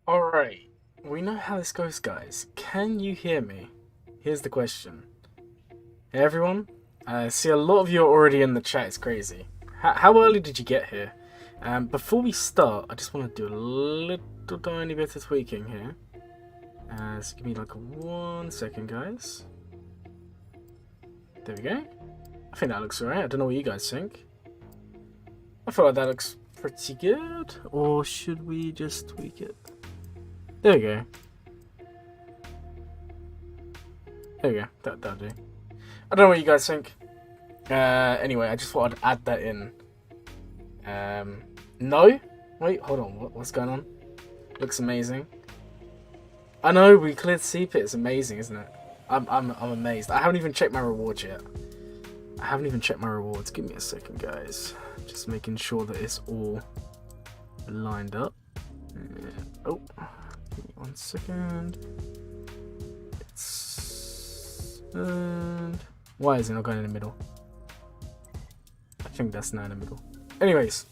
Alright, we know how this goes, guys. Can you hear me? Here's the question. Hey everyone, I see a lot of you are already in the chat, it's crazy. How early did you get here? Before we start, I just want to do a little tiny bit of tweaking here. So give me like 1 second, guys. There we go. I think that looks alright. I don't know what you guys think. I feel like that looks pretty good. Or should we just tweak it? There we go. There we go. That'll do. I don't know what you guys think. Anyway, I just thought I'd add that in. No? Wait, hold on. What's going on? Looks amazing. I know, we cleared CPit. It's amazing, isn't it? I'm amazed. I haven't even checked my rewards yet. Give me a second, guys. Just making sure that it's all lined up. Oh, give me 1 second. Why is it not going in the middle? I think that's now in the middle. Anyways,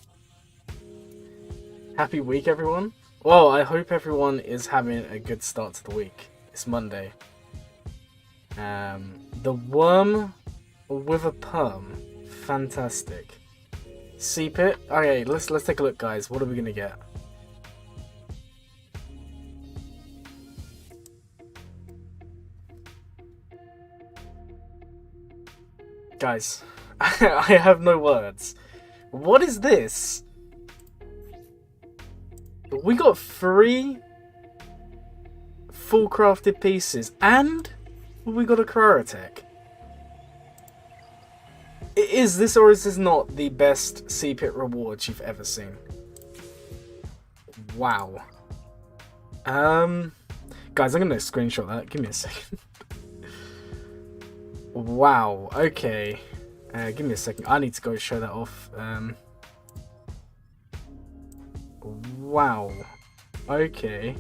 happy week, everyone. Well, I hope everyone is having a good start to the week. It's Monday. The worm with a perm, fantastic. CPit. Okay, let's take a look, guys. What are we gonna get? Guys, I have no words. What is this? We got 3 full crafted pieces and we got a cryo attack. Is this or is this not the best CPit rewards you've ever seen? Wow. Guys, I'm gonna screenshot that. Give me a second. Wow, okay. Give me a second. I need to go show that off. Wow. Okay.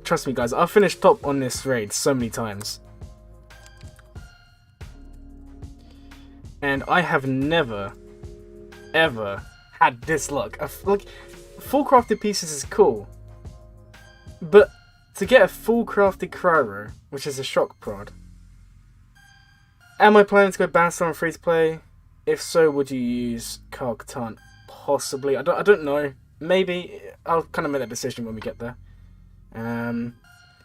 Trust me, guys, I've finished top on this raid so many times. And I have never, ever had this luck. Like, full crafted pieces is cool. But to get a full crafted cryo, which is a shock prod. Am I planning to go Bastard on free to play? If so, would you use Catan? Possibly. I don't know. Maybe. I'll kind of make that decision when we get there.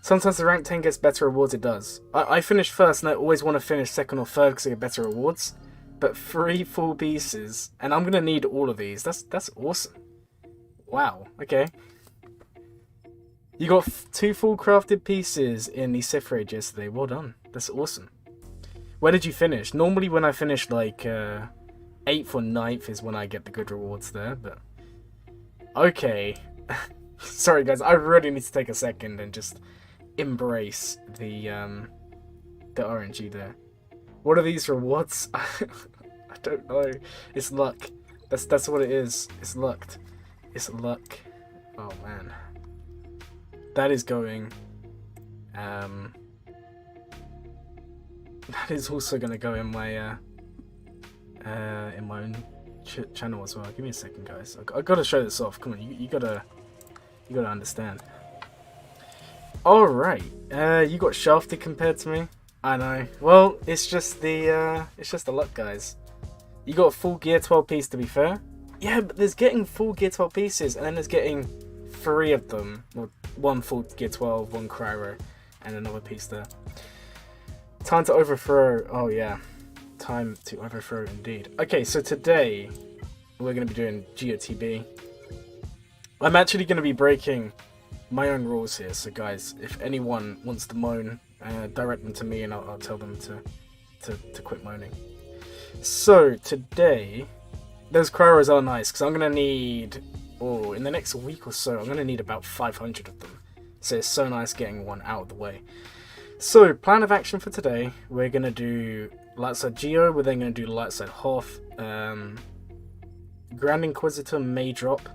Sometimes the rank 10 gets better rewards. It does. I finish first and I always want to finish second or third because I get better rewards. But 3 full pieces. And I'm going to need all of these. That's awesome. Wow. Okay. You got 2 full crafted pieces in the Sith Raid yesterday. Well done. That's awesome. Where did you finish? Normally when I finish like 8th or 9th is when I get the good rewards there, but okay. Sorry guys, I really need to take a second and just embrace the RNG there. What are these rewards? I don't know. It's luck. That's what it is. It's luck. It's luck. Oh man. That is going that is also going to go in my own channel as well. Give me a second, guys. I got to show this off. Come on, you gotta understand. All right, you got shafted compared to me. I know. Well, it's just the luck, guys. You got a full gear 12 piece, to be fair. Yeah, but there's getting full gear 12 pieces, and then there's getting 3 of them. Well, 1 full gear 12, 1 cryo, and another piece there. Time to overthrow. Oh yeah, time to overthrow indeed. Okay, so today we're going to be doing Geo TB. I'm actually going to be breaking my own rules here. So guys, if anyone wants to moan, direct them to me and I'll tell them to quit moaning. So today, those cryos are nice because I'm going to need, in the next week or so, I'm going to need about 500 of them. So it's so nice getting one out of the way. So, plan of action for today, we're going to do light side Geo, we're then going to do light side Hoth, Grand Inquisitor may drop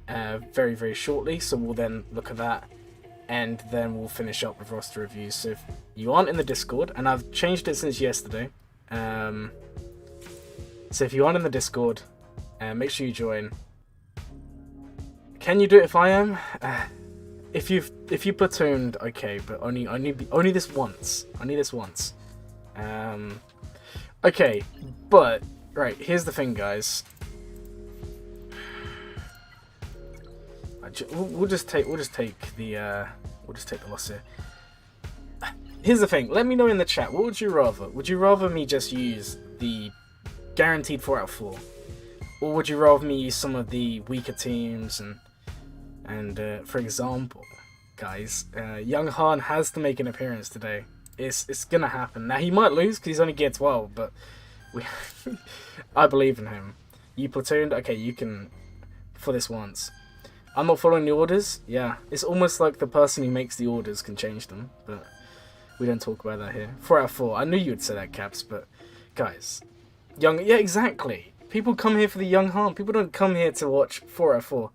very, very shortly, so we'll then look at that, and then we'll finish up with roster reviews. So if you aren't in the Discord, and I've changed it since yesterday, so if you aren't in the Discord, make sure you join. Can you do it if I am? If you platooned, okay, but only this once. Only this once. Okay, but right, here's the thing, guys. We'll just take the loss here. Here's the thing. Let me know in the chat. What would you rather? Would you rather me just use the guaranteed 4 out of 4, or would you rather me use some of the weaker teams and for example, guys, Young Han has to make an appearance today. It's gonna happen. Now he might lose because he's only gear 12, but I believe in him. You platooned, okay? You can for this once. I'm not following the orders. Yeah, it's almost like the person who makes the orders can change them, but we don't talk about that here. 4 out of 4. I knew you would say that, Caps, but guys, yeah, exactly. People come here for the Young Han. People don't come here to watch 4 out of 4.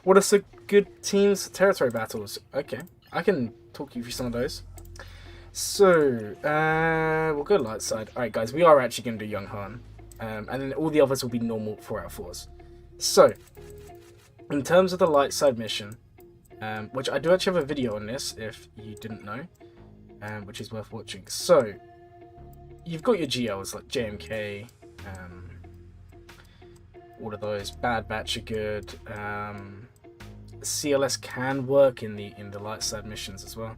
What are some good teams? Territory battles. Okay, I can talk you through some of those. So, we'll go light side. Alright, guys, we are actually going to do Young Han. And then all the others will be normal 4 out of 4s. So, in terms of the light side mission, which I do actually have a video on this, if you didn't know, which is worth watching. So, you've got your GLs like JMK, all of those. Bad Batch are good. CLS can work in the light side missions as well.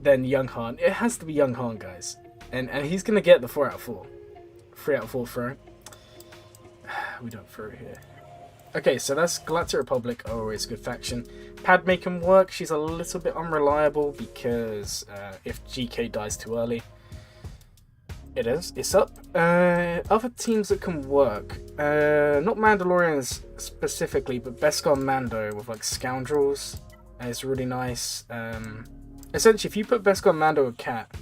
Then Young Han. It has to be Young Han, guys. And he's going to get the 4 out of 4. 3 out of 4 throw. We don't throw here. Okay, so that's Galactic Republic, always a good faction. Padme can work. She's a little bit unreliable because if GK dies too early, it's up. Other teams that can work, not Mandalorians specifically, but Beskar Mando with like Scoundrels is really nice. Essentially, if you put Beskar Mando with Cat,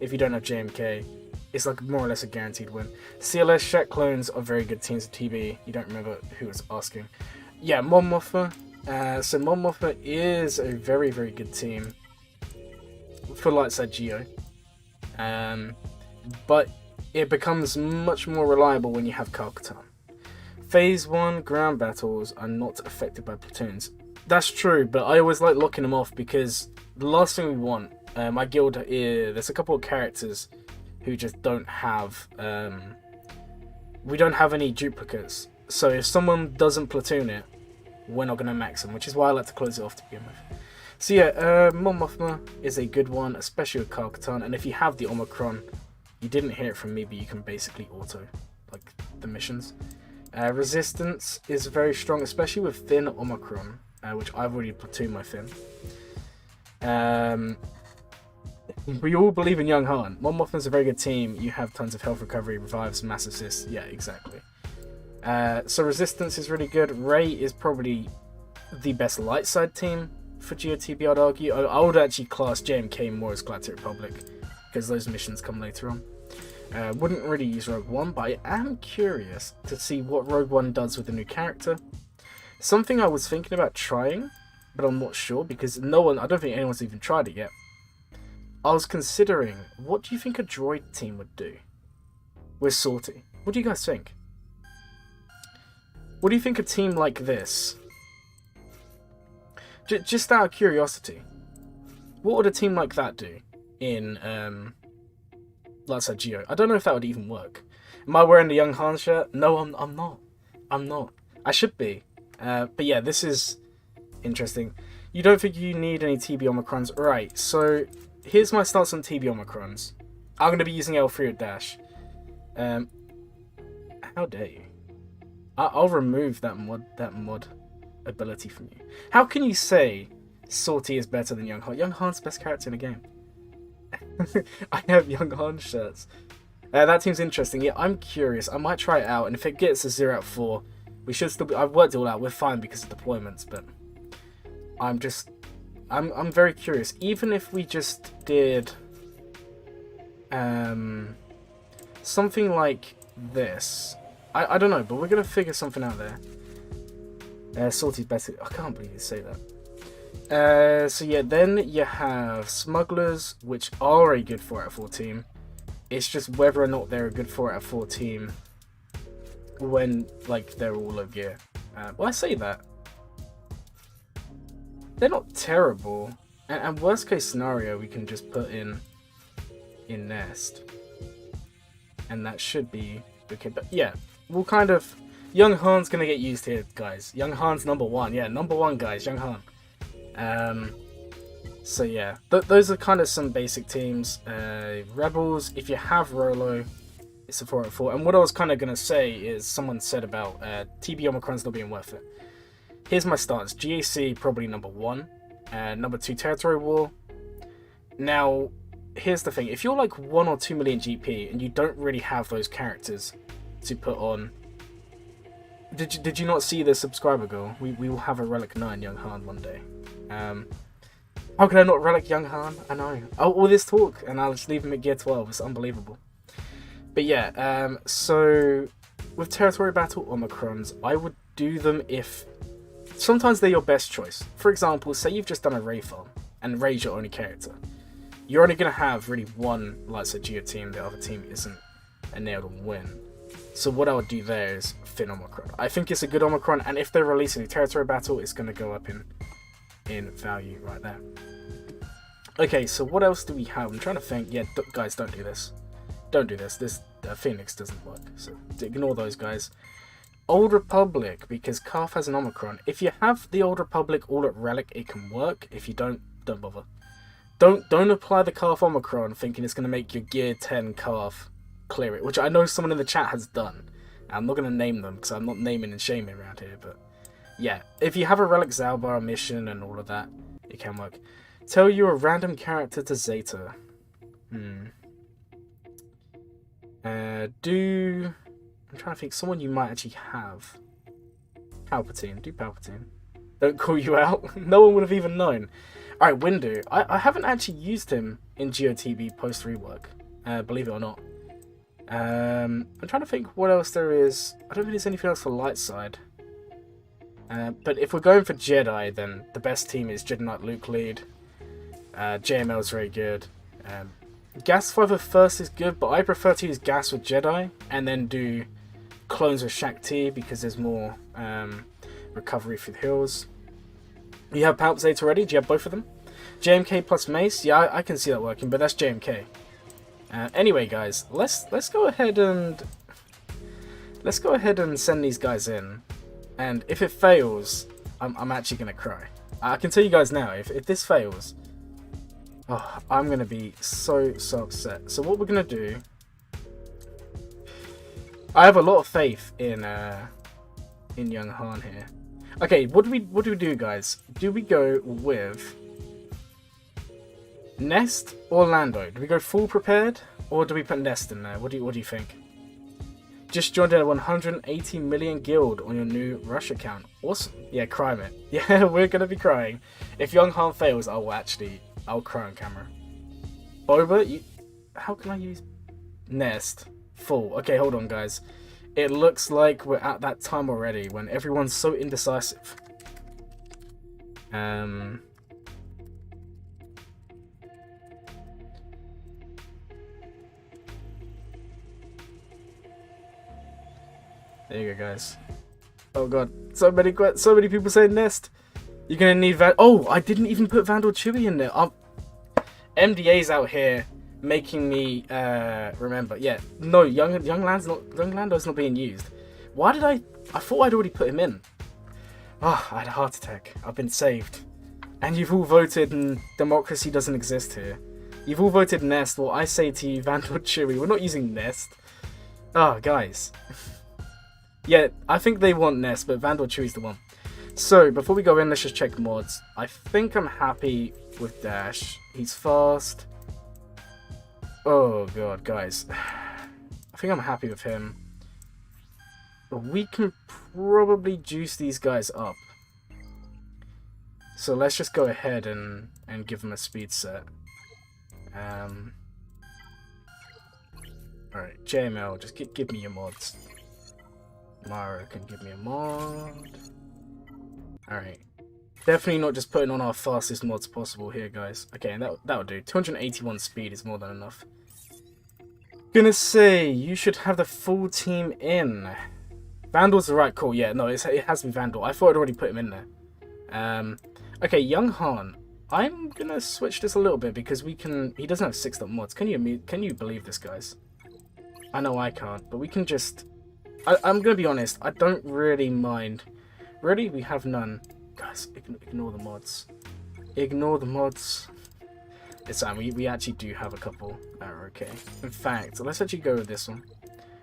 if you don't have JMK, it's like more or less a guaranteed win. CLS Shaq clones are very good teams of TB. You don't remember who was asking. Yeah, Mon Mothma. So Mon Mothma is a very, very good team for lightside Geo. But it becomes much more reliable when you have Kalkatan. Phase 1 ground battles are not affected by platoons. That's true, but I always like locking them off because the last thing we want, my guild, there's a couple of characters who just don't have, we don't have any duplicates. So if someone doesn't platoon it, we're not going to max them, which is why I like to close it off to begin with. So yeah, Mon Mothma is a good one, especially with Kalkatan, and if you have the Omicron, you didn't hear it from me, but you can basically auto, like, the missions. Resistance is very strong, especially with Finn Omicron, which I've already platooned my Finn. We all believe in Young Han. Mon Mothma's a very good team. You have tons of health recovery, revives, mass assists. Yeah, exactly. So Resistance is really good. Rey is probably the best light side team for Geo TB, I'd argue. I would actually class JMK more as Galactic Republic, because those missions come later on. Wouldn't really use Rogue One, but I am curious to see what Rogue One does with the new character. Something I was thinking about trying, but I'm not sure, because I don't think anyone's even tried it yet. I was considering, what do you think a droid team would do with Sortie? What do you guys think? What do you think a team like this, just out of curiosity, what would a team like that do in Lightside Geo? I don't know if that would even work. Am I wearing the Young Han shirt? No, I'm not. I'm not. I should be. But yeah, this is interesting. You don't think you need any TB Omicrons? Right, so here's my stance on TB Omicrons. I'm going to be using L3 at Dash. How dare you? I'll remove that mod ability from you. How can you say Sortie is better than Young Han? Young Han's the best character in the game. I have Young Han shirts. That team's interesting. Yeah, I'm curious. I might try it out, and if it gets a 0 out of 4, we should still be... I've worked it all out. We're fine because of deployments, but I'm very curious. Even if we just did something like this, I don't know, but we're gonna figure something out there. Sortie's better. I can't believe you say that. So yeah, then you have Smugglers, which are a good 4 out of 4 team. It's just whether or not they're a good 4 out of 4 team when, like, they're all low gear. Well, I say that. they're not terrible. And worst case scenario, we can just put in Nest. And that should be okay. But yeah, we'll kind of... Young Han's going to get used here, guys. Young Han's #1. Yeah, #1, guys. Young Han. So yeah, those are kind of some basic teams. Rebels, if you have Rolo, it's a 404. And what I was kind of going to say is, someone said about TB Omicron's not being worth it. Here's my stance. GAC, probably #1. #2, Territory War. Now, here's the thing. If you're like 1 or 2 million GP and you don't really have those characters to put on... Did you not see the subscriber goal? We will have a Relic 9 Young Han one day. How can I not Relic Young Han? I know. Oh, all this talk and I'll just leave him at Gear 12. It's unbelievable. But yeah, so with Territory Battle Omicrons, I would do them if... Sometimes they're your best choice. For example, say you've just done a Ray farm and Ray's your only character. You're only going to have really one Lightsaber Geo team, the other team isn't a nailed-on win. So what I would do there is Finn Omicron. I think it's a good Omicron, and if they're releasing a Territory Battle, it's going to go up in value right there. Okay, so what else do we have? I'm trying to think. Yeah, guys, don't do this. Don't do this. This Phoenix doesn't work, so ignore those guys. Old Republic, because Carth has an Omicron. If you have the Old Republic all at Relic, it can work. If you don't bother. Don't apply the Carth Omicron thinking it's going to make your Gear 10 Carth clear it, which I know someone in the chat has done. I'm not going to name them because I'm not naming and shaming around here, but yeah, if you have a Relic Zalbar mission and all of that, it can work. Tell you a random character to Zeta. I'm trying to think, someone you might actually have. Palpatine, do Palpatine. Don't call you out. No one would have even known. Alright, Windu. I haven't actually used him in Geo TB post rework, believe it or not. I'm trying to think what else there is. I don't think there's anything else for light side. But if we're going for Jedi, then the best team is Jedi Knight Luke lead. JML is very good. Gas Fiver first is good, but I prefer to use Gas with Jedi and then do clones with Shaq T because there's more recovery through the hills. You have Palp Zeta already? Do you have both of them? JMK plus Mace? Yeah, I can see that working, but that's JMK. Anyway, guys, let's go ahead and send these guys in. And if it fails, I'm actually gonna cry. I can tell you guys now, if this fails, oh, I'm gonna be so upset. So what we're gonna do, I have a lot of faith in Young Han here. Okay, what do we do, guys? Do we go with Nest or Lando? Do we go full prepared, or do we put Nest in there? What do you think? Just joined a 180 million guild on your new Rush account. Awesome. Yeah, cry, mate. Yeah, we're gonna be crying. If Young Han fails, I'll cry on camera. Boba, how can I use Nest full? Okay, hold on, guys. It looks like we're at that time already when everyone's so indecisive. There you go, guys. Oh god, so many people saying Nest. You're gonna need Oh, I didn't even put Vandal Chewie in there. MDA's out here making me remember. Yeah, no, young Lando's not being used. Why did I thought I'd already put him in. Oh, I had a heart attack. I've been saved. And you've all voted and democracy doesn't exist here. You've all voted Nest. Well, I say to you, Vandal Chewie, we're not using Nest. Oh, guys. Yeah, I think they want Nest, but Vandal Chewie's the one. So, before we go in, let's just check mods. I think I'm happy with Dash. He's fast. Oh god, guys. I think I'm happy with him. But we can probably juice these guys up. So let's just go ahead and give them a speed set. Alright, JML, just give me your mods. Mara can give me a mod. Alright. Definitely not just putting on our fastest mods possible here, guys. Okay, that'll do. 281 speed is more than enough. Gonna say, you should have the full team in. Vandal's the right call. Yeah, no, it has to be Vandal. I thought I'd already put him in there. Okay, Young Han. I'm gonna switch this a little bit because we can. He doesn't have 6 mods. Can you believe this, guys? I know I can't, but we can just. I'm gonna be honest. I don't really mind. Really, we have none. Guys, ignore the mods. Ignore the mods. It's fine. We actually do have a couple that are okay. In fact, let's actually go with this one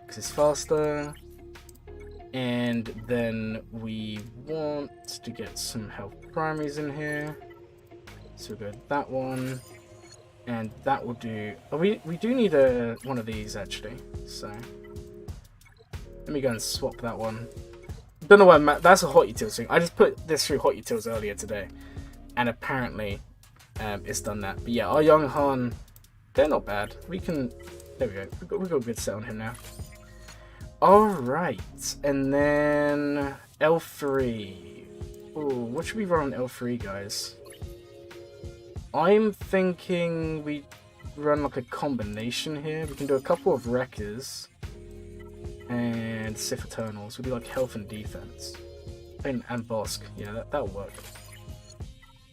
because it's faster. And then we want to get some health primaries in here. So we'll go with that one. And that will do. Oh, we do need one of these actually. So let me go and swap that one. Don't know why that's a hot utils thing. I just put this through hot utils earlier today. And apparently it's done that. But yeah, our Young Han, they're not bad. We can. There we go. We've got a good set on him now. Alright, and then L3. Ooh, what should we run on L3, guys? I'm thinking we run like a combination here. We can do a couple of Wreckers and Sith Eternals. We do like health and defense. And Bosk. Yeah, that'll work.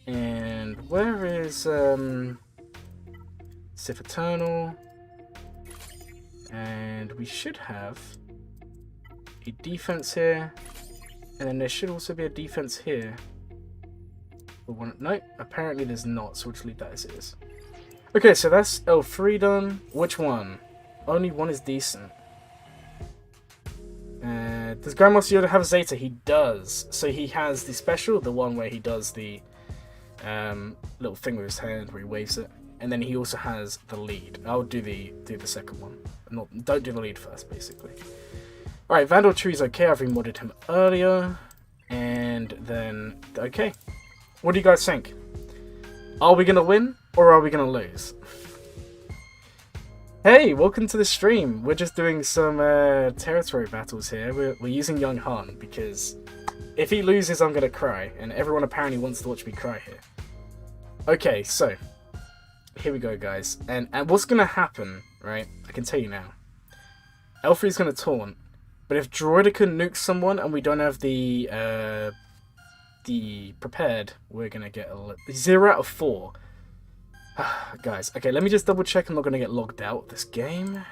And where is Sith Eternal? And we should have a defense here, and then there should also be a defense here. No, apparently there's not, so we'll just leave that as it is. Okay, so that's L3 done. Which one? Only one is decent. Does Grandmaster Yoda have Zeta? He does. So he has the special, the one where he does the little thing with his hand where he waves it, and then he also has the lead. I'll do the second one. Don't do the lead first, basically. Alright, Vandal Tree is okay. I've remodded him earlier. And then, okay. What do you guys think? Are we going to win or are we going to lose? Hey, welcome to the stream. We're just doing some territory battles here. We're using Young Han because if he loses, I'm going to cry. And everyone apparently wants to watch me cry here. Okay, so here we go, guys. And what's going to happen, right? I can tell you now. L3 is going to taunt. But if Droideka nukes someone and we don't have the prepared, we're going to get a 0 out of 4. Guys, okay, let me just double check I'm not going to get logged out of this game.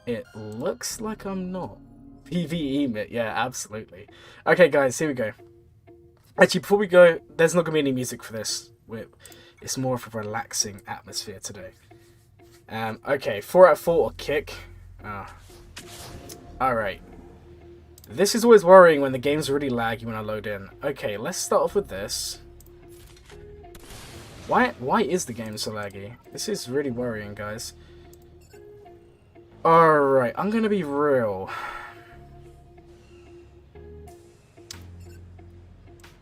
It looks like I'm not. PvE mit, yeah, absolutely. Okay, guys, here we go. Actually, before we go, there's not going to be any music for this. It's more of a relaxing atmosphere today. Okay, 4 out of 4 or kick. Alright. This is always worrying when the game's really laggy when I load in. Okay, let's start off with this. Why is the game so laggy? This is really worrying, guys. Alright, I'm gonna be real.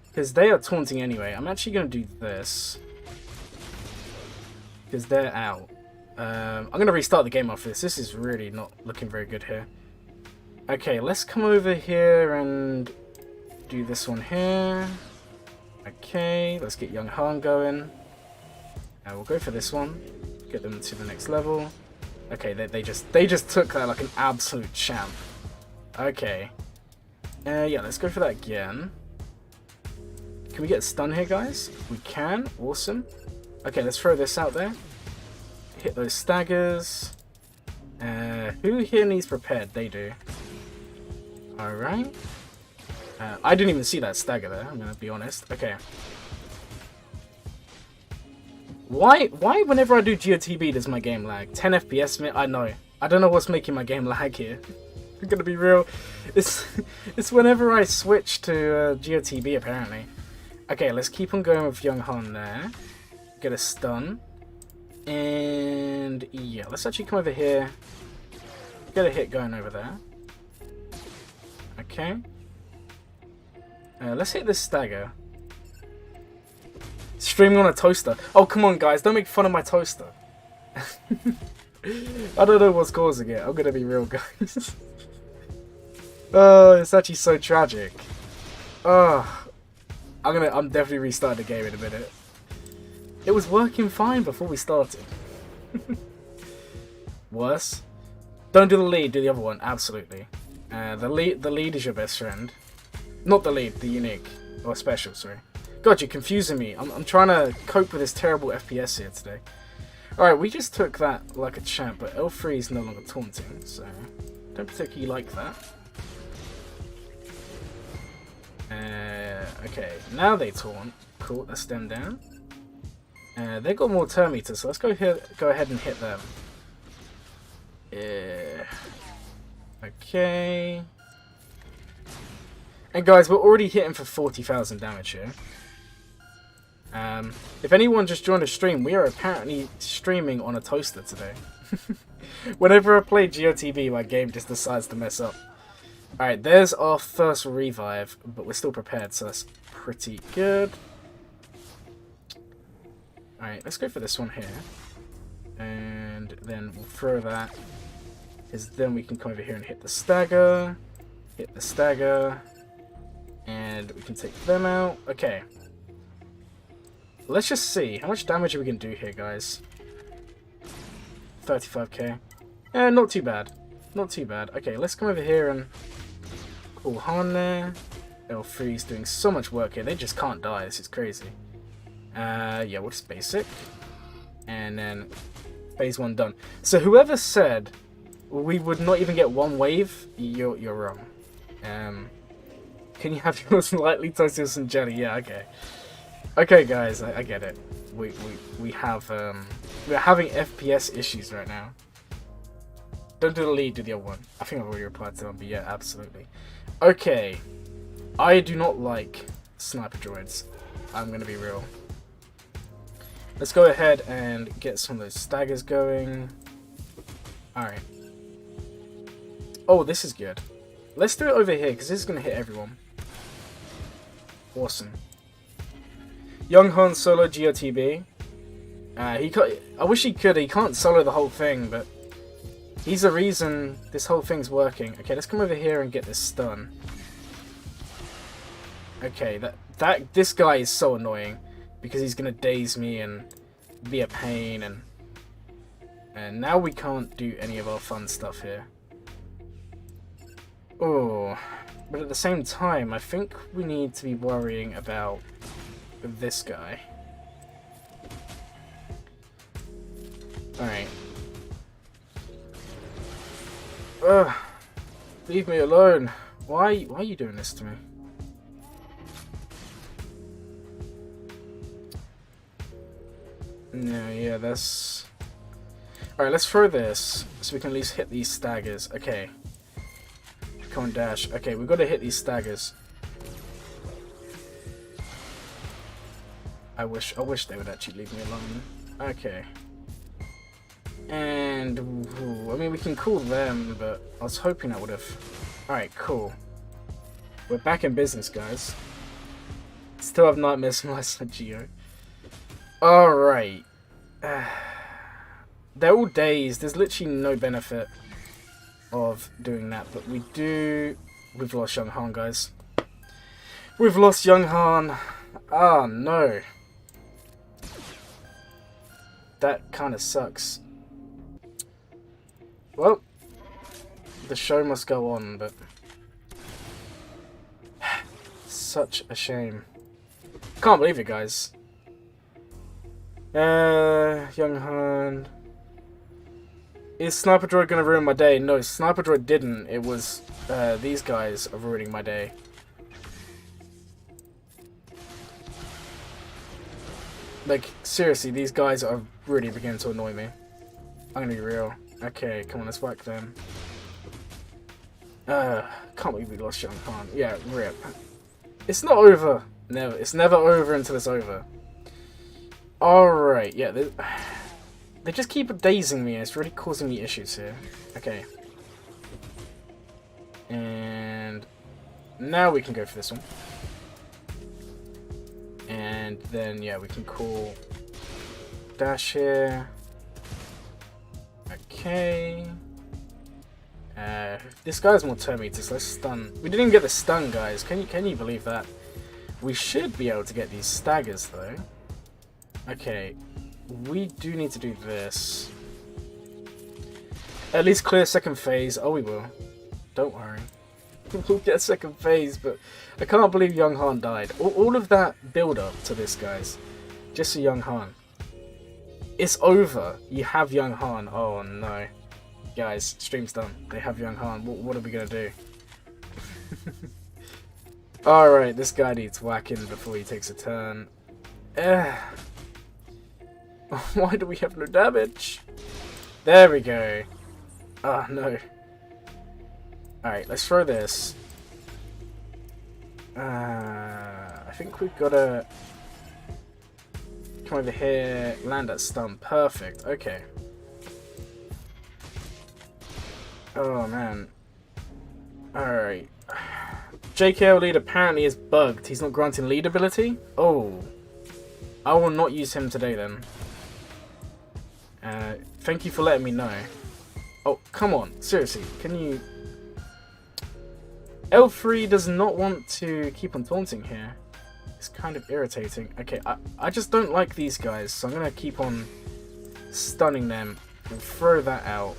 Because they are taunting anyway. I'm actually gonna do this. Because they're out. I'm gonna restart the game off this. This is really not looking very good here. Okay, let's come over here and do this one here. Okay, let's get Young Han going. We'll go for this one. Get them to the next level. Okay, they just took that like an absolute champ. Okay. Yeah, let's go for that again. Can we get a stun here, guys? We can. Awesome. Okay, let's throw this out there. Hit those staggers. Who here needs prepared? They do. Alright. I didn't even see that stagger there, I'm gonna be honest. Okay. Why whenever I do Geo TB does my game lag? 10 FPS, I know. I don't know what's making my game lag here. I'm gonna be real. It's whenever I switch to Geo TB apparently. Okay, let's keep on going with Young Han there. Get a stun. And yeah, let's actually come over here. Get a hit going over there. Okay. Let's hit this stagger. Streaming on a toaster. Oh, come on, guys. Don't make fun of my toaster. I don't know what's causing it. I'm going to be real, guys. Oh, it's actually so tragic. Oh, I'm definitely restarting the game in a minute. It was working fine before we started. Worse. Don't do the lead, do the other one. Absolutely. The lead is your best friend. Not the lead, the unique. Or special, sorry. God, you're confusing me. I'm trying to cope with this terrible FPS here today. Alright, we just took that like a champ, but L3 is no longer taunting, so don't particularly like that. Okay, now they taunt. Cool, that's them down. They've got more turn meters, so let's go ahead and hit them. Okay. And guys, we're already hitting for 40,000 damage here. If anyone just joined the stream, we are apparently streaming on a toaster today. Whenever I play Geo TB, my game just decides to mess up. Alright, there's our first revive, but we're still prepared, so that's pretty good. Alright, let's go for this one here. And then we'll throw that. Because then we can come over here and hit the stagger. Hit the stagger. And we can take them out. Okay. Let's just see. How much damage are we going to do here, guys? 35k. Not too bad. Not too bad. Okay, let's come over here and pull Han there. L3 is doing so much work here. They just can't die. This is crazy. Yeah, we'll just basic. And then phase 1 done. So whoever said we would not even get one wave, you're wrong. Can you have yours lightly toasted with some jelly? Yeah, okay. Okay, guys, I get it. We have we're having FPS issues right now. Don't do the lead, do the other one. I think I've already replied to them, but yeah, absolutely. Okay, I do not like sniper droids. I'm gonna be real. Let's go ahead and get some of those staggers going. Alright. Oh, this is good. Let's do it over here, because this is going to hit everyone. Awesome. Young Han solo Geo TB. I wish he could. He can't solo the whole thing, but he's the reason this whole thing's working. Okay, let's come over here and get this stun. Okay, this guy is so annoying because he's gonna daze me and be a pain, and now we can't do any of our fun stuff here. Oh, but at the same time, I think we need to be worrying about this guy. Alright. Ugh. Leave me alone. Why are you doing this to me? No, yeah, that's... Alright, let's throw this so we can at least hit these staggers. Okay. Come on, dash. Okay, we've got to hit these staggers. I wish they would actually leave me alone. Okay. And, ooh, I mean, we can cool them, but I was hoping that would have... Alright, cool. We're back in business, guys. Still have nightmares from last night, Geo. Alright. They're all dazed. There's literally no benefit of doing that, but we do... We've lost Young Han, guys. We've lost Young Han. Oh, no. That kind of sucks. Well, the show must go on, but... Such a shame. Can't believe it, guys. Young Han... Is Sniper Droid gonna ruin my day? No, Sniper Droid didn't. It was these guys are ruining my day. Like, seriously, these guys are really beginning to annoy me. I'm gonna be real. Okay, come on, let's whack them. Can't believe we lost Young Han. Yeah, rip. It's not over. Never. It's never over until it's over. Alright, yeah, they just keep dazing me, and it's really causing me issues here. Okay. And now we can go for this one. And then, yeah, we can call dash here. Okay. This guy's more turn meters. Let's stun. We didn't even get the stun, guys. Can you believe that? We should be able to get these staggers, though. Okay. We do need to do this. At least clear second phase. Oh, we will. Don't worry. we'll get second phase, but I can't believe Young Han died. All of that build-up to this, guys. Just a Young Han. It's over. You have Young Han. Oh, no. Guys, stream's done. They have Young Han. What are we going to do? Alright, this guy needs whacking before he takes a turn. Why do we have no damage? There we go. Oh, no. Alright, let's throw this. I think we've got to come over here, land that stun. Perfect. Okay. Oh, man. Alright. JKL lead apparently is bugged. He's not granting lead ability? Oh. I will not use him today then. Thank you for letting me know. Oh, come on. Seriously, can you... L3 does not want to keep on taunting here. It's kind of irritating. Okay, I just don't like these guys, so I'm going to keep on stunning them. We'll throw that out.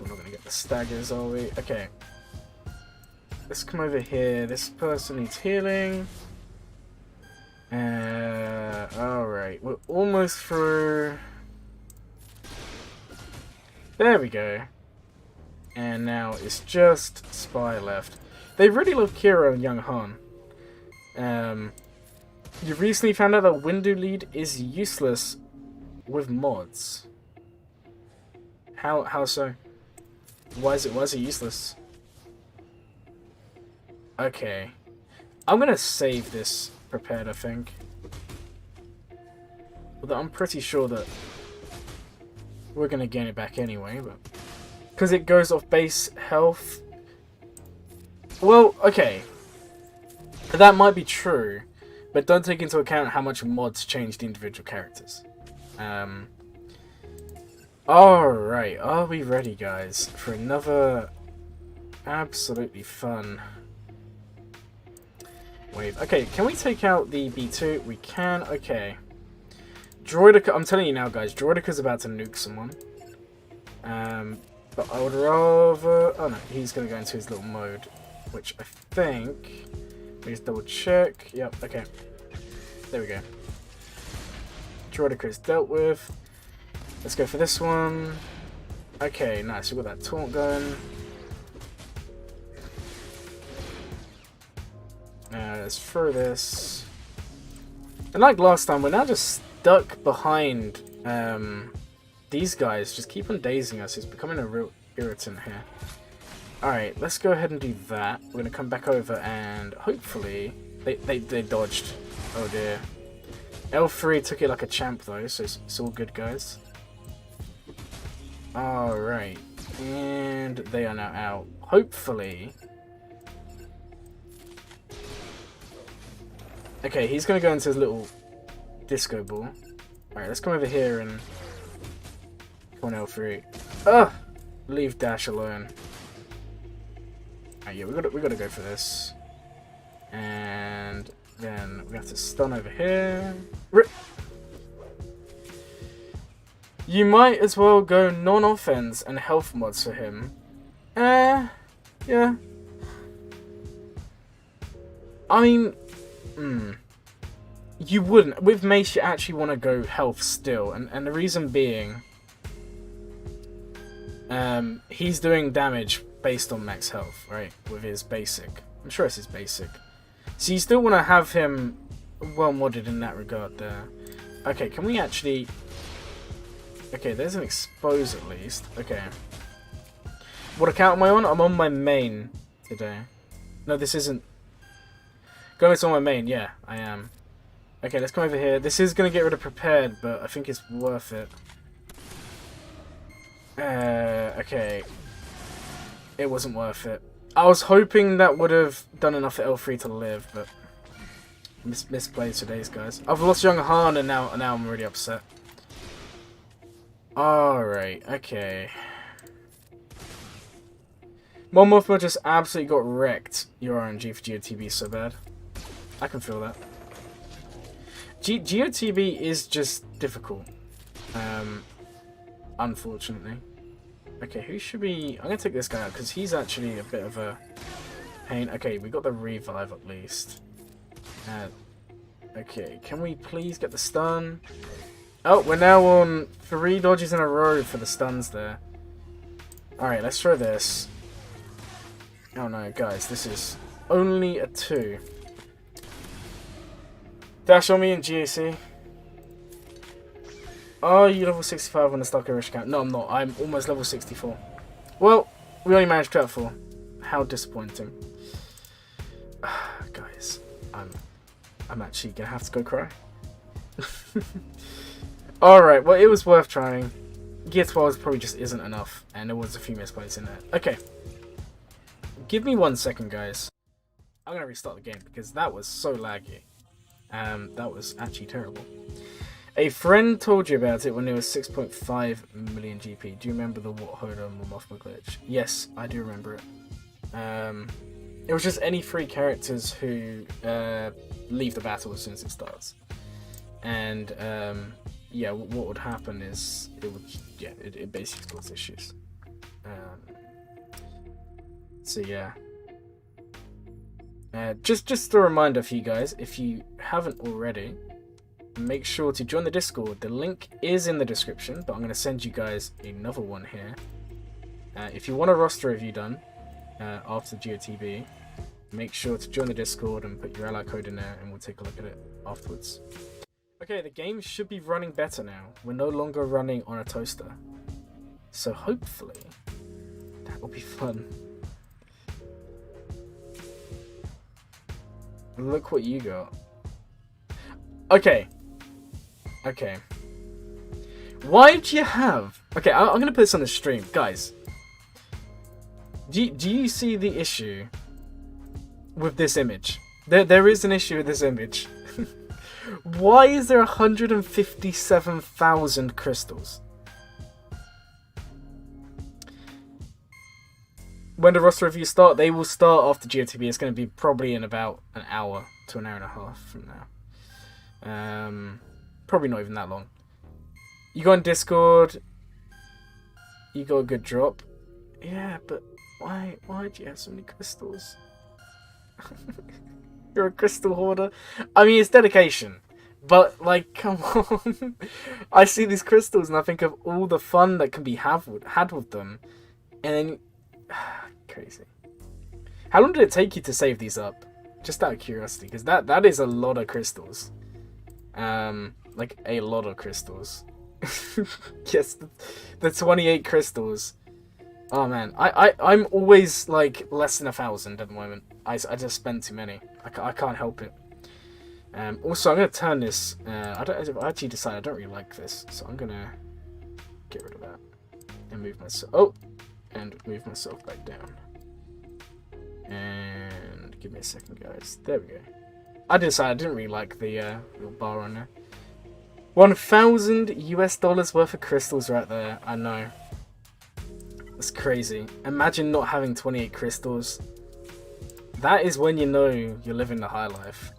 We're not going to get the staggers, are we? Okay. Let's come over here. This person needs healing. Alright, we're almost through. There we go. And now it's just Spy left. They really love Kira and Young Han. You recently found out that window lead is useless with mods. How so? Why is it useless? Okay. I'm gonna save this prepared, I think. Although I'm pretty sure that we're gonna gain it back anyway, but because it goes off base health. Well, okay. That might be true, but don't take into account how much mods change the individual characters. Alright, are we ready, guys, for another absolutely fun wave? Okay, can we take out the B2? We can, okay. Droidica, I'm telling you now, guys, Droidica's about to nuke someone. But I would rather... Oh no, he's going to go into his little mode, which I think... Let me just double check. Yep, okay. There we go. Droidica is dealt with. Let's go for this one. Okay, nice. We've got that taunt going. Let's throw this. And like last time, we're now just stuck behind these guys. Just keep on dazing us. It's becoming a real irritant here. Alright, let's go ahead and do that. We're going to come back over and hopefully... They dodged. Oh dear. L3 took it like a champ though, so it's all good, guys. Alright. And they are now out. Hopefully... Okay, he's going to go into his little disco ball. Alright, let's come over here and... Come on, L3. Ugh! Leave Dash alone. Alright, yeah, we gotta go for this. And then we have to stun over here. Rip! You might as well go non-offense and health mods for him. Yeah. I mean... You wouldn't. With Mace, you actually want to go health still. And the reason being... he's doing damage based on max health, right? With his basic. I'm sure it's his basic. So you still want to have him well modded in that regard there. Okay, can we actually... Okay, there's an expose at least. Okay. What account am I on? I'm on my main today. No, this isn't. Going on my main, yeah, I am. Okay, let's come over here. This is going to get rid of prepared, but I think it's worth it. Okay. It wasn't worth it. I was hoping that would have done enough for L3 to live, but misplays today's guys. I've lost Young Han and now I'm really upset. Alright, okay. Mon Mothma just absolutely got wrecked. Your RNG for Geo TB so bad. I can feel that. Geo TB is just difficult. Unfortunately. Okay, who should we... I'm going to take this guy out because he's actually a bit of a pain. Okay, we got the revive at least. Okay, can we please get the stun? Oh, we're now on 3 dodges in a row for the stuns there. Alright, let's try this. Oh no, guys, this is only a 2. Dash on me in GAC. Are you level 65 on the starkiller account? No, I'm not. I'm almost level 64. Well, we only managed to get 4. How disappointing. Guys, I'm actually gonna have to go cry. Alright, well, it was worth trying. Gear 12 probably just isn't enough, and there was a few misplays in there. Okay. Give me 1 second, guys. I'm gonna restart the game because that was so laggy. That was actually terrible. A friend told you about it when it was 6.5 million GP. Do you remember the Warthoder Mothma glitch? Yes, I do remember it. It was just any 3 characters who leave the battle as soon as it starts. And yeah, what would happen is it basically causes issues. So yeah. Just a reminder for you guys, if you haven't already, make sure to join the Discord. The link is in the description, but I'm going to send you guys another one here. If you want a roster review done after Geo TB, make sure to join the Discord and put your ally code in there, and we'll take a look at it afterwards. Okay, the game should be running better now. We're no longer running on a toaster, so hopefully that will be fun. Look what you got. Okay. Why do you have... Okay, I'm going to put this on the stream. Guys, do you see the issue with this image? There is an issue with this image. Why is there 157,000 crystals? When the roster reviews start, they will start after Geo TB. It's going to be probably in about an hour to an hour and a half from now. Probably not even that long. You go on Discord. You got a good drop. Yeah, but why do you have so many crystals? You're a crystal hoarder. I mean, it's dedication. But, like, come on. I see these crystals and I think of all the fun that can be had with them. And then... Crazy. How long did it take you to save these up? Just out of curiosity, because that is a lot of crystals. Like a lot of crystals. Yes, the 28 crystals. Oh man, I'm always like less than 1,000 at the moment. I just spent too many. I can't help it. Also, I'm gonna turn this. I actually decided I don't really like this, so I'm gonna get rid of that and move myself. Oh. And move myself back down. And give me a second, guys. There we go. I decided I didn't really like the little bar on there. $1,000 worth of crystals right there. I know. That's crazy. Imagine not having 28 crystals. That is when you know you're living the high life.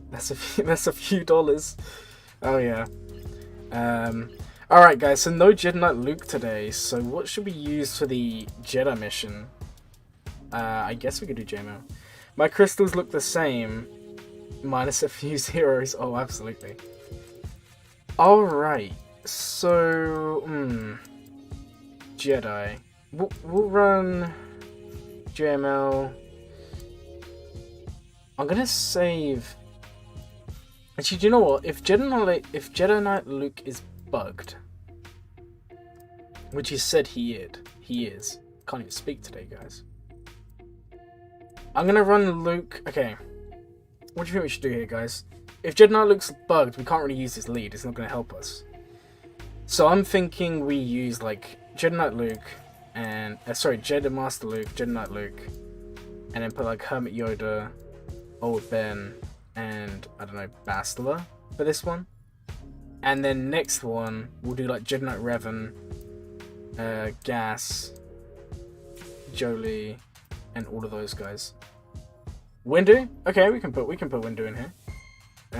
That's a few dollars. Oh yeah. Alright guys, so no Jedi Knight Luke today, so what should we use for the Jedi mission? I guess we could do JMO. My crystals look the same, minus a few zeros. Oh, absolutely. Alright, so... Jedi. We'll run JML. I'm gonna save... Actually, do you know what? If Jedi Knight Luke is bugged, which he said he is. Can't even speak today, guys. I'm gonna run Luke. Okay, what do you think we should do here, guys? If Jedi Knight Luke's bugged, we can't really use his lead. It's not gonna help us. So I'm thinking we use like Jedi Knight Luke and Jedi Master Luke, Jedi Knight Luke, and then put like Hermit Yoda, Old Ben, and I don't know, Bastila for this one. And then next one, we'll do like Jedi Knight Revan, Gas, Jolie, and all of those guys. Windu? Okay, we can put Windu in here.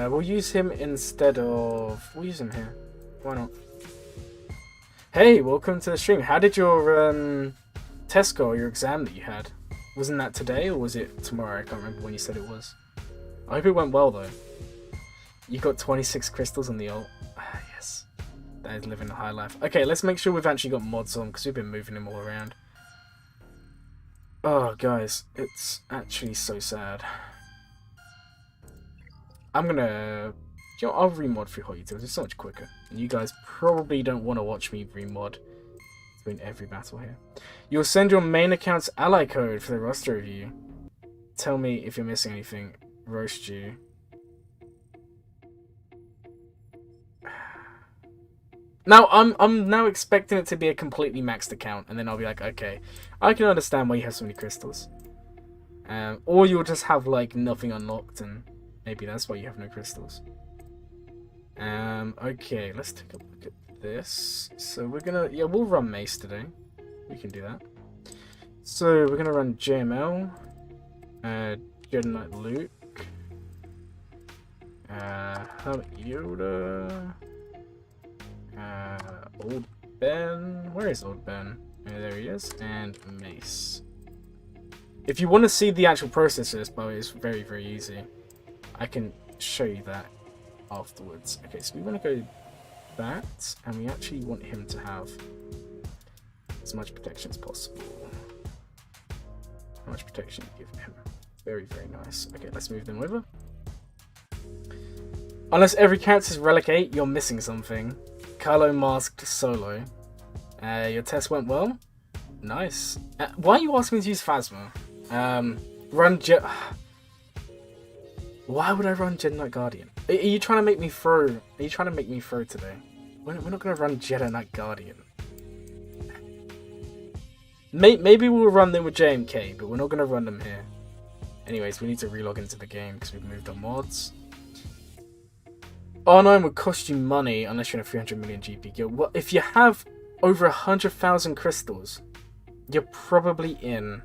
We'll use him instead of... We'll use him here. Why not? Hey, welcome to the stream. How did your test go, or your exam that you had? Wasn't that today, or was it tomorrow? I can't remember when you said it was. I hope it went well, though. You got 26 crystals on the ult. Ah, yes. That is living a high life. Okay, let's make sure we've actually got mods on, because we've been moving him all around. Oh, guys, it's actually so sad. I'm gonna... You know, I'll remod through Hot Utils. It's so much quicker. And you guys probably don't want to watch me remod between every battle here. You'll send your main account's ally code for the roster review. Tell me if you're missing anything. Roast you. Now, I'm now expecting it to be a completely maxed account, and then I'll be like, okay, I can understand why you have so many crystals. Or you'll just have, like, nothing unlocked, and maybe that's why you have no crystals. Okay, let's take a look at this. So we're gonna, yeah, we'll run Mace today. We can do that. So we're gonna run JML, Jedi Knight Luke, Hermit Yoda, Old Ben. Where is Old Ben? There he is, and Mace. If you want to see the actual process of this, by the way, it's very, very easy. I can show you that afterwards. Okay, so we want to go that, and we actually want him to have as much protection as possible. How much protection you give him? Very, very nice. Okay, let's move them over. Unless every character's Relic 8, you're missing something. Kylo masked solo. Your test went well. Nice. Why are you asking me to use Phasma? Run Jet. Why would I run Jedi Knight Guardian? Are you trying to make me throw? Are you trying to make me throw today? We're not gonna run Jedi Knight Guardian. Maybe we'll run them with JMK, but we're not gonna run them here. Anyways, we need to relog into the game because we've moved on mods. R9 would cost you money unless you're in a 300 million GP guild. Well, if you have over 100,000 crystals, you're probably in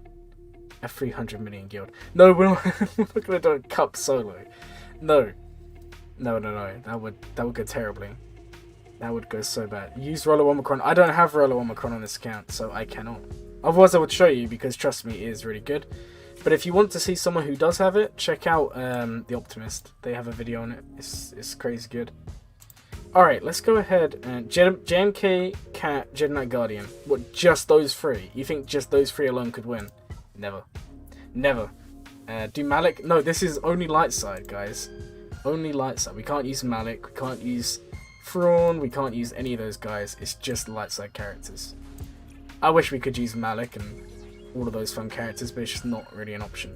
a 300 million guild. No, we're not going to do a cup solo. No. That would go terribly. That would go so bad. Use Rollo Omicron. I don't have Rollo Omicron on this account, so I cannot. Otherwise, I would show you because trust me, it is really good. But if you want to see someone who does have it, check out The Optimist. They have a video on it. It's crazy good. Alright, let's go ahead and JMK, Cat, Jedi Knight Guardian. What, just those three? You think just those three alone could win? Never. Never. Do Malik? No, this is only light side, guys. Only light side. We can't use Malik. We can't use Thrawn. We can't use any of those guys. It's just light side characters. I wish we could use Malik and all of those fun characters, but it's just not really an option.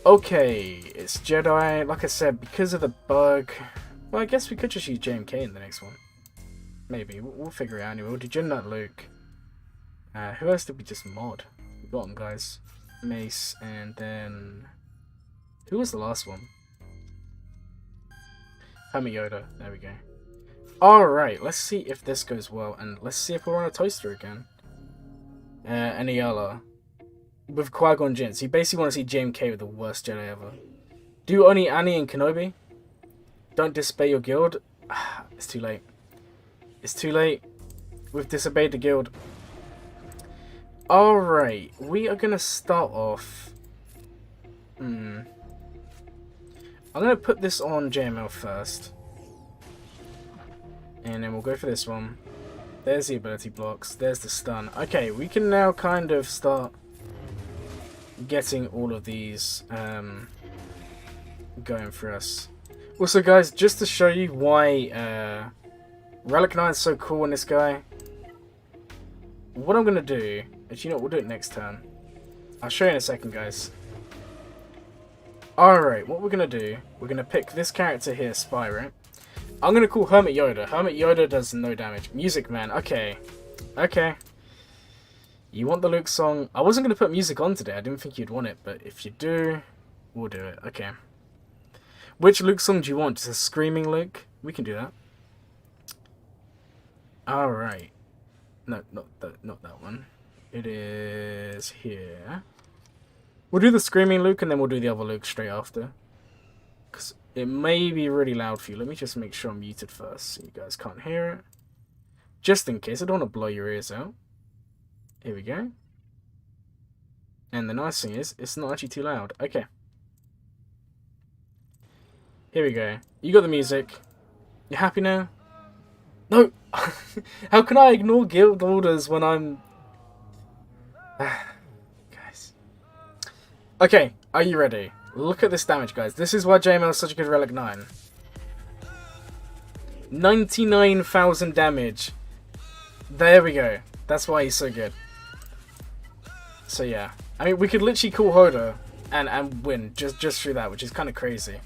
Okay, it's Jedi. Like I said, because of the bug, well, I guess we could just use JMK in the next one. Maybe. We'll figure it out anyway. We'll do Jedi Knight Luke. Who else did we just mod? We got them, guys. Mace, and then... Who was the last one? Hermit Yoda. There we go. Alright, let's see if this goes well, and let's see if we're on a toaster again. Aniala. With Qui-Gon Jinn. So you basically want to see JMK with the worst Jedi ever. Do only Annie and Kenobi. Don't disobey your guild. It's too late. It's too late. We've disobeyed the guild. Alright. We are going to start off... I'm going to put this on JML first. And then we'll go for this one. There's the ability blocks. There's the stun. Okay, we can now kind of start getting all of these going for us. Also, guys, just to show you why Relic 9 is so cool in this guy, what I'm going to do is, you know what, we'll do it next turn. I'll show you in a second, guys. Alright, what we're going to do, we're going to pick this character here, Spy, right? I'm going to call Hermit Yoda. Hermit Yoda does no damage. Music Man. Okay. Okay. You want the Luke song? I wasn't going to put music on today. I didn't think you'd want it. But if you do, we'll do it. Okay. Which Luke song do you want? Just a screaming Luke? We can do that. Alright. No, not that one. It is here. We'll do the screaming Luke and then we'll do the other Luke straight after. Because it may be really loud for you. Let me just make sure I'm muted first so you guys can't hear it. Just in case. I don't want to blow your ears out. Here we go. And the nice thing is, it's not actually too loud. Okay. Here we go. You got the music. You happy now? No! How can I ignore guild orders when I'm... Guys. Okay, are you ready? Look at this damage, guys. This is why JML is such a good Relic 9. 99,000 damage. There we go. That's why he's so good. So yeah. I mean, we could literally call Hoda and win just through that, which is kind of crazy.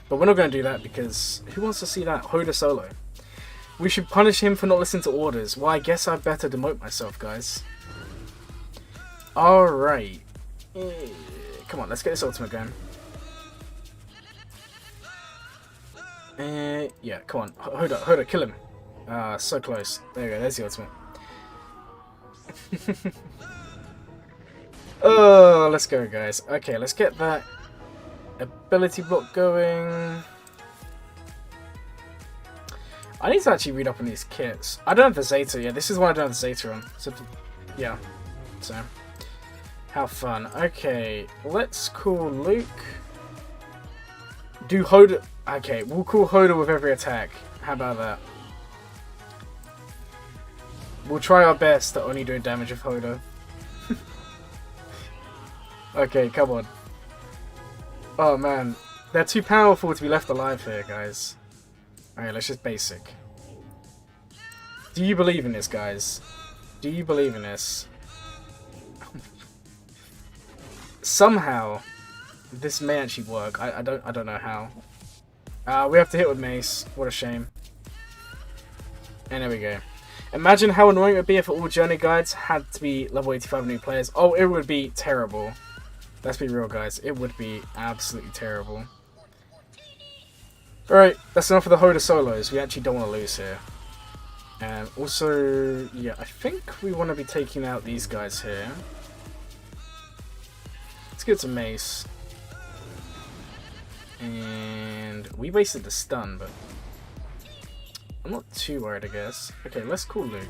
But we're not going to do that because who wants to see that? Hoda solo. We should punish him for not listening to orders. Well, I guess I better demote myself, guys. Alright. Come on, let's get this ultimate going. Yeah, come on. Hoda, kill him. So close. There you go, there's the ultimate. Oh, let's go, guys. Okay, let's get that ability block going. I need to actually read up on these kits. I don't have the Zeta. Yeah, this is why I don't have the Zeta on. So, yeah. So, how fun. Okay, let's call Luke. Do Hoda... Okay, we'll call Hoda with every attack. How about that? We'll try our best to only do damage with Hoda. Okay, come on. Oh man, they're too powerful to be left alive here, guys. Alright, let's just basic. Do you believe in this, guys? Do you believe in this? Somehow, this may actually work. I don't know how. We have to hit with Mace. What a shame. And there we go. Imagine how annoying it would be if all journey guides had to be level 85 new players. Oh, it would be terrible. Let's be real, guys. It would be absolutely terrible. Alright, that's enough of the Hoda solos. We actually don't want to lose here. And also, yeah, I think we want to be taking out these guys here. Let's get some Mace. And we wasted the stun, but I'm not too worried, I guess. Okay, let's call Luke.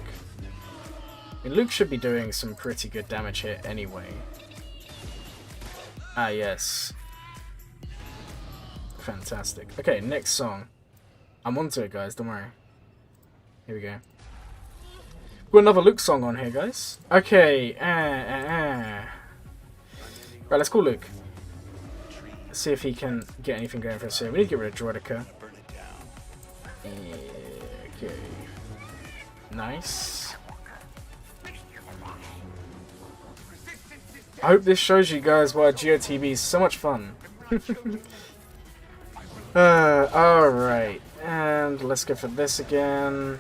I mean, Luke should be doing some pretty good damage here anyway. Ah, yes. Fantastic. Okay, next song. I'm onto it, guys. Don't worry. Here we go. Got another Luke song on here, guys. Okay. Right, let's call Luke. Let's see if he can get anything going for us here. We need to get rid of Droidica. Okay. Nice. I hope this shows you guys why Geo TB is so much fun. Alright. And let's go for this again.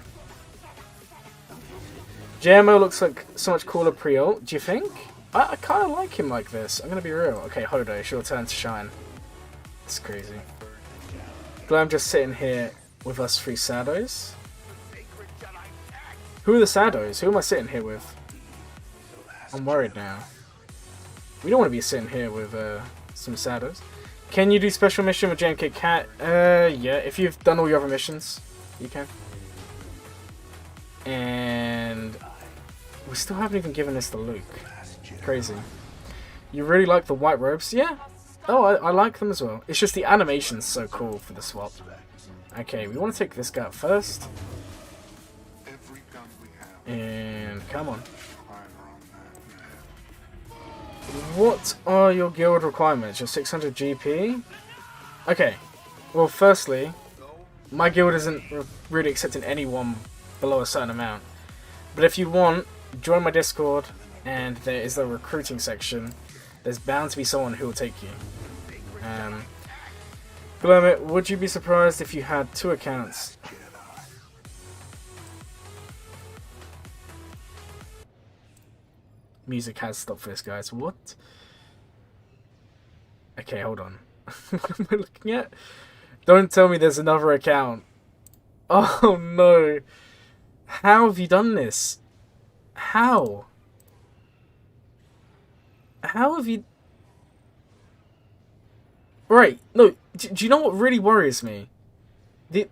JMO looks like so much cooler pre-ult, do you think? I kind of like him like this. I'm going to be real. Okay, Hodo, it's your turn to shine. It's crazy. Glad I'm just sitting here with us three Sados. Who are the Sados? Who am I sitting here with? I'm worried now. We don't want to be sitting here with some Sados. Can you do special mission with JMK Cat? Yeah, if you've done all your other missions, you can. And we still haven't even given this to Luke. Crazy. You really like the white robes? Yeah. Oh, I like them as well. It's just the animation's so cool for the swap. Okay, we want to take this guy out first. And come on. What are your guild requirements? Your 600 GP? Okay. Well, firstly, my guild isn't really accepting anyone below a certain amount. But if you want, join my Discord, and there is the recruiting section. There's bound to be someone who will take you. Glamit, would you be surprised if you had 2 accounts? Music has stopped for this, guys. What? Okay, hold on. What am I looking at? Don't tell me there's another account. Oh no. How have you done this? How? How have you... Right, no, do you know what really worries me?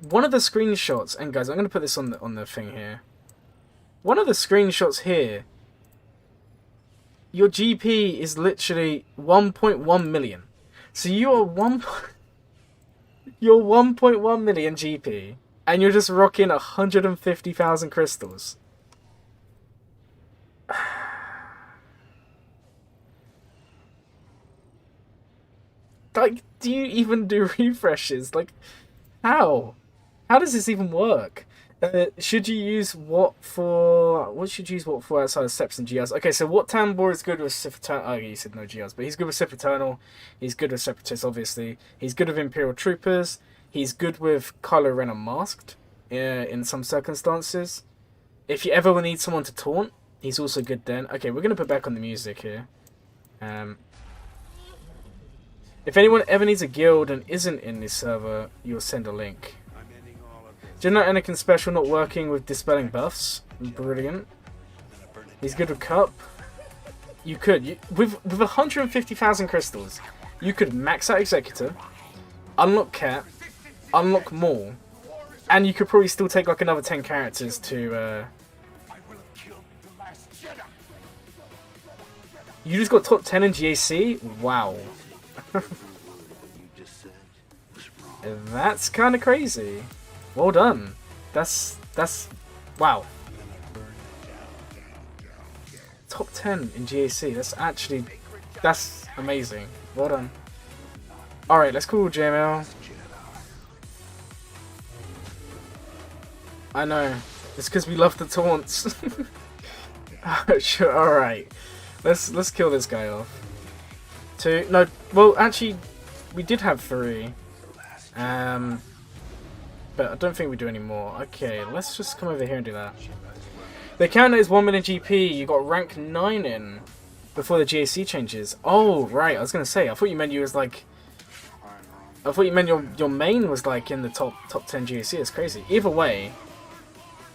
One of the screenshots, and guys, I'm going to put this on the thing here. One of the screenshots here your GP is literally 1.1 million. So you are you're 1.1 million GP, and you're just rocking 150,000 crystals. Like, do you even do refreshes? Like, how? How does this even work? Should you use what for? What should you use what for outside of Seps and Geos? Okay, so what Tambor is good with Sifeternal? Oh, you said no Geos, but he's good with Sifeternal. He's good with Separatists, obviously. He's good with Imperial Troopers. He's good with Kylo Ren Unmasked in some circumstances. If you ever need someone to taunt, he's also good then. Okay, we're gonna put back on the music here. If anyone ever needs a guild and isn't in this server, you'll send a link. Do you know Anakin's special not working with dispelling buffs? Brilliant. He's good with Cup. You could. With 150,000 crystals, you could max out Executor, unlock Cat, unlock Maul, and you could probably still take like another 10 characters to... You just got top 10 in GAC? Wow. That's kind of crazy. Well done. That's wow. Top 10 in GAC. That's amazing. Well done. All right, let's call JML. I know. It's because we love the taunts. Sure. All right. Let's kill this guy off. 2. No. Well, actually, we did have 3. But I don't think we do anymore. Okay, let's just come over here and do that. The counter is 1 million GP. You got rank 9 in before the GAC changes. Oh, right. I was gonna say. I thought you meant you was like. I thought you meant your main was like in the top 10 GAC. It's crazy. Either way,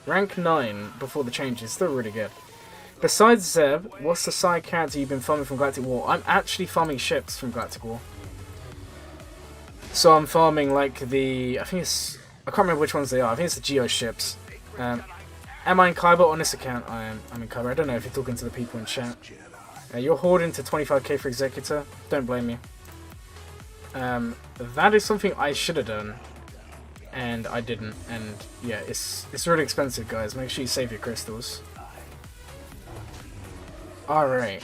rank 9 before the change is still really good. Besides Zeb, what's the side character you've been farming from Galactic War? I'm actually farming ships from Galactic War. So I'm farming like the... I can't remember which ones they are. I think it's the Geo ships. Am I in Kyber on this account? I'm in Kyber. I don't know if you're talking to the people in chat. You're hoarding to 25k for Executor. Don't blame me. That is something I should have done. And I didn't. And yeah, it's really expensive, guys. Make sure you save your crystals. Alright.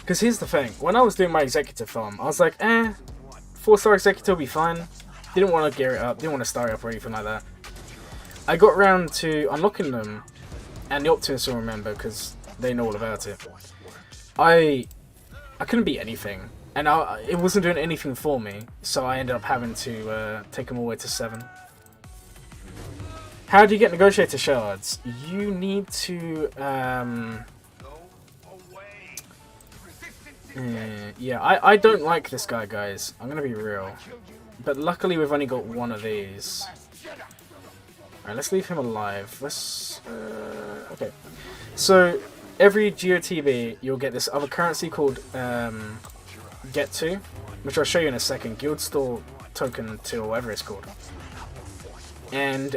Because here's the thing. When I was doing my Executor farm, I was like, 4-star Executor will be fine. Didn't want to gear it up, didn't want to star it up or anything like that. I got around to unlocking them, and the Optimists will remember because they know all about it. I couldn't beat anything, and it wasn't doing anything for me, so I ended up having to take them all the way to 7. How do you get Negotiator Shards? You need to... yeah, I don't like this guy, guys. I'm going to be real. But luckily we've only got one of these. Alright, let's leave him alive. Let's... okay. So, every Geo TB, you'll get this other currency called Get To, which I'll show you in a second. Guild Store Token 2, or whatever it's called. And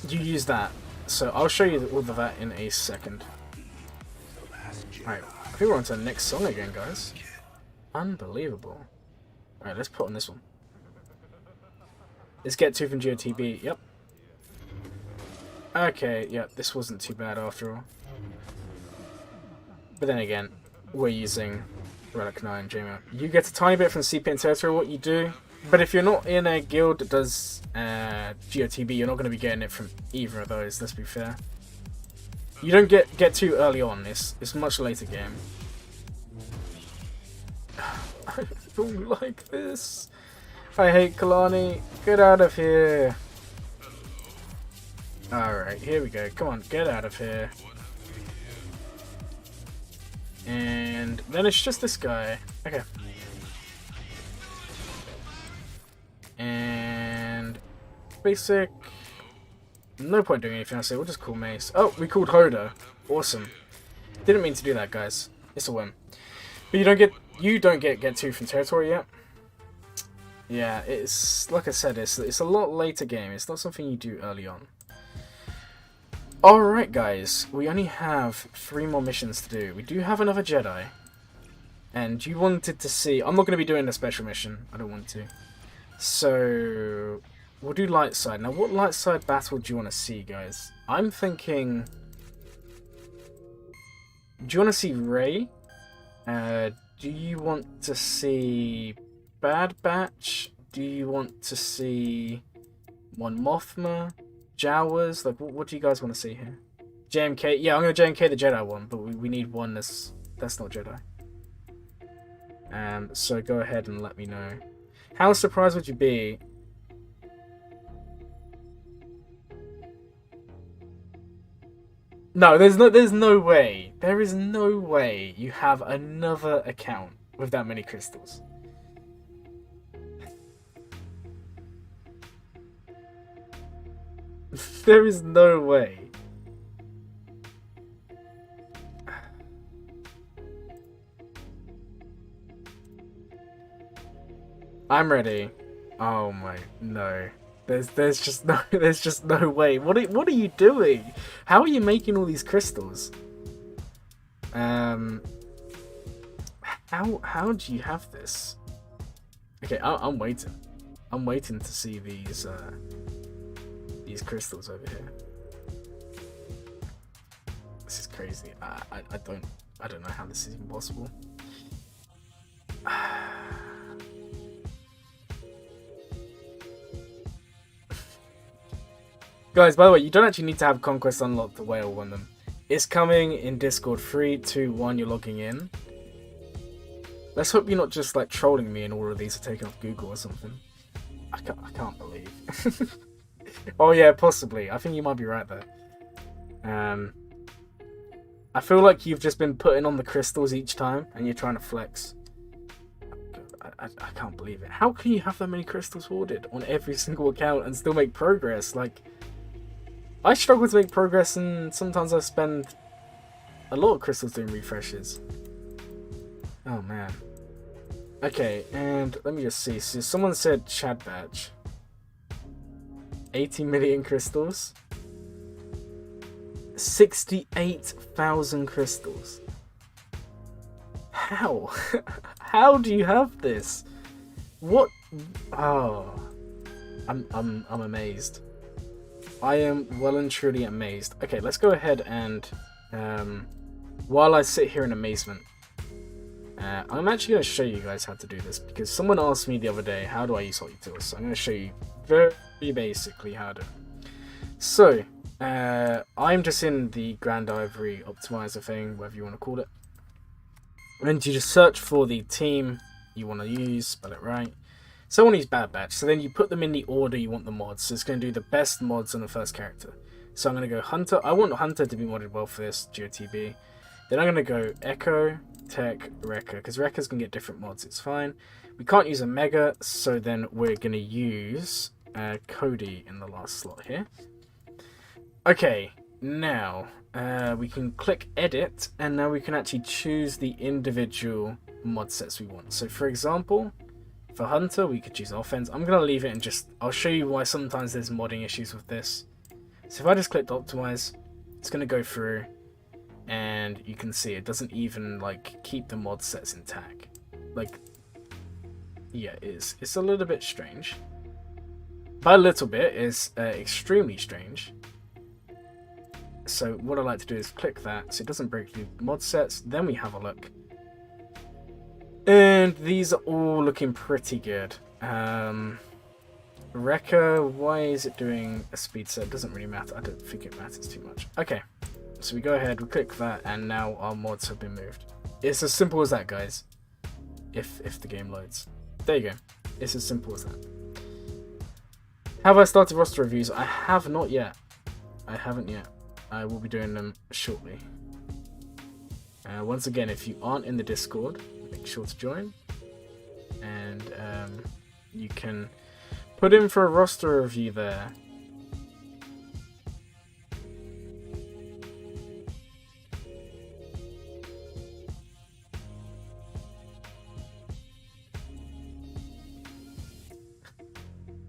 you use that. So, I'll show you all of that in a second. Alright, I think we're on to the next song again, guys. Unbelievable. Alright, let's put on this one. Let's get 2 from Geo TB. Yep. Okay, yeah, this wasn't too bad after all. But then again, we're using Relic 9 JML. You get a tiny bit from CPit and Territory, what you do. But if you're not in a guild that does Geo TB, you're not going to be getting it from either of those, let's be fair. You don't get too early on, it's a much later game. I don't like this. I hate Kalani. Get out of here. Alright, here we go. Come on, get out of here. And then it's just this guy. Okay. And basic. No point doing anything else here. We'll just call Mace. Oh, we called Hoda. Awesome. Didn't mean to do that, guys. It's a win. But you don't get 2 from Territory yet. Yeah, it's like I said, it's a lot later game. It's not something you do early on. Alright guys, we only have 3 more missions to do. We do have another Jedi. And you wanted to see... I'm not going to be doing a special mission. I don't want to. So... we'll do light side. Now what light side battle do you want to see, guys? I'm thinking... do you want to see Rey? Do you want to see Bad Batch? Do you want to see Mon Mothma? Jawas? Like, what do you guys want to see here? JMK? Yeah, I'm going to JMK the Jedi one, but we need one that's not Jedi. So go ahead and let me know. How surprised would you be? No, there's no way. There is no way you have another account with that many crystals. There is no way. I'm ready. Oh my, no. There's just no way. What are you doing? How are you making all these crystals? How do you have this? Okay, I'm waiting. I'm waiting to see these crystals over here. This is crazy. I don't know how this is even possible. Guys, by the way, you don't actually need to have Conquest unlocked the way I want them. It's coming in Discord. 3, 2, 1, you're logging in. Let's hope you're not just like trolling me and all of these are taken off Google or something. I can't believe. Oh yeah, possibly. I think you might be right there. I feel like you've just been putting on the crystals each time and you're trying to flex. I can't believe it. How can you have that many crystals hoarded on every single account and still make progress? Like, I struggle to make progress and sometimes I spend a lot of crystals doing refreshes. Oh man. Okay, and let me just see. So someone said Chad Badge. 80 million crystals. 68,000 crystals. How? How do you have this? What? Oh, I'm amazed. I am well and truly amazed. Okay, let's go ahead and while I sit here in amazement, I'm actually going to show you guys how to do this because someone asked me the other day, how do I use Holy Tools? So I'm going to show you very basically how to. So I'm just in the Grand Ivory Optimizer thing, whatever you want to call it. And you just search for the team you want to use, spell it right. So I want to use Bad Batch. So then you put them in the order you want the mods. So it's going to do the best mods on the first character. So I'm going to go Hunter. I want Hunter to be modded well for this, Geo TB. Then I'm going to go Echo, Tech, Rekka. Because Rekka's going to get different mods. It's fine. We can't use Omega. So then we're going to use Cody in the last slot here. Okay. Now, we can click Edit. And now we can actually choose the individual mod sets we want. So for example, for Hunter, we could choose Offense. I'm going to leave it and just... I'll show you why sometimes there's modding issues with this. So if I just clicked Optimize, it's going to go through. And you can see it doesn't even, like, keep the mod sets intact. Like, yeah, it's a little bit strange. By a little bit, it's extremely strange. So what I like to do is click that so it doesn't break the mod sets. Then we have a look. And these are all looking pretty good. Rekka, why is it doing a speed set? It doesn't really matter. I don't think it matters too much. Okay, so we go ahead, we click that, and now our mods have been moved. It's as simple as that, guys. If the game loads. There you go. It's as simple as that. Have I started roster reviews? I have not yet. I haven't yet. I will be doing them shortly. Once again, if you aren't in the Discord, make sure to join. And you can put in for a roster review there.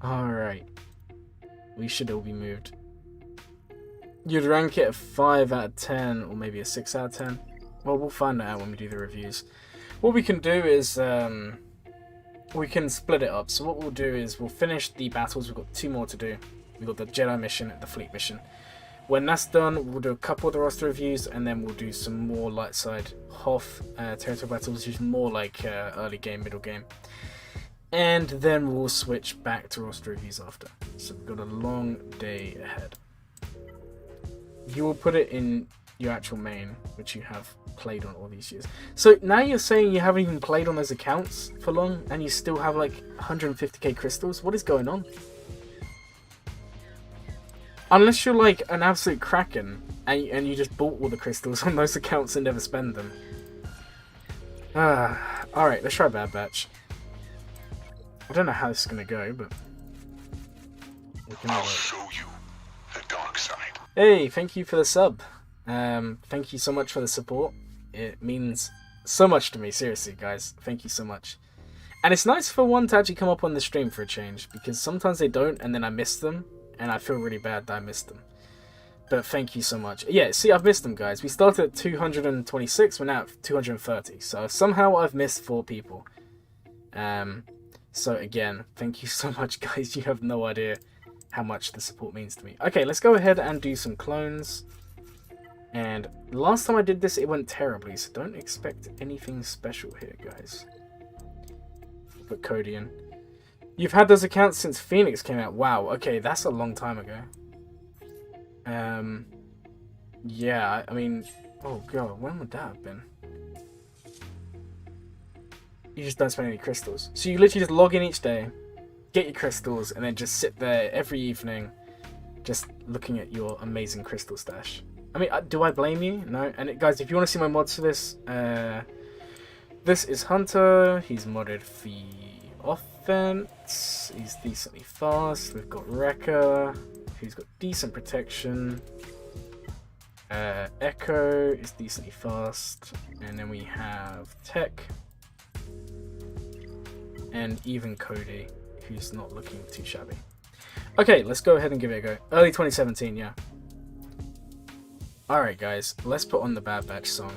Alright. We should all be moved. You'd rank it a 5 out of 10, or maybe a 6 out of 10. Well, we'll find that out when we do the reviews. What we can do is, we can split it up. So what we'll do is, we'll finish the battles. We've got 2 more to do. We've got the Jedi mission and the Fleet mission. When that's done, we'll do a couple of the roster reviews, and then we'll do some more light side Hoth territory battles, which is more like early game, middle game. And then we'll switch back to roster reviews after. So we've got a long day ahead. You will put it in your actual main, which you have played on all these years. So now you're saying you haven't even played on those accounts for long, and you still have like 150k crystals? What is going on? Unless you're like an absolute kraken, and you just bought all the crystals on those accounts and never spend them. Alright, let's try Bad Batch. I don't know how this is going to go, but... I'll show you the dark side. Hey, thank you for the sub. Thank you so much for the support. It means so much to me, seriously, guys. Thank you so much. And it's nice for one to actually come up on the stream for a change, because sometimes they don't, and then I miss them, and I feel really bad that I missed them. But thank you so much. Yeah, see, I've missed them, guys. We started at 226, we're now at 230. So somehow I've missed 4 people. So again, thank you so much, guys. You have no idea how much the support means to me. Okay, let's go ahead and do some clones. And last time I did this, it went terribly, so don't expect anything special here, guys. Put Cody in. You've had those accounts since Phoenix came out. Wow, okay, that's a long time ago. Yeah, I mean, oh god, when would that have been? You just don't spend any crystals. So you literally just log in each day, get your crystals, and then just sit there every evening just looking at your amazing crystal stash. I mean, do I blame you? No. And guys, if you want to see my mods for this, this is Hunter. He's modded the offense. He's decently fast. We've got Wrecker, who's got decent protection. Echo is decently fast. And then we have Tech. And even Cody, who's not looking too shabby. Okay, let's go ahead and give it a go. Early 2017, yeah. Alright guys, let's put on the Bad Batch song.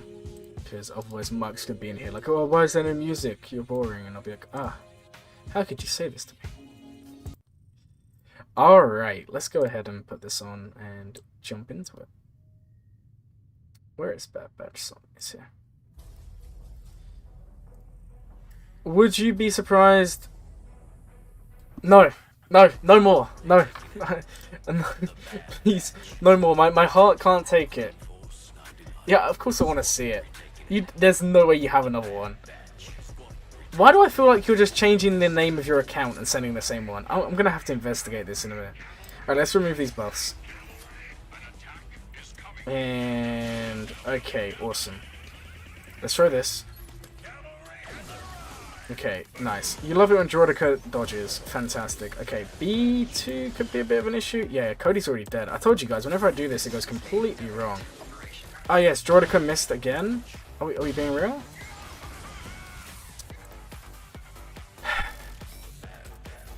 Because otherwise Mike's gonna be in here like, oh, why is there no music? You're boring. And I'll be like, how could you say this to me? Alright, let's go ahead and put this on and jump into it. Where is Bad Batch song? It's here. Would you be surprised? No, no, no more. No, no, please, no more. My heart can't take it. Yeah, of course I want to see it. There's no way you have another one. Why do I feel like you're just changing the name of your account and sending the same one? I'm going to have to investigate this in a minute. Alright, let's remove these buffs. And, okay, awesome. Let's try this. Okay, nice. You love it when Droidica dodges. Fantastic. Okay, B2 could be a bit of an issue. Yeah, Cody's already dead. I told you guys, whenever I do this, it goes completely wrong. Oh yes, Droidica missed again. Are we being real?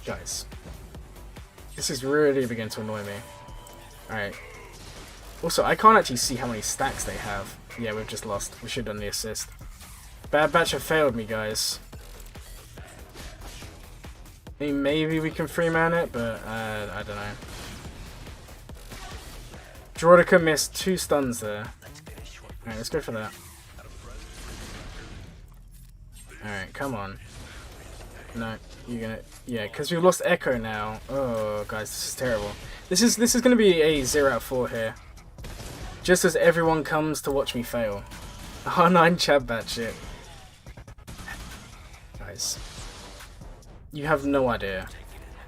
Guys, this is really beginning to annoy me. Alright. Also, I can't actually see how many stacks they have. Yeah, we've just lost. We should have done the assist. Bad Batch have failed me, guys. I mean, maybe we can free-man it, but I don't know. Droidica missed 2 stuns there. Alright, let's go for that. Alright, come on. No, you're gonna... Yeah, because we've lost Echo now. Oh, guys, this is terrible. This is gonna be a 0 out of 4 here. Just as everyone comes to watch me fail. R9 Chad Batshit. Guys. You have no idea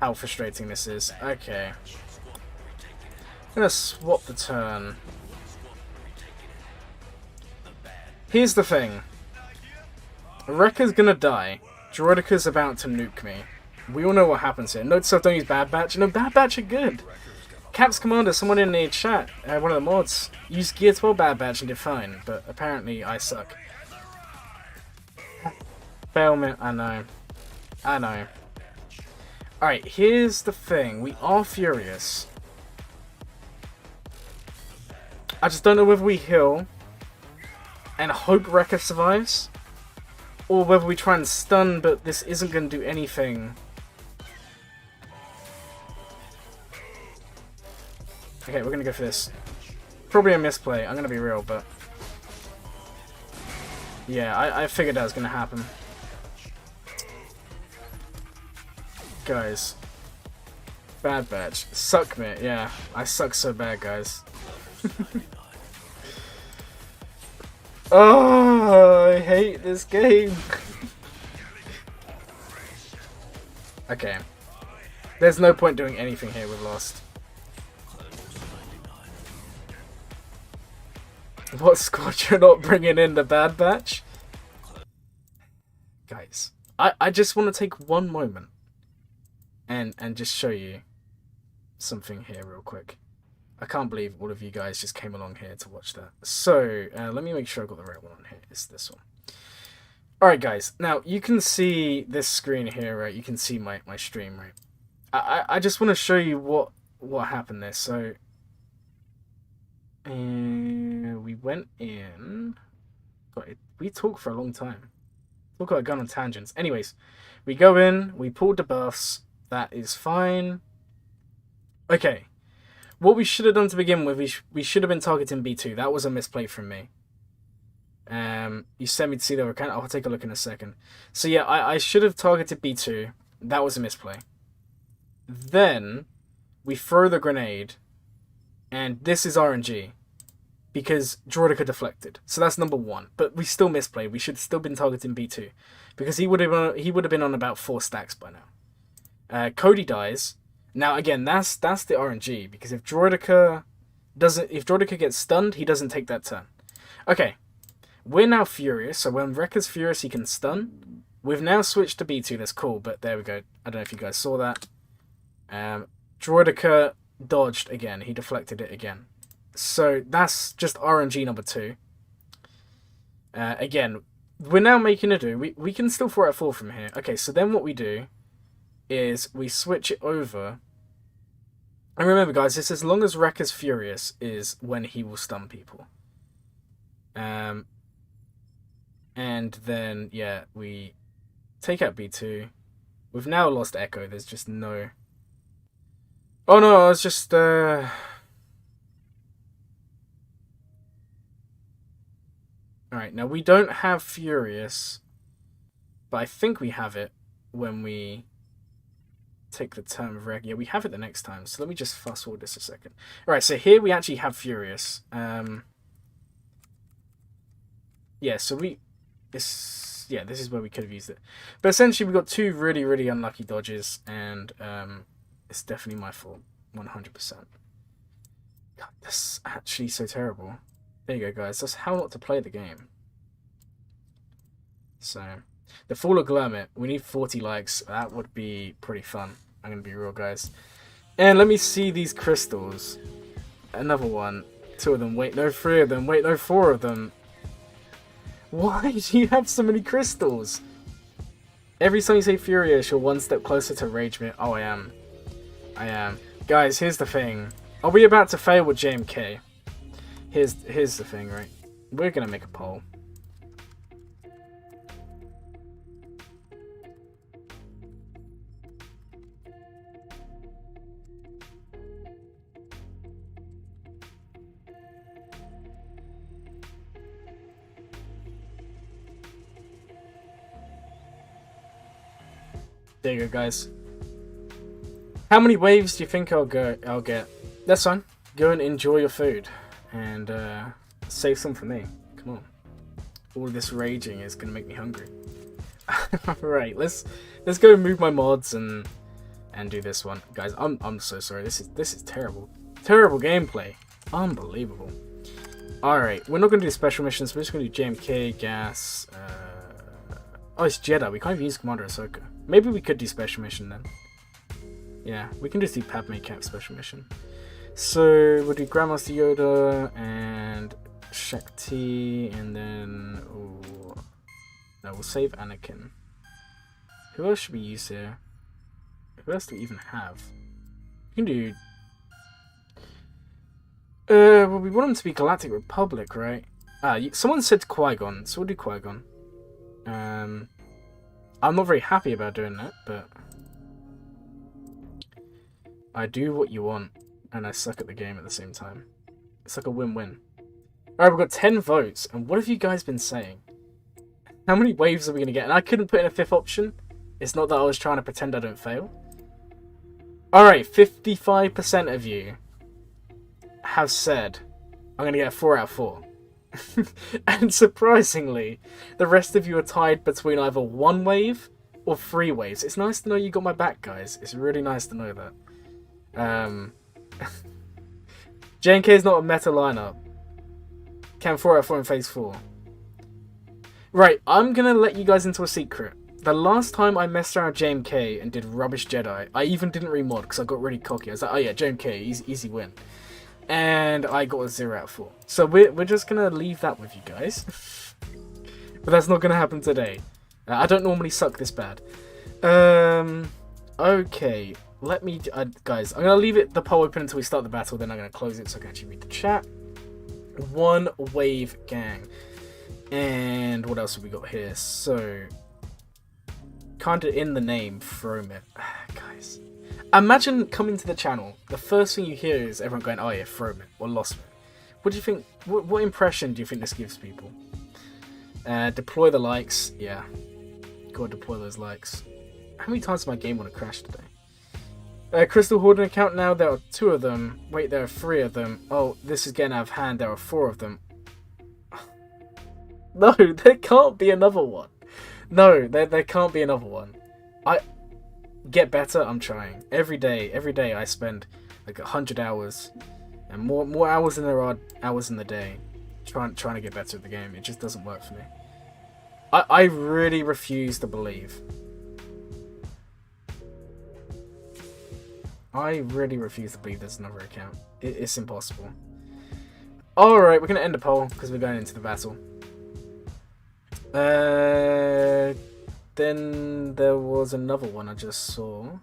how frustrating this is. Okay. I'm gonna swap the turn. Here's the thing. Wrecker's gonna die. Droidica's about to nuke me. We all know what happens here. Note self, don't use Bad Batch. No, Bad Batch are good. Caps Commander, someone in the chat, one of the mods, used Gear 12 Bad Batch and did fine, but apparently I suck. Failment, I know. I know. Alright, here's the thing. We are furious. I just don't know whether we heal and hope Rekka survives, or whether we try and stun, but this isn't going to do anything. Okay, we're going to go for this. Probably a misplay, I'm going to be real, but... yeah, I figured that was going to happen. Guys. Bad badge. Suck me, yeah. I suck so bad, guys. Oh, I hate this game. Okay. There's no point doing anything here, we've lost. What squad you're not bringing in the Bad Batch? Guys, I just want to take one moment and just show you something here real quick. I can't believe all of you guys just came along here to watch that. So, let me make sure I got the right one on here. It's this one. Alright guys, now you can see this screen here, right? You can see my stream, right? I just want to show you what happened there. So, we went in... God, we talked for a long time. Talk about gun on tangents. Anyways, we go in, we pulled the buffs. That is fine. Okay. What we should have done to begin with, we should have been targeting B2. That was a misplay from me. You sent me to see the account. I'll take a look in a second. So yeah, I should have targeted B2. That was a misplay. Then, we throw the grenade. And this is RNG. Because Droidica deflected. So that's number one. But we still misplayed. We should have still been targeting B2. Because he would have been on about 4 stacks by now. Cody dies. Now again, that's the RNG, because if Droidica gets stunned, he doesn't take that turn. Okay. We're now furious, so when Rekka's furious he can stun. We've now switched to B2, that's cool, but there we go. I don't know if you guys saw that. Droidica dodged again, he deflected it again. So that's just RNG number 2. Again, we're now making a do. We can still 4 out of 4 from here. Okay, so then what we do is we switch it over. And remember guys, it's as long as Rekka's furious is when he will stun people. And then, yeah, we take out B2. We've now lost Echo, there's just no... Oh no, I was just... Alright, now we don't have furious, but I think we have it when we... take the turn of Reg. Yeah, we have it the next time. So let me just fast forward this a second. Alright, so here we actually have Furious. Yeah, so this is where we could have used it. But essentially we got 2 really, really unlucky dodges, and it's definitely my fault. 100%. God, that's actually so terrible. There you go, guys. That's how not to play the game. So... the Fall of Glamit, we need 40 likes. That would be pretty fun. I'm going to be real, guys. And let me see these crystals. Another one. 2 of them. Wait, no, 3 of them. Wait, no, 4 of them. Why do you have so many crystals? Every time you say Furious, you're one step closer to Rage Me. Oh, I am. I am. Guys, here's the thing. Are we about to fail with JMK? Here's the thing, right? We're going to make a poll. There you go, guys. How many waves do you think I'll get? That's fine. Go and enjoy your food. And save some for me. Come on. All this raging is gonna make me hungry. Right, let's go move my mods and do this one. Guys, I'm so sorry. This is terrible. Terrible gameplay. Unbelievable. Alright, we're not gonna do special missions, we're just gonna do JMK, gas, oh, it's Jedi. We can't even use Commander Ahsoka. Maybe we could do special mission then. Yeah, we can just do Padme Camp special mission. So we'll do Grandmaster Yoda and Shakti, and then no, we'll save Anakin. Who else should we use here? Who else do we even have? We can do Well, we want them to be Galactic Republic, right? Someone said Qui-Gon, so we'll do Qui-Gon. I'm not very happy about doing that, but I do what you want, and I suck at the game at the same time. It's like a win-win. Alright, we've got 10 votes, and what have you guys been saying? How many waves are we going to get? And I couldn't put in a 5th option. It's not that I was trying to pretend I don't fail. Alright, 55% of you have said I'm going to get a 4 out of 4. And surprisingly, the rest of you are tied between either 1 wave or 3 waves. It's nice to know you got my back, guys. It's really nice to know that. JNK is not a meta lineup. Can 4 out of 4 in phase 4. Right, I'm going to let you guys into a secret. The last time I messed around with JMK and did Rubbish Jedi, I even didn't remod because I got really cocky. I was like, oh yeah, JMK, easy win. And I got a 0 out of 4. So we're just going to leave that with you guys. But that's not going to happen today. I don't normally suck this bad. Okay, let me... guys, I'm going to leave the poll open until we start the battle, then I'm going to close it so I can actually read the chat. 1 wave gang. And what else have we got here? So, kind of in the name, Fromit. Guys, imagine coming to the channel. The first thing you hear is everyone going, oh yeah, Fromit or Lostman. What do you think? What impression do you think this gives people? Deploy the likes. Yeah, gotta deploy those likes. How many times did my game want to crash today? Crystal Hoarding account now. There are 2 of them. Wait, there are 3 of them. Oh, this is getting out of hand. There are 4 of them. No, there can't be another one. No, there can't be another one. I get better. I'm trying every day. I spend like 100 hours and more hours than there are hours in the day trying to get better at the game. It just doesn't work for me. I really refuse to believe. I really refuse to believe there's another account. It's impossible. All right, we're gonna end the poll because we're going into the battle. Then there was another one I just saw.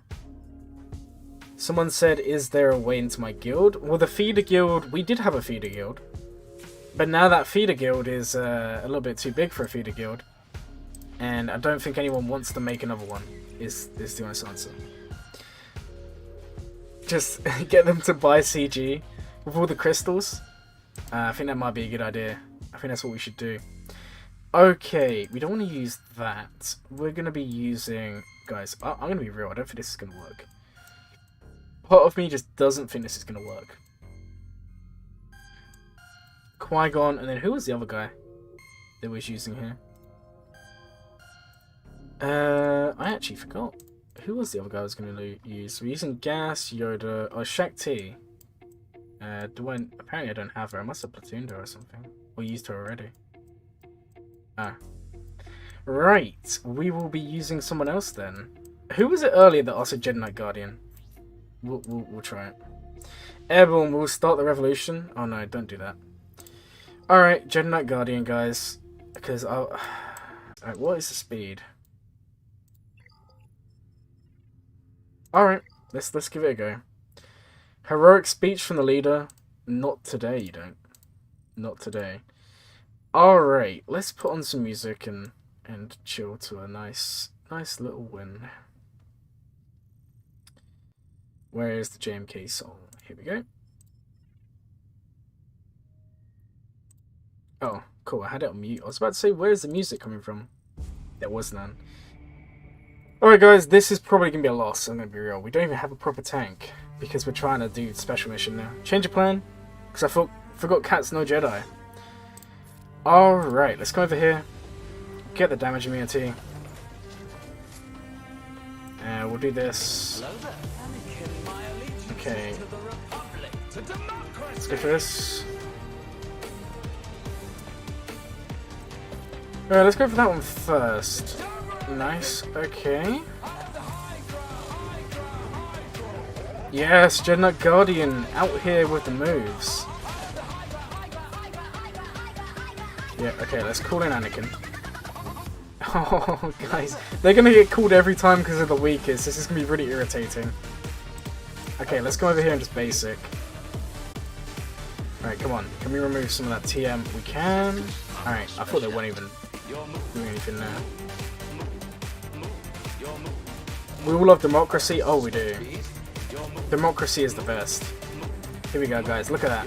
Someone said, is there a way into my guild? Well, the feeder guild, we did have a feeder guild. But now that feeder guild is a little bit too big for a feeder guild. And I don't think anyone wants to make another one, is the honest answer. Just get them to buy CG with all the crystals. I think that might be a good idea. I think that's what we should do. Okay, we don't want to use that. We're going to be using... Guys, I'm going to be real. I don't think this is going to work. Part of me just doesn't think this is going to work. Qui-Gon, and then who was the other guy that was using here? I actually forgot. Who was the other guy I was going to use? We're using Gas, Yoda, or Shakti. Apparently I don't have her. I must have platooned her or something. Or used her already. Ah. Right. We will be using someone else then. Who was it earlier that also Jedi Knight Guardian? We'll try it. Airborne, we'll start the revolution. Oh no, don't do that. Alright, Jedi Knight Guardian, guys. Because I'll... Alright, what is the speed? Alright, let's give it a go. Heroic speech from the leader. Not today, you don't. Not today. Alright, let's put on some music and chill to a nice little win. Where is the JMK song? Here we go. Oh, cool, I had it on mute. I was about to say, where's the music coming from? There was none. Alright guys, this is probably going to be a loss, I'm going to be real. We don't even have a proper tank, because we're trying to do special mission now. Change of plan, because I forgot Cat's no Jedi. Alright, let's go over here. Get the damage immunity. And we'll do this. Okay. Let's go for this. Alright, let's go for that one first. Nice, okay. Yes, Jedi Knight Guardian out here with the moves. Yeah, okay, let's call in Anakin. Oh, guys, they're gonna get called every time because of the weakest. This is gonna be really irritating. Okay, let's go over here and just basic. Alright, come on. Can we remove some of that TM? We can. Alright, I thought they weren't even doing anything now. We all love democracy. Oh, we do. Democracy is the best. Here we go, guys. Look at that.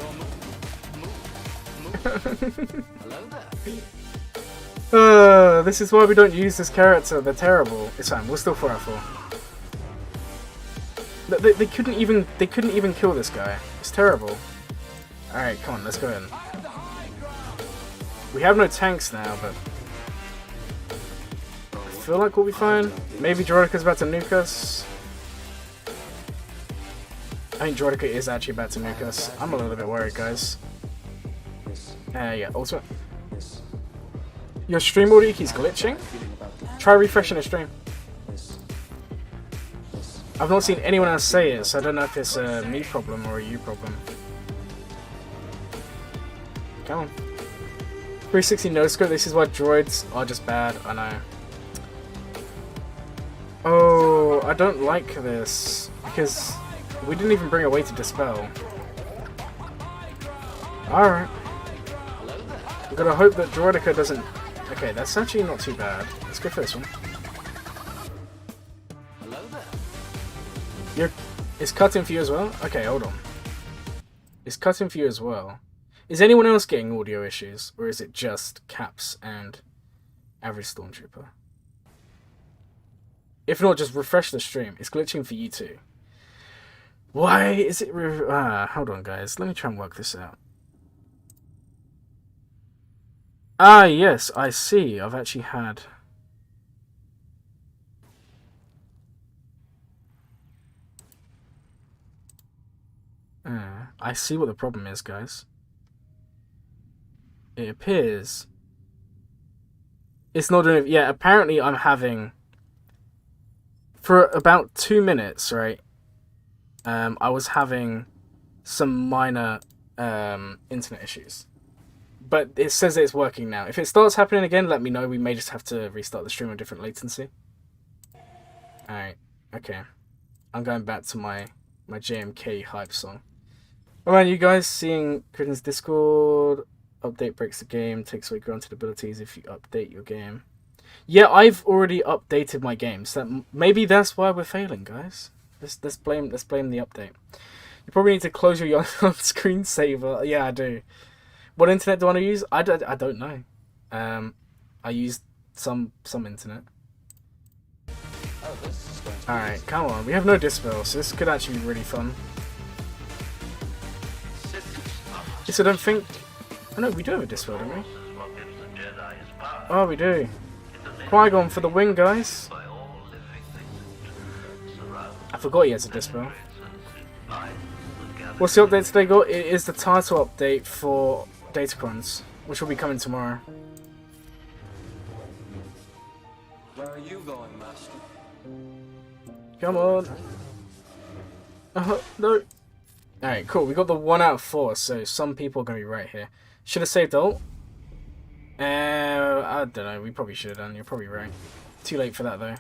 This is why we don't use this character. They're terrible. It's fine. We'll still 4-4. They couldn't even kill this guy. It's terrible. Alright, come on, let's go in. We have no tanks now, but I feel like we'll be fine. Maybe Droideca's about to nuke us. I think Droideca is actually about to nuke us. I'm a little bit worried, guys. Yeah, ultimate. Your stream audio keeps glitching? Try refreshing the stream. I've not seen anyone else say it, so I don't know if it's a me problem or a you problem. Come on. 360 no scope, this is why droids are just bad, I know. Oh, I don't like this, because we didn't even bring a way to dispel. Alright. We've got to hope that Droideca doesn't... Okay, that's actually not too bad. Let's go for this one. It's cutting for you as well? Okay, hold on. It's cutting for you as well. Is anyone else getting audio issues? Or is it just Caps and average Stormtrooper? If not, just refresh the stream. It's glitching for you too. Why is it... hold on, guys. Let me try and work this out. Ah, yes, I see. I've actually had... I see what the problem is, guys. It appears... It's not doing... Yeah, apparently I'm having... For about 2 minutes, right? I was having some minor internet issues. But it says that it's working now. If it starts happening again, let me know. We may just have to restart the stream with different latency. Alright, okay. I'm going back to my JMK hype song. Alright, you guys seeing Critten's Discord? Update breaks the game, takes away granted abilities if you update your game. Yeah, I've already updated my game, so maybe that's why we're failing, guys. Let's blame the update. You probably need to close your screensaver. Yeah, I do. What internet do I want to use? I don't know. I use some internet. Alright, come on. We have no dispel, so this could actually be really fun. Yes, I don't think... Oh no, we do have a dispel, don't we? Oh, we do. Qui-Gon for the win, guys. I forgot he has a dispel. What's the update today got? It is the title update for Datacrons, which will be coming tomorrow. Where are you going, Master? Come on. No. Alright, cool. We got the 1 out of 4, so some people are going to be right here. Should have saved ult. I don't know. We probably should have done. You're probably right. Too late for that, though.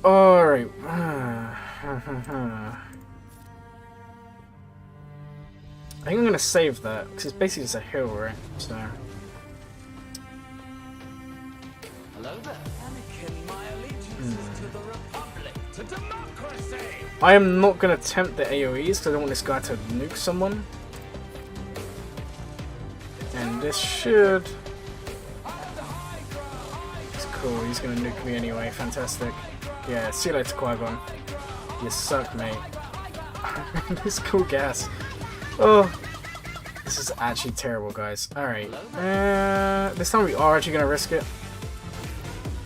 Alright. I think I'm going to save that, because it's basically just a hill, right? So... Hello there. My allegiance to the Republic, to democracy. I am not going to tempt the AoEs, because I don't want this guy to nuke someone. And this should... It's cool, he's going to nuke me anyway, fantastic. Yeah, see you later, Qui-Gon. You suck, mate. This cool gas. Oh, this is actually terrible, guys. Alright, this time we are actually going to risk it.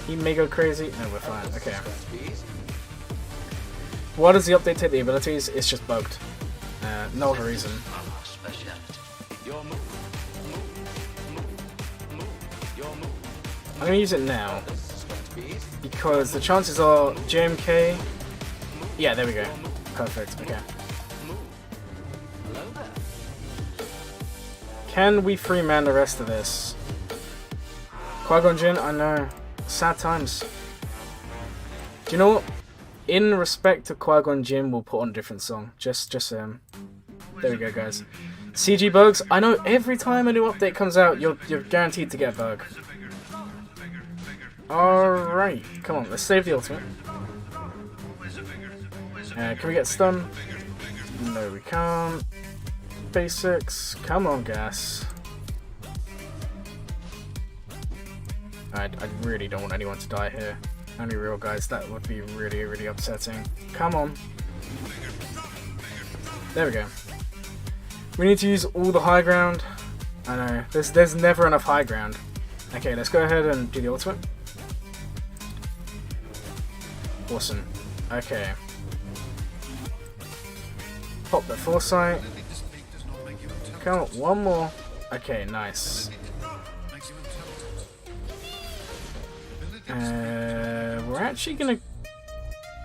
He may go crazy. No, we're fine. Okay. Why does the update take the abilities? It's just bugged. No other reason. I'm going to use it now. Because the chances are JMK... Yeah, there we go. Perfect. Okay. Can we free man the rest of this? Qui-Gon Jinn, I know. Sad times. Do you know what? In respect to Qui-Gon Jinn, we'll put on a different song. Just There we go, guys. CG bugs. I know every time a new update comes out, you're guaranteed to get a bug. Alright, come on, let's save the ultimate. Can we get stun? No, we can't. Basics. Come on, gas. I really don't want anyone to die here. Only real guys, that would be really, really upsetting. Come on. There we go. We need to use all the high ground. I know, there's never enough high ground. Okay, let's go ahead and do the ultimate. Awesome. Okay. Pop the foresight. Come on, one more. Okay, nice. We're actually gonna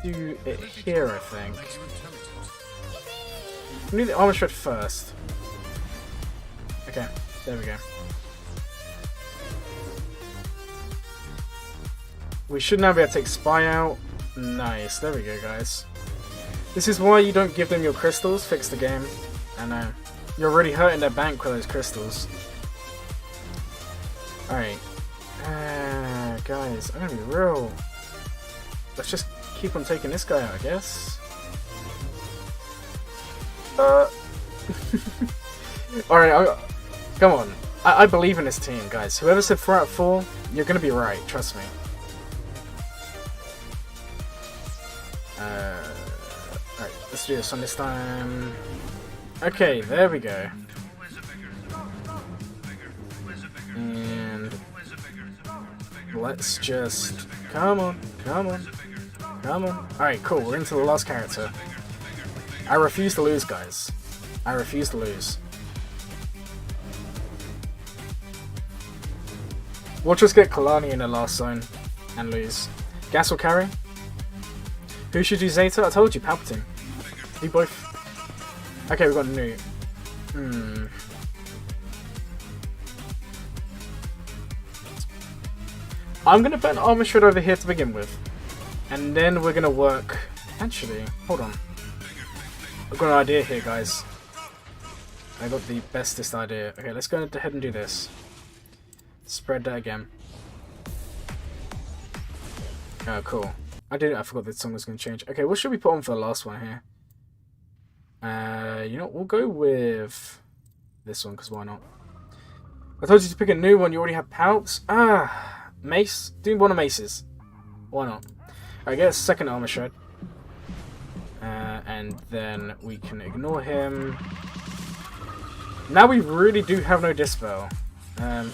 do it here, I think. We need the armor shred first. Okay, there we go. We should now be able to take Spy out. Nice, there we go, guys. This is why you don't give them your crystals. Fix the game. I know. You're already hurting their bank with those crystals. Alright. Guys, I'm gonna be real. Let's just keep on taking this guy out, I guess. Alright, come on. I believe in this team, guys. Whoever said 4 out of 4, you're gonna be right, trust me. Alright, let's do this on this time. Okay, there we go. And let's just... Come on, come on, come on. Alright, cool, we're into the last character. I refuse to lose, guys. I refuse to lose. We'll just get Kalani in the last zone and lose. Gas will carry. Who should do Zeta? I told you, Palpatine. We both... Okay, we got Newt. I'm gonna put an armor shred over here to begin with. And then we're gonna work... Actually, hold on. I've got an idea here, guys. I got the bestest idea. Okay, let's go ahead and do this. Spread that again. Oh, cool. I forgot that song was going to change. Okay, what should we put on for the last one here? You know, we'll go with this one, because why not? I told you to pick a new one. You already have Palps. Mace. Do one of Mace's. Why not? Alright, get a second armor shred. And then we can ignore him. Now we really do have no Dispel.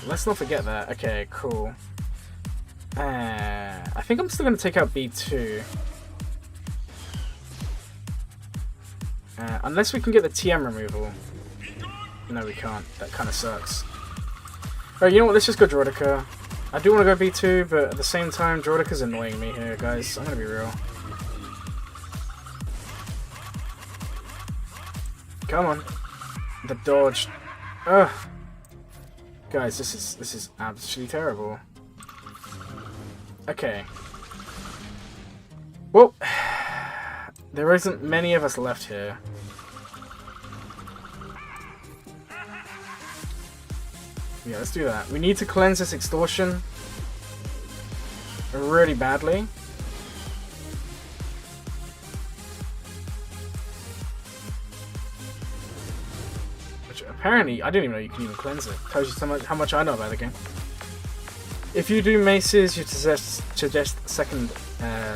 Let's not forget that. Okay, cool. I think I'm still going to take out B2. Unless we can get the TM removal. No, we can't. That kind of sucks. Alright, you know what? Let's just go Droideka. I do want to go B2, but at the same time, Droideka's annoying me here, guys. I'm going to be real. Come on. The dodge. Ugh. Guys, this is absolutely terrible. Okay. Well, there isn't many of us left here. Yeah, let's do that. We need to cleanse this extortion really badly. Which apparently, I didn't even know you can even cleanse it. Tells you so much, how much I know about the game. If you do maces, you suggest second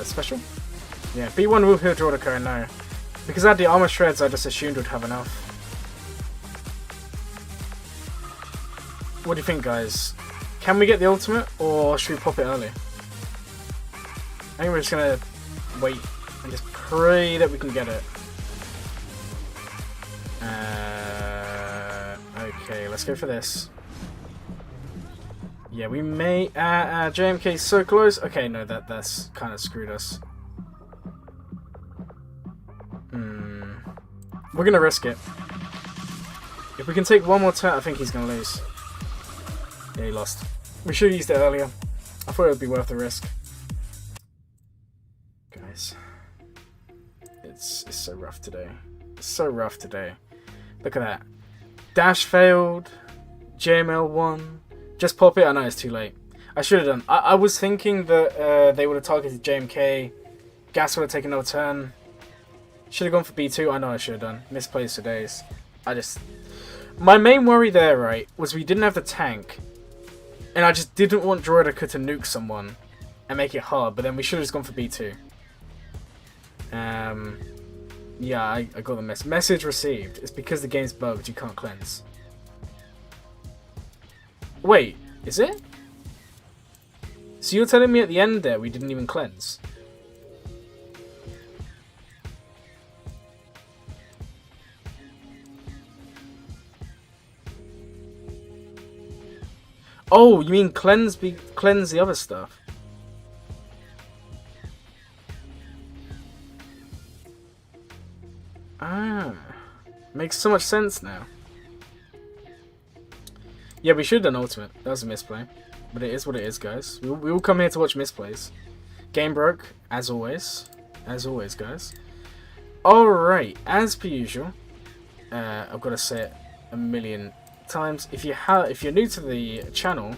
special. Yeah, B1 will heal Droideka, I know. Because I had the armor shreds, I just assumed would have enough. What do you think, guys? Can we get the ultimate, or should we pop it early? I think we're just gonna wait and just pray that we can get it. Okay, let's go for this. Yeah, we may... JMK's so close. Okay, no, that's kind of screwed us. We're going to risk it. If we can take one more turn, I think he's going to lose. Yeah, he lost. We should have used it earlier. I thought it would be worth the risk. Guys. It's so rough today. It's so rough today. Look at that. Dash failed. JML1. Just pop it. I know it's too late. I should have done. I was thinking that they would have targeted JMK. Gas would have taken another turn. Should have gone for B2. I know I should have done. Misplays for days. My main worry there, right, was we didn't have the tank. And I just didn't want Droidica to nuke someone and make it hard. But then we should have just gone for B2. Yeah, I got the message received. It's because the game's bugged. You can't cleanse. Wait, is it? So you're telling me at the end there we didn't even cleanse? Oh, you mean cleanse the other stuff? Ah, makes so much sense now. Yeah, we should have done ultimate. That was a misplay. But it is what it is, guys. We will come here to watch misplays. Game broke, as always. As always, guys. Alright, as per usual. I've got to say it a million times. If you're new to the channel,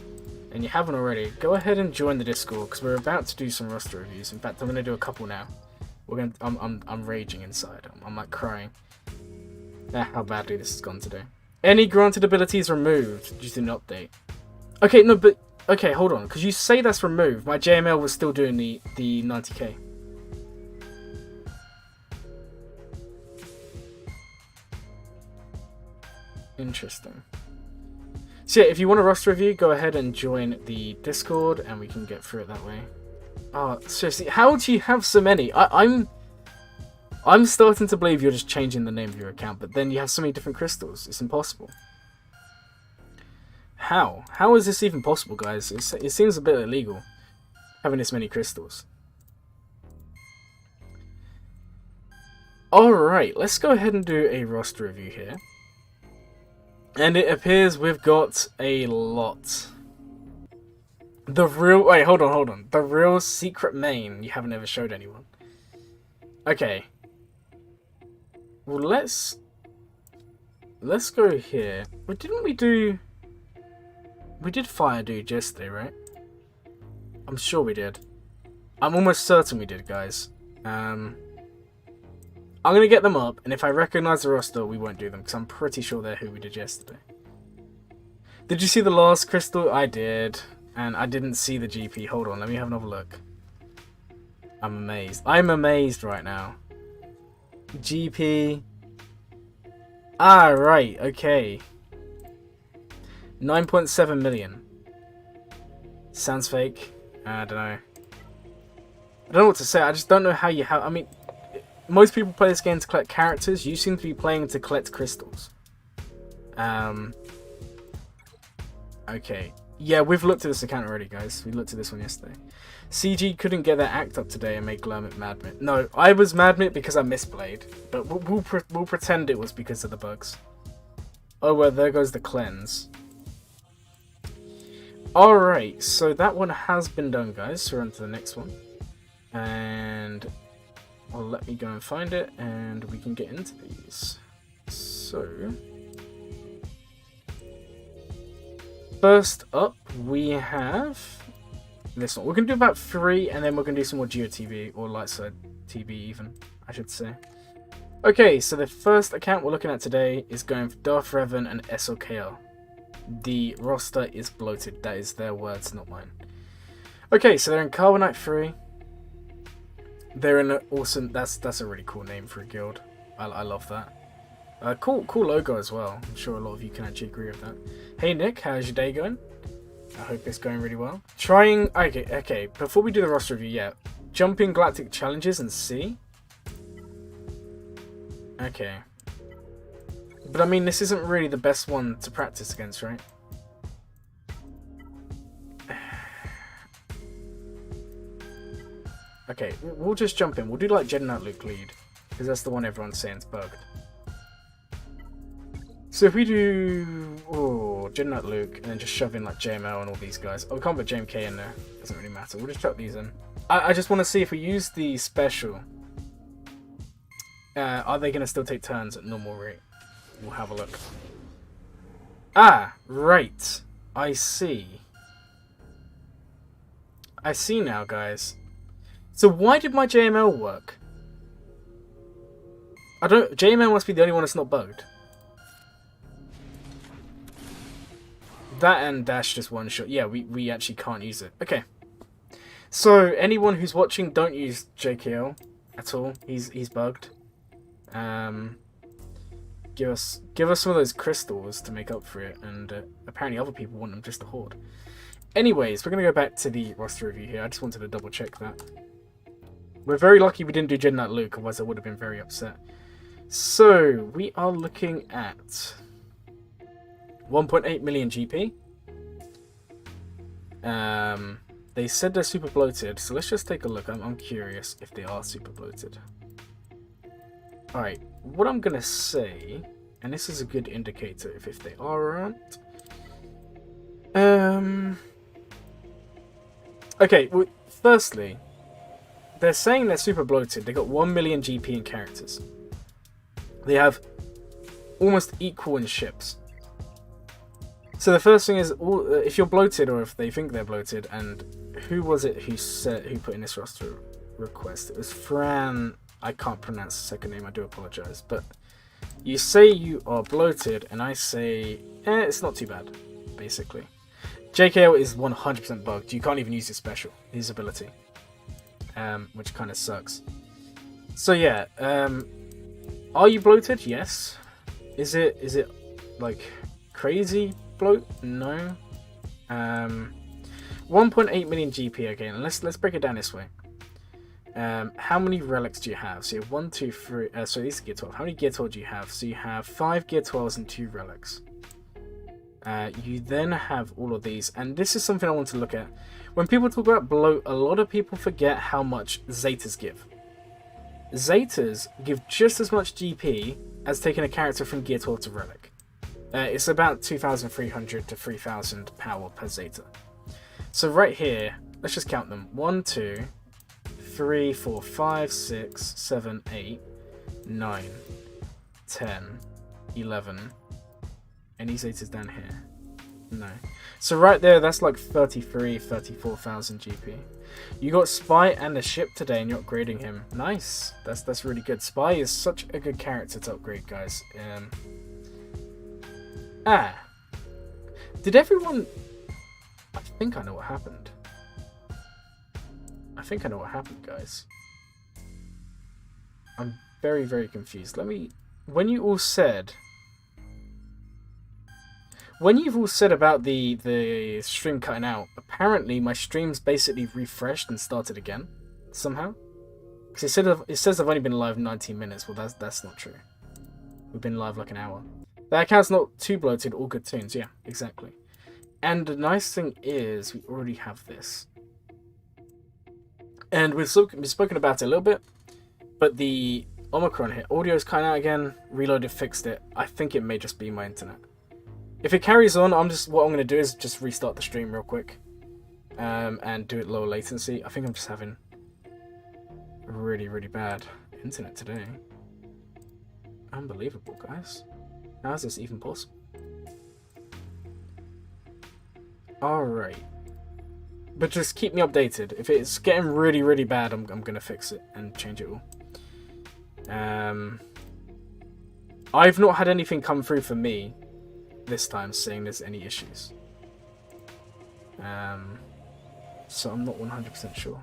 and you haven't already, go ahead and join the Discord, because we're about to do some roster reviews. In fact, I'm going to do a couple now. I'm raging inside. I'm like crying. How badly this has gone today. Any granted abilities removed due to an update. Okay, no, but okay, hold on, because you say that's removed. My JML was still doing the 90k. Interesting. So yeah, if you want a roster review, go ahead and join the Discord, and we can get through it that way. Oh, seriously, how do you have so many? I'm starting to believe you're just changing the name of your account, but then you have so many different crystals. It's impossible. How? How is this even possible, guys? It seems a bit illegal, having this many crystals. Alright, let's go ahead and do a roster review here. And it appears we've got a lot. Wait, hold on. The real secret main you haven't ever showed anyone. Okay. Well, let's go here. But didn't we do... We did Fire Dude yesterday, right? I'm sure we did. I'm almost certain we did, guys. I'm going to get them up, and if I recognize the roster, we won't do them, because I'm pretty sure they're who we did yesterday. Did you see the last crystal? I did. And I didn't see the GP. Hold on, let me have another look. I'm amazed. I'm amazed right now. GP. Ah, right, okay. 9.7 million. Sounds fake. I don't know. I don't know what to say. I just don't know how you have... I mean, most people play this game to collect characters. You seem to be playing to collect crystals. Okay. Yeah, we've looked at this account already, guys. We looked at this one yesterday. CG couldn't get their act up today and make Glermit Madmit. No, I was Madmit because I misplayed. But we'll pretend it was because of the bugs. Oh, well, there goes the cleanse. Alright, so that one has been done, guys. So we're on to the next one. And... well, let me go and find it, and we can get into these. So... first up, we have this one. We're going to do about 3, and then we're going to do some more Geo TB, or Lightside TB even, I should say. Okay, so the first account we're looking at today is going for Darth Revan and SLKR. The roster is bloated. That is their words, not mine. Okay, so they're in Carbonite 3. They're in an awesome... That's a really cool name for a guild. I love that. Cool logo as well. I'm sure a lot of you can actually agree with that. Hey Nick, how's your day going? I hope it's going really well. Okay, before we do the roster review, yeah. Jumping Galactic Challenges and see. Okay. But I mean, this isn't really the best one to practice against, right? Okay, we'll just jump in. We'll do like Jedi Knight Luke lead, because that's the one everyone's saying is bugged. So if we do Jedi Knight Luke and then just shove in like JML and all these guys. Oh, we can't put JMK in there. Doesn't really matter. We'll just chuck these in. I just want to see if we use the special. Are they going to still take turns at normal rate? we'll have a look. Ah, right. I see. I see now, guys. So why did my JML work? JML must be the only one that's not bugged. That and dash just one shot. Yeah, we actually can't use it. Okay. So anyone who's watching, don't use JKL at all. He's bugged. Give us some of those crystals to make up for it, and apparently other people want them just to hoard. Anyways, we're gonna go back to the roster review here. I just wanted to double check that. We're very lucky we didn't do Gen Nut Luke, otherwise I would have been very upset. So we are looking at 1.8 million GP. They said they're super bloated, so let's just take a look. I'm curious if they are super bloated. Alright, what I'm gonna say, and this is a good indicator if they are or aren't. Okay, well, firstly, they're saying they're super bloated. They got 1 million GP in characters. They have almost equal in ships. So the first thing is, if you're bloated, or if they think they're bloated, and who was it who put in this roster request? It was Fran. I can't pronounce the second name. I do apologize, but you say you are bloated, and I say, it's not too bad, basically. JKL is 100% bugged. You can't even use his special, his ability, which kind of sucks. So yeah, are you bloated? Yes. Is it like crazy bloat? No. 1.8 million GP. Okay, and let's break it down this way. How many relics do you have? So you have 1, 2, 3. So these are gear 12. How many gear 12 do you have? So you have 5 gear 12s and 2 relics. You then have all of these, and this is something I want to look at. When people talk about bloat, a lot of people forget how much Zetas give. Zetas give just as much GP as taking a character from gear 12 to relic. It's about 2,300 to 3,000 power per Zeta. So right here, let's just count them. 1, 2, 3, 4, 5, 6, 7, 8, 9, 10, 11. Any Zetas down here? No. So right there, that's like 34,000 GP. You got Spy and the ship today, and you're upgrading him. Nice. That's really good. Spy is such a good character to upgrade, guys. Did everyone... I think I know what happened. I think I know what happened, guys. I'm very, very confused. When you've all said about the stream cutting out, apparently my stream's basically refreshed and started again, somehow. Because it says I've only been live 19 minutes. Well, that's not true. We've been live like an hour. That account's not too bloated, all good tunes. Yeah, exactly. And the nice thing is, we already have this. And we've spoken about it a little bit, but the Omicron hit. Audio's cutting out again. Reloaded, fixed it. I think it may just be my internet. If it carries on, what I'm going to do is just restart the stream real quick, and do it lower latency. I think I'm just having really, really bad internet today. Unbelievable, guys. How is this even possible? Alright. But just keep me updated. If it's getting really, really bad, I'm going to fix it and change it all. I've not had anything come through for me this time saying there's any issues. So I'm not 100% sure.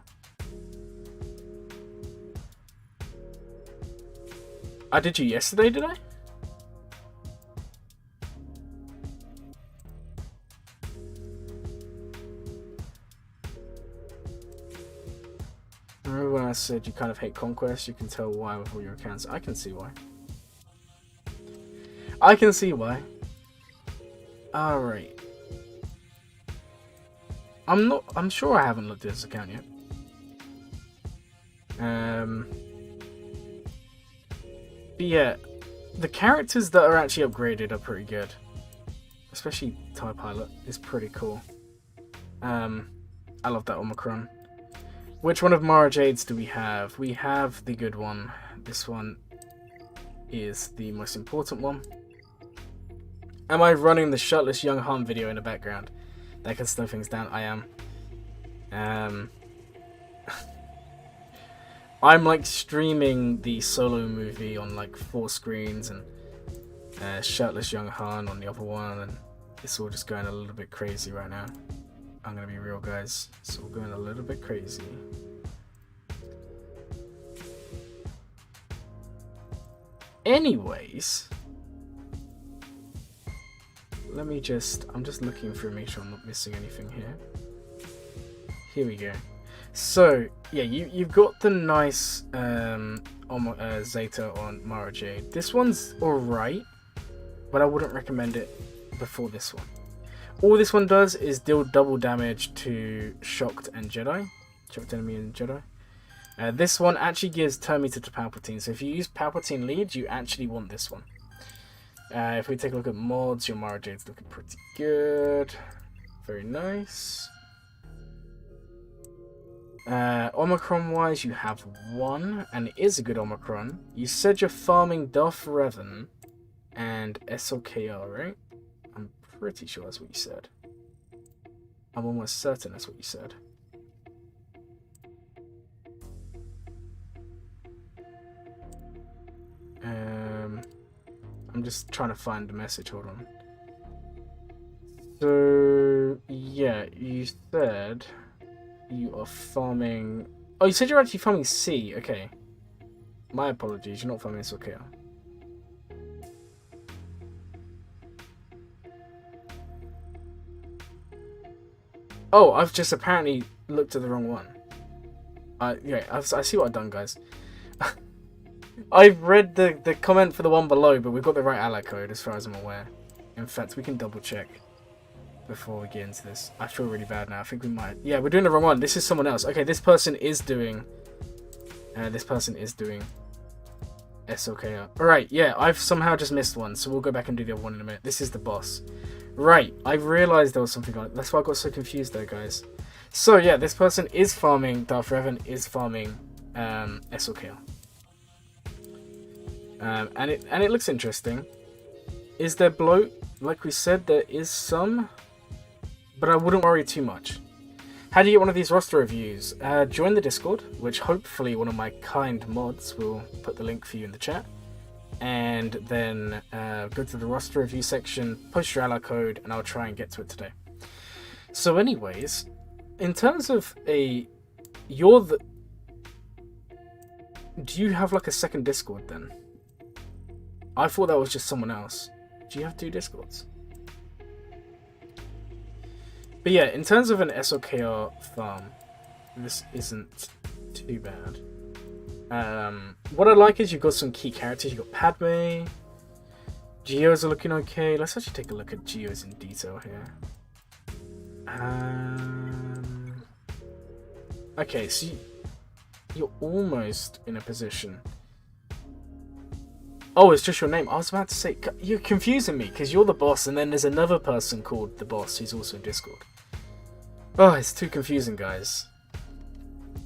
I did you yesterday, did I? Remember when I said you kind of hate Conquest? You can tell why with all your accounts. I can see why. I can see why. Alright. I'm sure I haven't looked at this account yet. But yeah, the characters that are actually upgraded are pretty good. Especially TIE Pilot is pretty cool. I love that Omicron. Which one of Mara Jades do we have? We have the good one. This one is the most important one. Am I running the shirtless young Han video in the background? That can slow things down. I am. I'm like streaming the Solo movie on like 4 screens and shirtless young Han on the other one, and it's all just going a little bit crazy right now. I'm gonna be real, guys. It's all going a little bit crazy. Anyways, let me just, I'm just looking through, make sure I'm not missing anything here. Here we go. So, yeah, you've got the nice Zeta on Mara Jade. This one's alright, but I wouldn't recommend it before this one. All this one does is deal double damage to Shocked and Jedi. Shocked Enemy and Jedi. This one actually gives turn meter to Palpatine, so if you use Palpatine lead, you actually want this one. If we take a look at mods, your Mara Jade's looking pretty good. Very nice. Omicron wise, you have 1, and it is a good Omicron. You said you're farming Darth Revan and SLKR, right? I'm pretty sure that's what you said. I'm almost certain that's what you said. I'm just trying to find the message, hold on. So, yeah, you said you are farming... Oh, you said you're actually farming C, okay. My apologies, you're not farming SLKR. Oh, I've just apparently looked at the wrong one. Yeah, I see what I've done, guys. I've read the comment for the one below, but we've got the right ally code as far as I'm aware. In fact, we can double check before we get into this. I feel really bad now. I think we might... Yeah, we're doing the wrong one. This is someone else. Okay, this person is doing... SLKR. Alright, yeah, I've somehow just missed one, so we'll go back and do the other one in a minute. This is the boss. Right, I realised there was something on it. That's why I got so confused though, guys. So, yeah, this person is farming Darth Revan, is farming SLKR. And it looks interesting. Is there bloat? Like we said, there is some, but I wouldn't worry too much. How do you get one of these roster reviews? Join the Discord, which hopefully one of my kind mods will put the link for you in the chat. And then go to the roster review section, post your ally code, and I'll try and get to it today. So anyways, in terms of do you have like a second Discord then? I thought that was just someone else. Do you have 2 Discords? But yeah, in terms of an SLKR farm, this isn't too bad. What I like is you've got some key characters. You've got Padme. Geos are looking okay. Let's actually take a look at Geos in detail here. Okay, so you're almost in a position. Oh, it's just your name. I was about to say, you're confusing me because you're the boss and then there's another person called the boss who's also in Discord. Oh, it's too confusing, guys.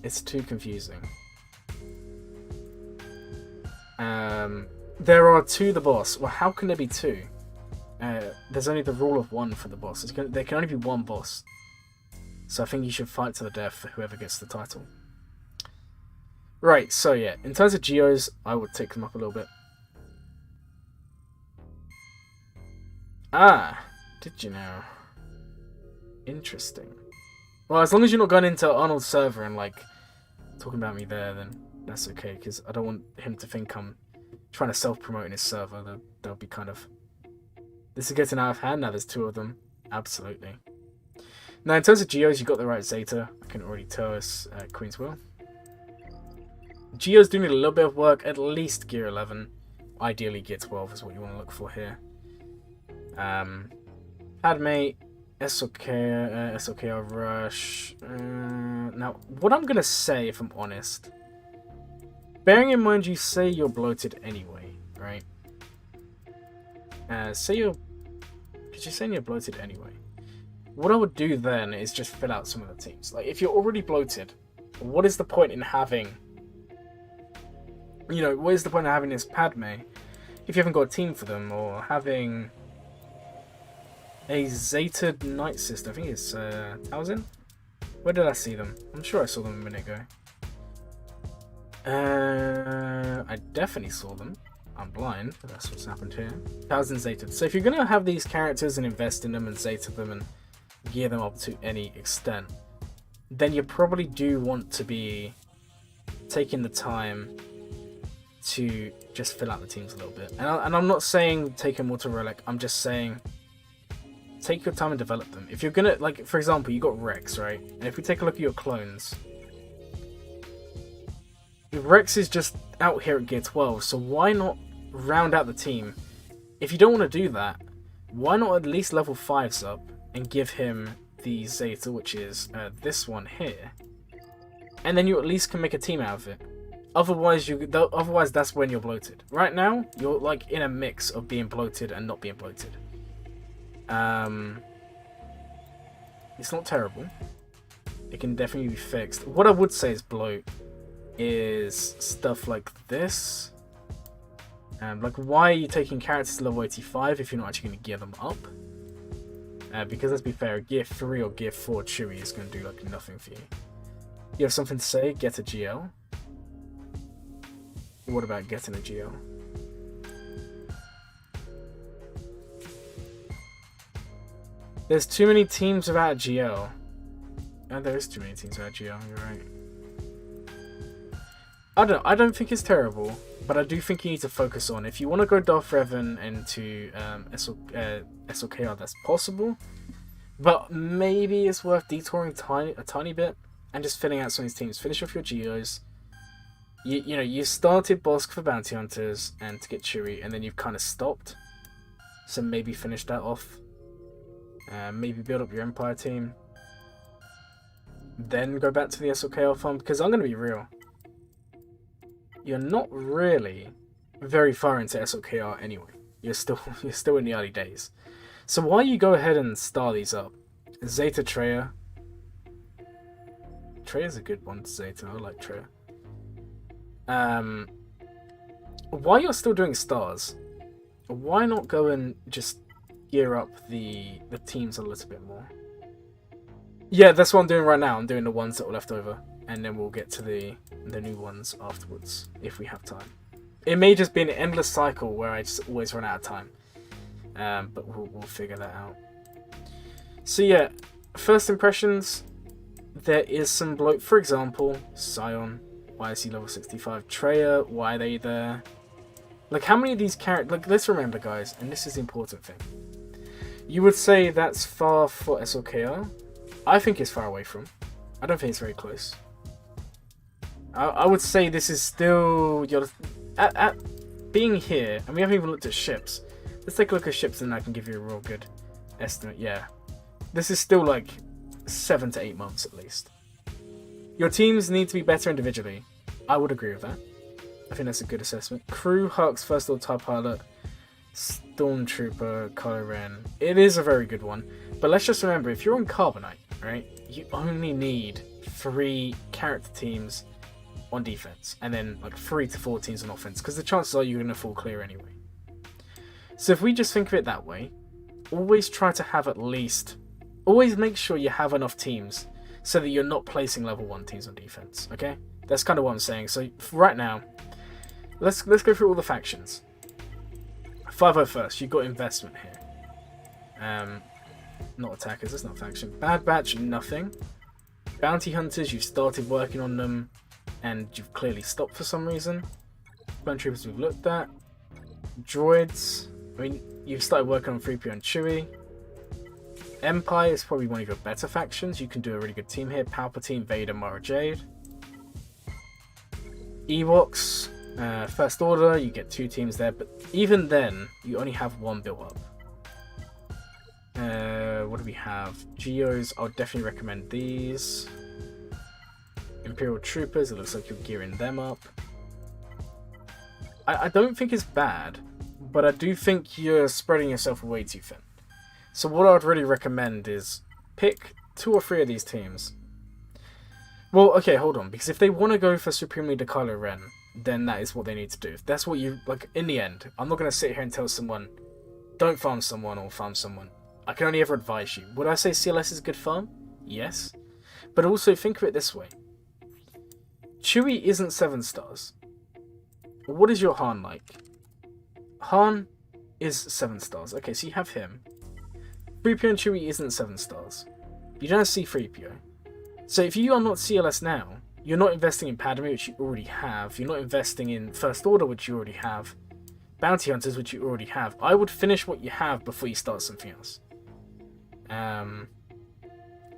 It's too confusing. There are 2 the boss. Well, how can there be 2? There's only the rule of 1 for the boss. There can only be 1 boss. So I think you should fight to the death for whoever gets the title. Right, so yeah, in terms of Geos, I would take them up a little bit. Ah, did you know? Interesting. Well, as long as you're not going into Arnold's server and like talking about me there, then that's okay, because I don't want him to think I'm trying to self-promote in his server. That'll be kind of... This is getting out of hand now, there's 2 of them. Absolutely. Now, in terms of Geos, you got the right Zeta. I can already tell us Queen's Will. Geos do need a little bit of work, at least Gear 11. Ideally, Gear 12 is what you want to look for here. Padme, SLKR Rush. Now, what I'm going to say, if I'm honest, bearing in mind you say you're bloated anyway, right? Because you're saying you're bloated anyway. What I would do then is just fill out some of the teams. Like, if you're already bloated, what is the point in having... what is the point of having this Padme if you haven't got a team for them, or having A Zeta Night Sister. I think it's Thousand. Where did I see them? I'm sure I saw them a minute ago. I definitely saw them. I'm blind. That's what's happened here. 1000 Zeta. So if you're gonna have these characters and invest in them and Zeta them and gear them up to any extent, then you probably do want to be taking the time to just fill out the teams a little bit. And I'm not saying take them all to Relic. I'm just saying take your time and develop them. If you're gonna, like, for example, you got Rex, right? And if we take a look at your clones, Rex is just out here at gear 12, so why not round out the team? If you don't want to do that, why not at least level 5s up and give him the Zeta, which is this one here, and then you at least can make a team out of it. Otherwise, that's when you're bloated. Right now, you're like in a mix of being bloated and not being bloated. It's not terrible. It can definitely be fixed. What I would say is bloat is stuff like this. Like, why are you taking characters to level 85 if you're not actually going to gear them up? Because let's be fair, gear 3 or gear 4 Chewie is going to do like nothing for you. You have something to say? Get a GL. What about getting a GL? There's too many teams without a GL. There is too many teams without a GL, you're right. I don't think it's terrible, but I do think you need to focus on, if you want to go Darth Revan into SLKR, that's possible, but maybe it's worth detouring a tiny bit and just filling out some of these teams. Finish off your Geos. You know, you started Bosk for Bounty Hunters and to get Chewie, and then you've kind of stopped, so maybe finish that off. Maybe build up your Empire team, then go back to the SLKR farm, because I'm going to be real. You're not really very far into SLKR anyway. You're still in the early days. So why you go ahead and star these up? Zeta Treya. Treya's a good one to Zeta. I like Treya. While you're still doing stars, why not go and just gear up the teams a little bit more? Yeah, that's what I'm doing right now. I'm doing the ones that were left over, and then we'll get to the new ones afterwards if we have time. It may just be an endless cycle where I just always run out of time, but we'll figure that out. So yeah, first impressions. There is some bloat. For example, Scion. Why is he level 65? Treya. Why are they there? Like, how many of these characters? Like, let's remember, guys, and this is the important thing. You would say that's far for SLKR. I think it's far away from. I don't think it's very close. I would say this is still at being here, and we haven't even looked at ships. Let's take a look at ships, and I can give you a real good estimate. Yeah, this is still like 7 to 8 months at least. Your teams need to be better individually. I would agree with that. I think that's a good assessment. Crew, Hux, First Lord TIE Pilot, Stormtrooper, Kylo Ren. It is a very good one. But let's just remember, if you're on Carbonite, right, you only need 3 character teams on defense, and then like 3 to 4 teams on offense, because the chances are you're going to fall clear anyway. So if we just think of it that way, always try to have at least, always make sure you have enough teams so that you're not placing level 1 teams on defense, okay? That's kind of what I'm saying. So right now, let's go through all the factions. 5-0 first, you've got investment here. Not attackers, that's not faction. Bad Batch, nothing. Bounty Hunters, you've started working on them, and you've clearly stopped for some reason. Clone Troopers, we've looked at. Droids, I mean, you've started working on 3PO and Chewie. Empire is probably one of your better factions. You can do a really good team here. Palpatine, Vader, Mara Jade. Ewoks, First Order, you get 2 teams there, but even then, you only have 1 built up. What do we have? Geos, I'll definitely recommend these. Imperial Troopers, it looks like you're gearing them up. I don't think it's bad, but I do think you're spreading yourself way too thin. So what I'd really recommend is pick 2 or 3 of these teams. Well, okay, hold on, because if they want to go for Supreme Leader Kylo Ren, then that is what they need to do. If that's what you, like, in the end, I'm not going to sit here and tell someone, don't farm someone or farm someone. I can only ever advise you. Would I say CLS is a good farm? Yes. But also think of it this way. Chewie isn't 7 stars. What is your Han like? Han is 7 stars. Okay, so you have him. 3PO and Chewie isn't 7 stars. You don't see 3PO. So if you are not CLS now, you're not investing in Padme, which you already have. You're not investing in First Order, which you already have. Bounty Hunters, which you already have. I would finish what you have before you start something else.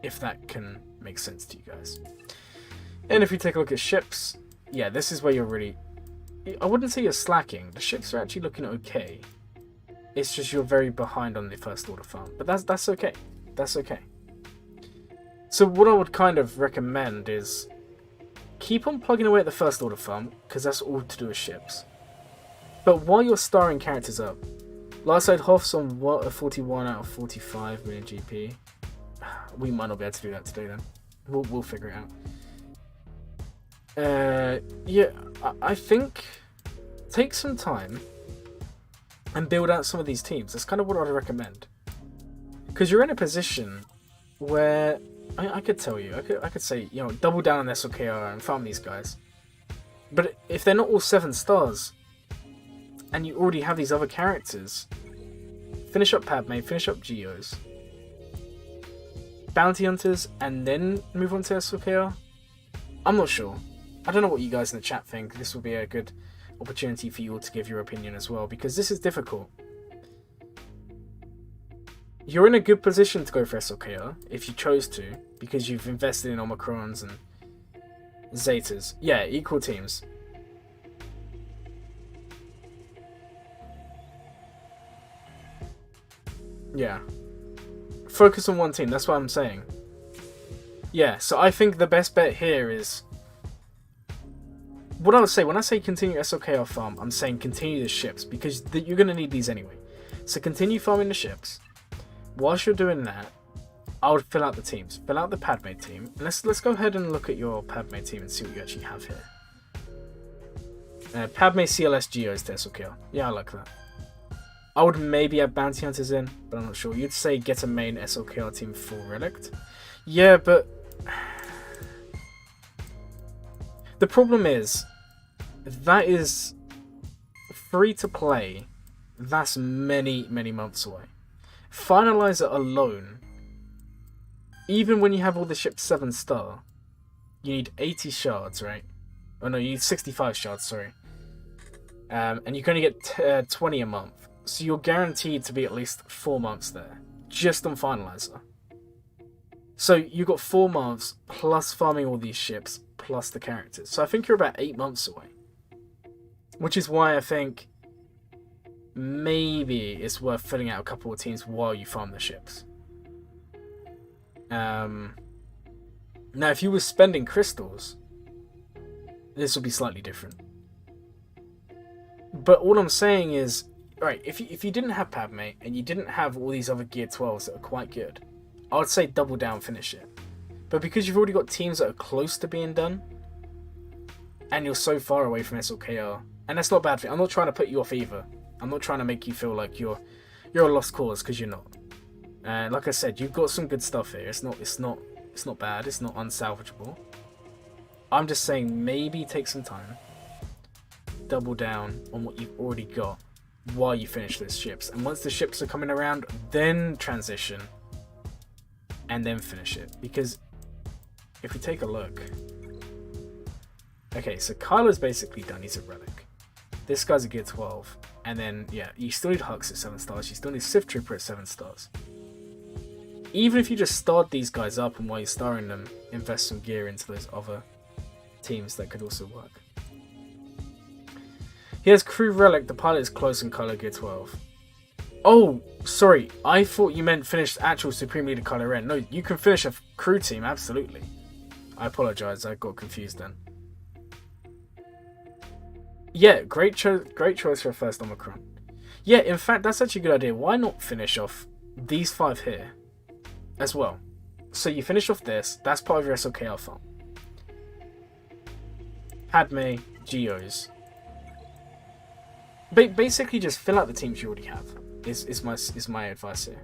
If that can make sense to you guys. And if you take a look at ships, yeah, this is where you're really... I wouldn't say you're slacking. The ships are actually looking okay. It's just you're very behind on the First Order farm. But that's okay. That's okay. So what I would kind of recommend is keep on plugging away at the First Order farm, because that's all to do with ships. But while you're starring characters up, last I'd Hoff's on what, a 41 out of 45 million GP. We might not be able to do that today then. We'll figure it out. Yeah, I think take some time and build out some of these teams. That's kind of what I'd recommend. Because you're in a position where I could tell you, I could say, you know, double down on SLKR and farm these guys. But if they're not all 7 stars, and you already have these other characters, finish up Padme, finish up Geos, Bounty Hunters, and then move on to SLKR? I'm not sure. I don't know what you guys in the chat think. This will be a good opportunity for you all to give your opinion as well, because this is difficult. You're in a good position to go for SLKR, if you chose to, because you've invested in Omicrons and Zetas. Yeah, equal teams. Yeah. Focus on one team, that's what I'm saying. Yeah, so I think the best bet here is... What I would say, when I say continue SLKR farm, I'm saying continue the ships, because you're going to need these anyway. So continue farming the ships. Whilst you're doing that, I would fill out the teams. Fill out the Padme team. And let's go ahead and look at your Padme team and see what you actually have here. Padme CLS Geos to SLKR. Yeah, I like that. I would maybe have Bounty Hunters in, but I'm not sure. You'd say get a main SLKR team for Relict. Yeah, but... The problem is, that is free to play. That's many, many months away. Finalizer alone, even when you have all the ships 7 star, you need 80 shards, right? Oh no, you need 65 shards, sorry. And you're going to get 20 a month. So you're guaranteed to be at least 4 months there, just on Finalizer. So you've got 4 months, plus farming all these ships, plus the characters. So I think you're about 8 months away. Which is why I think maybe it's worth filling out a couple of teams while you farm the ships. Now, if you were spending crystals, this would be slightly different. But all I'm saying is, right, if you didn't have Padme and you didn't have all these other Gear 12s that are quite good, I would say double down, finish it. But because you've already got teams that are close to being done, and you're so far away from SLKR, and that's not bad for you. I'm not trying to put you off either. I'm not trying to make you feel like you're a lost cause, because you're not. And like I said, you've got some good stuff here. It's not bad. It's not unsalvageable. I'm just saying maybe take some time, double down on what you've already got while you finish those ships. And once the ships are coming around, then transition and then finish it. Because if we take a look, okay, so Kylo's basically done. He's a relic. This guy's a Gear 12. And then, yeah, you still need Hux at 7 stars. You still need Sith Trooper at 7 stars. Even if you just start these guys up and while you're starring them, invest some gear into those other teams, that could also work. He has Crew Relic. The pilot is close in Kylo Gear 12. Oh, sorry. I thought you meant finish actual Supreme Leader Kylo Ren. No, you can finish a crew team, absolutely. I apologise. I got confused then. Yeah, great choice for a first Omicron. Yeah, in fact, that's actually a good idea. Why not finish off these 5 here as well? So you finish off this. That's part of your SLKR farm. Padme, Geos. Basically, just fill out the teams you already have. Is my advice here.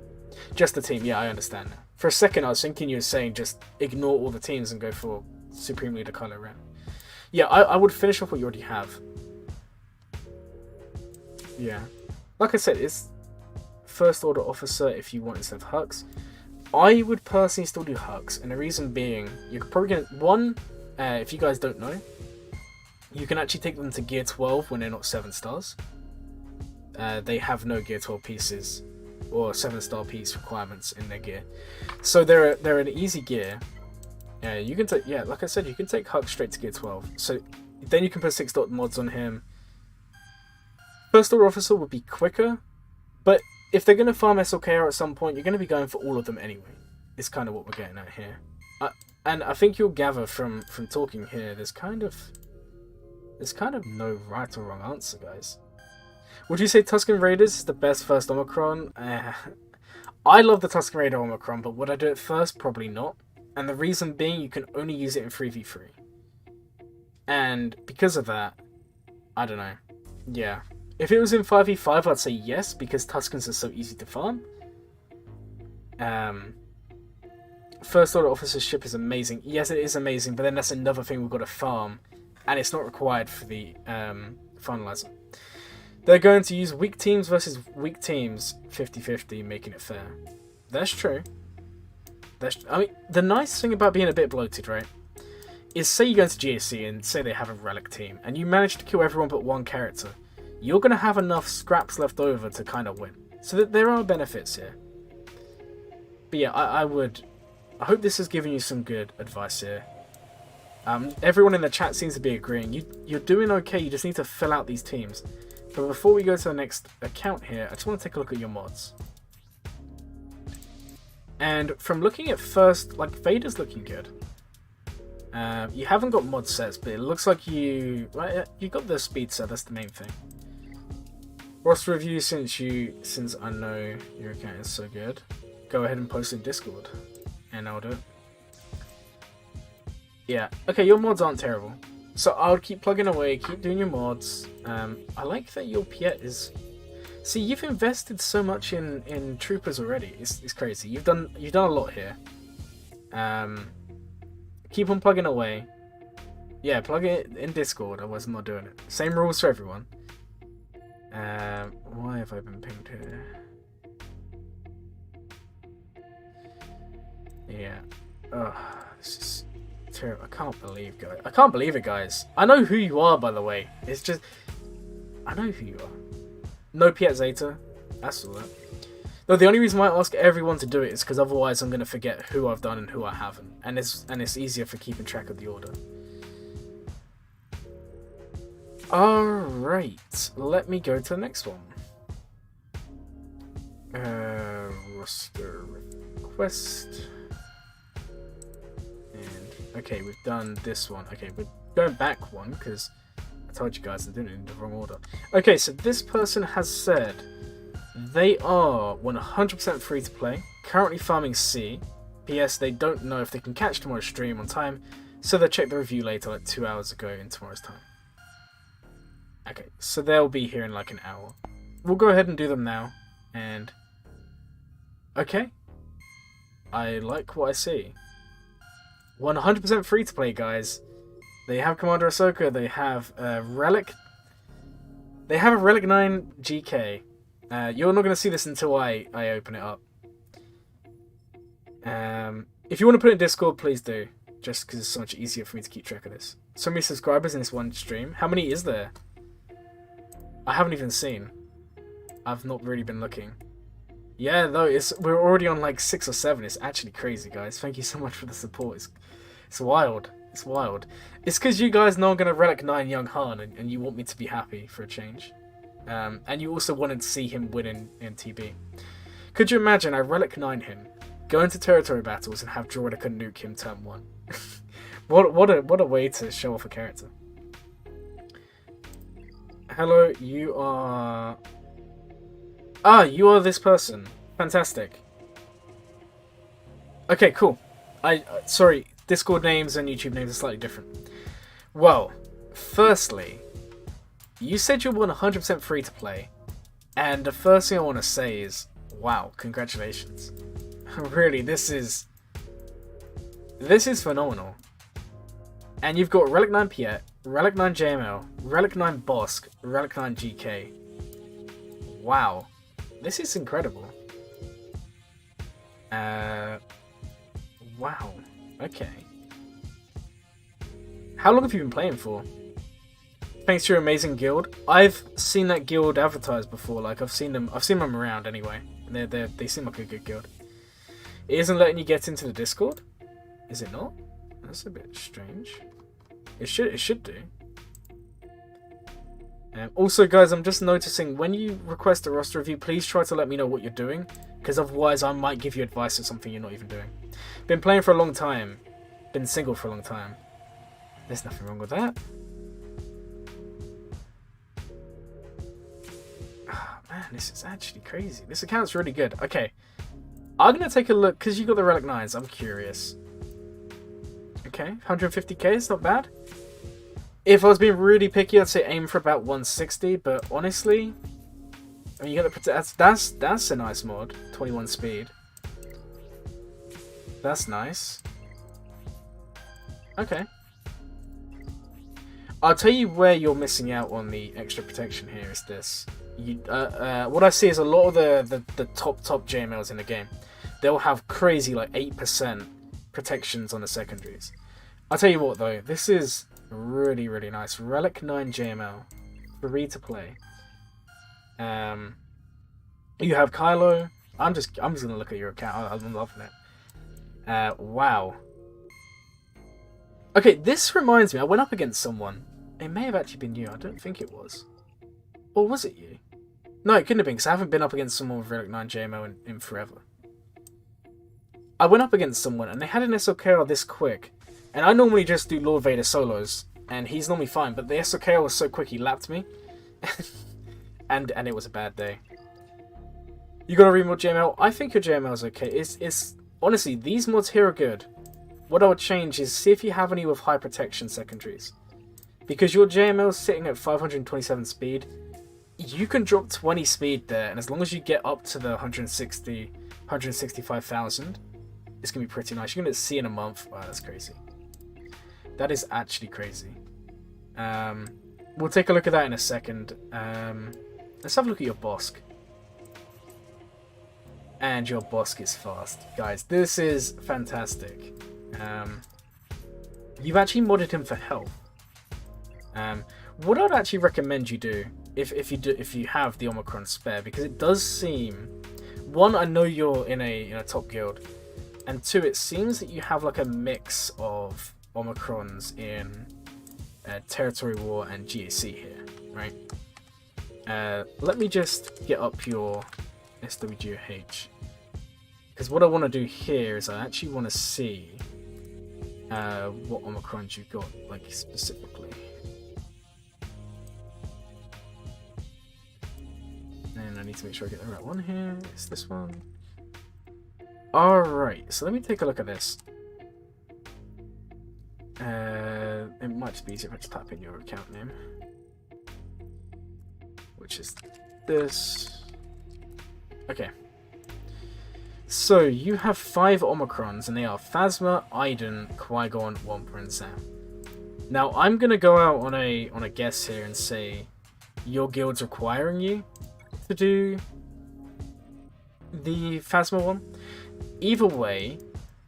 Just the team, yeah, I understand now. For a second, I was thinking you were saying just ignore all the teams and go for Supreme Leader Kylo Ren. Yeah, I would finish off what you already have. Yeah. Like I said, it's First Order Officer if you want instead of Hux. I would personally still do Hux, and the reason being, you're probably going to... One, if you guys don't know, you can actually take them to Gear 12 when they're not 7 stars. They have no Gear 12 pieces or 7-star piece requirements in their gear. So they're an easy gear. You can take, like I said, you can take Hux straight to Gear 12. So then you can put 6-dot mods on him. First Order Officer would be quicker, but if they're going to farm SLKR at some point, you're going to be going for all of them anyway. It's kind of what we're getting at here. And I think you'll gather from talking here, there's kind of no right or wrong answer, guys. Would you say Tusken Raiders is the best first Omicron? I love the Tusken Raider Omicron, but would I do it first? Probably not. And the reason being, you can only use it in 3v3. And because of that, I don't know. Yeah. If it was in 5v5, I'd say yes, because Tuskens are so easy to farm. First Order Officership is amazing. Yes, it is amazing, but then that's another thing we've got to farm. And it's not required for the finalizer. They're going to use weak teams versus weak teams 50-50, making it fair. That's true. I mean, the nice thing about being a bit bloated, right, is say you go into GSC and say they have a relic team, and you manage to kill everyone but one character. You're going to have enough scraps left over to kind of win. So that there are benefits here. But yeah, I hope this has given you some good advice here. Everyone in the chat seems to be agreeing. You're doing okay, you just need to fill out these teams. But before we go to the next account here, I just want to take a look at your mods. And from looking at first, like, Vader's looking good. You haven't got mod sets, but it looks like you got the speed set, that's the main thing. Roster review, since I know your account is so good, go ahead and post it in Discord, and I'll do it. Yeah, okay, your mods aren't terrible. So I'll keep plugging away, keep doing your mods. I like that your Piet is... See, you've invested so much in troopers already. It's crazy. You've done a lot here. Keep on plugging away. Yeah, plug it in Discord, otherwise I'm not doing it. Same rules for everyone. Why have I been pinged here? Yeah. Ugh, this is terrible. I can't believe it, guys. I know who you are, by the way. It's just... I know who you are. No Piet Zeta. That's all that. No, the only reason why I ask everyone to do it is because otherwise I'm going to forget who I've done and who I haven't. And it's easier for keeping track of the order. Alright. Let me go to the next one. Roster request. And, okay, we've done this one. Okay, we're going back one because I told you guys I'm doing it in the wrong order. Okay, so this person has said they are 100% free to play, currently farming C. PS, they don't know if they can catch tomorrow's stream on time, so they'll check the review later, like 2 hours ago in tomorrow's time. Okay, so they'll be here in like an hour. We'll go ahead and do them now, and... Okay. I like what I see. 100% free to play, guys. They have Commander Ahsoka, they have a Relic... They have a Relic 9 GK. You're not going to see this until I open it up. If you want to put it in Discord, please do. Just because it's so much easier for me to keep track of this. So many subscribers in this one stream. How many is there? I haven't even seen. I've not really been looking. Yeah, though, we're already on like 6 or 7. It's actually crazy, guys. Thank you so much for the support. It's wild. It's wild. It's because you guys know I'm going to Relic 9 Young Han, and you want me to be happy for a change. And you also wanted to see him win in TB. Could you imagine I Relic 9 him, go into territory battles, and have Droideka nuke him turn 1? What a way to show off a character. Hello, you are... Ah, you are this person. Fantastic. Okay, cool. Sorry, Discord names and YouTube names are slightly different. Well, firstly, you said you're 100% free to play, and the first thing I want to say is, Wow, congratulations. Really, this is phenomenal. And you've got Relic 9 Piet, Relic 9 JML, Relic 9 Bosk, Relic 9 GK. Wow. This is incredible. Wow. Okay. How long have you been playing for? Thanks to your amazing guild. I've seen that guild advertised before. Like I've seen them around anyway. They seem like a good guild. It isn't letting you get into the Discord? Is it not? That's a bit strange. It should do. Also, guys, I'm just noticing when you request a roster review, please try to let me know what you're doing, because otherwise I might give you advice of something you're not even doing. Been playing for a long time. Been single for a long time. There's nothing wrong with that. Oh, man, this is actually crazy. This account's really good. Okay. I'm going to take a look, because you got the Relic 9s. I'm curious. Okay, 150k is not bad. If I was being really picky, I'd say aim for about 160, but honestly, I mean, you got the that's a nice mod. 21 speed. That's nice. Okay. I'll tell you where you're missing out on the extra protection here is this. What I see is a lot of the top JMLs in the game. They'll have crazy like 8% protections on the secondaries. I'll tell you what though, this is really, really nice. Relic 9 JML. Free to play. You have Kylo. I'm just gonna look at your account. I'm loving it. Wow. Okay, this reminds me, I went up against someone. It may have actually been you, I don't think it was. Or was it you? No, it couldn't have been, because I haven't been up against someone with Relic 9 JML in forever. I went up against someone, and they had an SOKR this quick. And I normally just do Lord Vader solos, and he's normally fine, but the SOKR was so quick he lapped me. and it was a bad day. You got a remod JML? I think your JML is okay. It's honestly, these mods here are good. What I would change is see if you have any with high protection secondaries. Because your JML is sitting at 527 speed, you can drop 20 speed there, and as long as you get up to the 165,000, it's going to be pretty nice. You're going to see in a month. Wow, that's crazy. That is actually crazy. We'll take a look at that in a second. Let's have a look at your Bosk. And your Bosk is fast. Guys, this is fantastic. You've actually modded him for health. What I'd actually recommend you do, if you have the Omicron spare, because it does seem, one, I know you're in a top guild, and two, it seems that you have like a mix of Omicrons in Territory War and GAC here, right? Let me just get up your SWGOH, because what I want to do here is I actually want to see what Omicrons you got, like specifically. And I need to make sure I get the right one here. It's this one. Alright, so let me take a look at this. It might just be easier if I just type in your account name, which is this. Okay. So you have 5 Omicrons, and they are Phasma, Iden, Qui-Gon, Wampa, and Sam. Now I'm gonna go out on a guess here and say your guild's requiring you to do the Phasma one. Either way,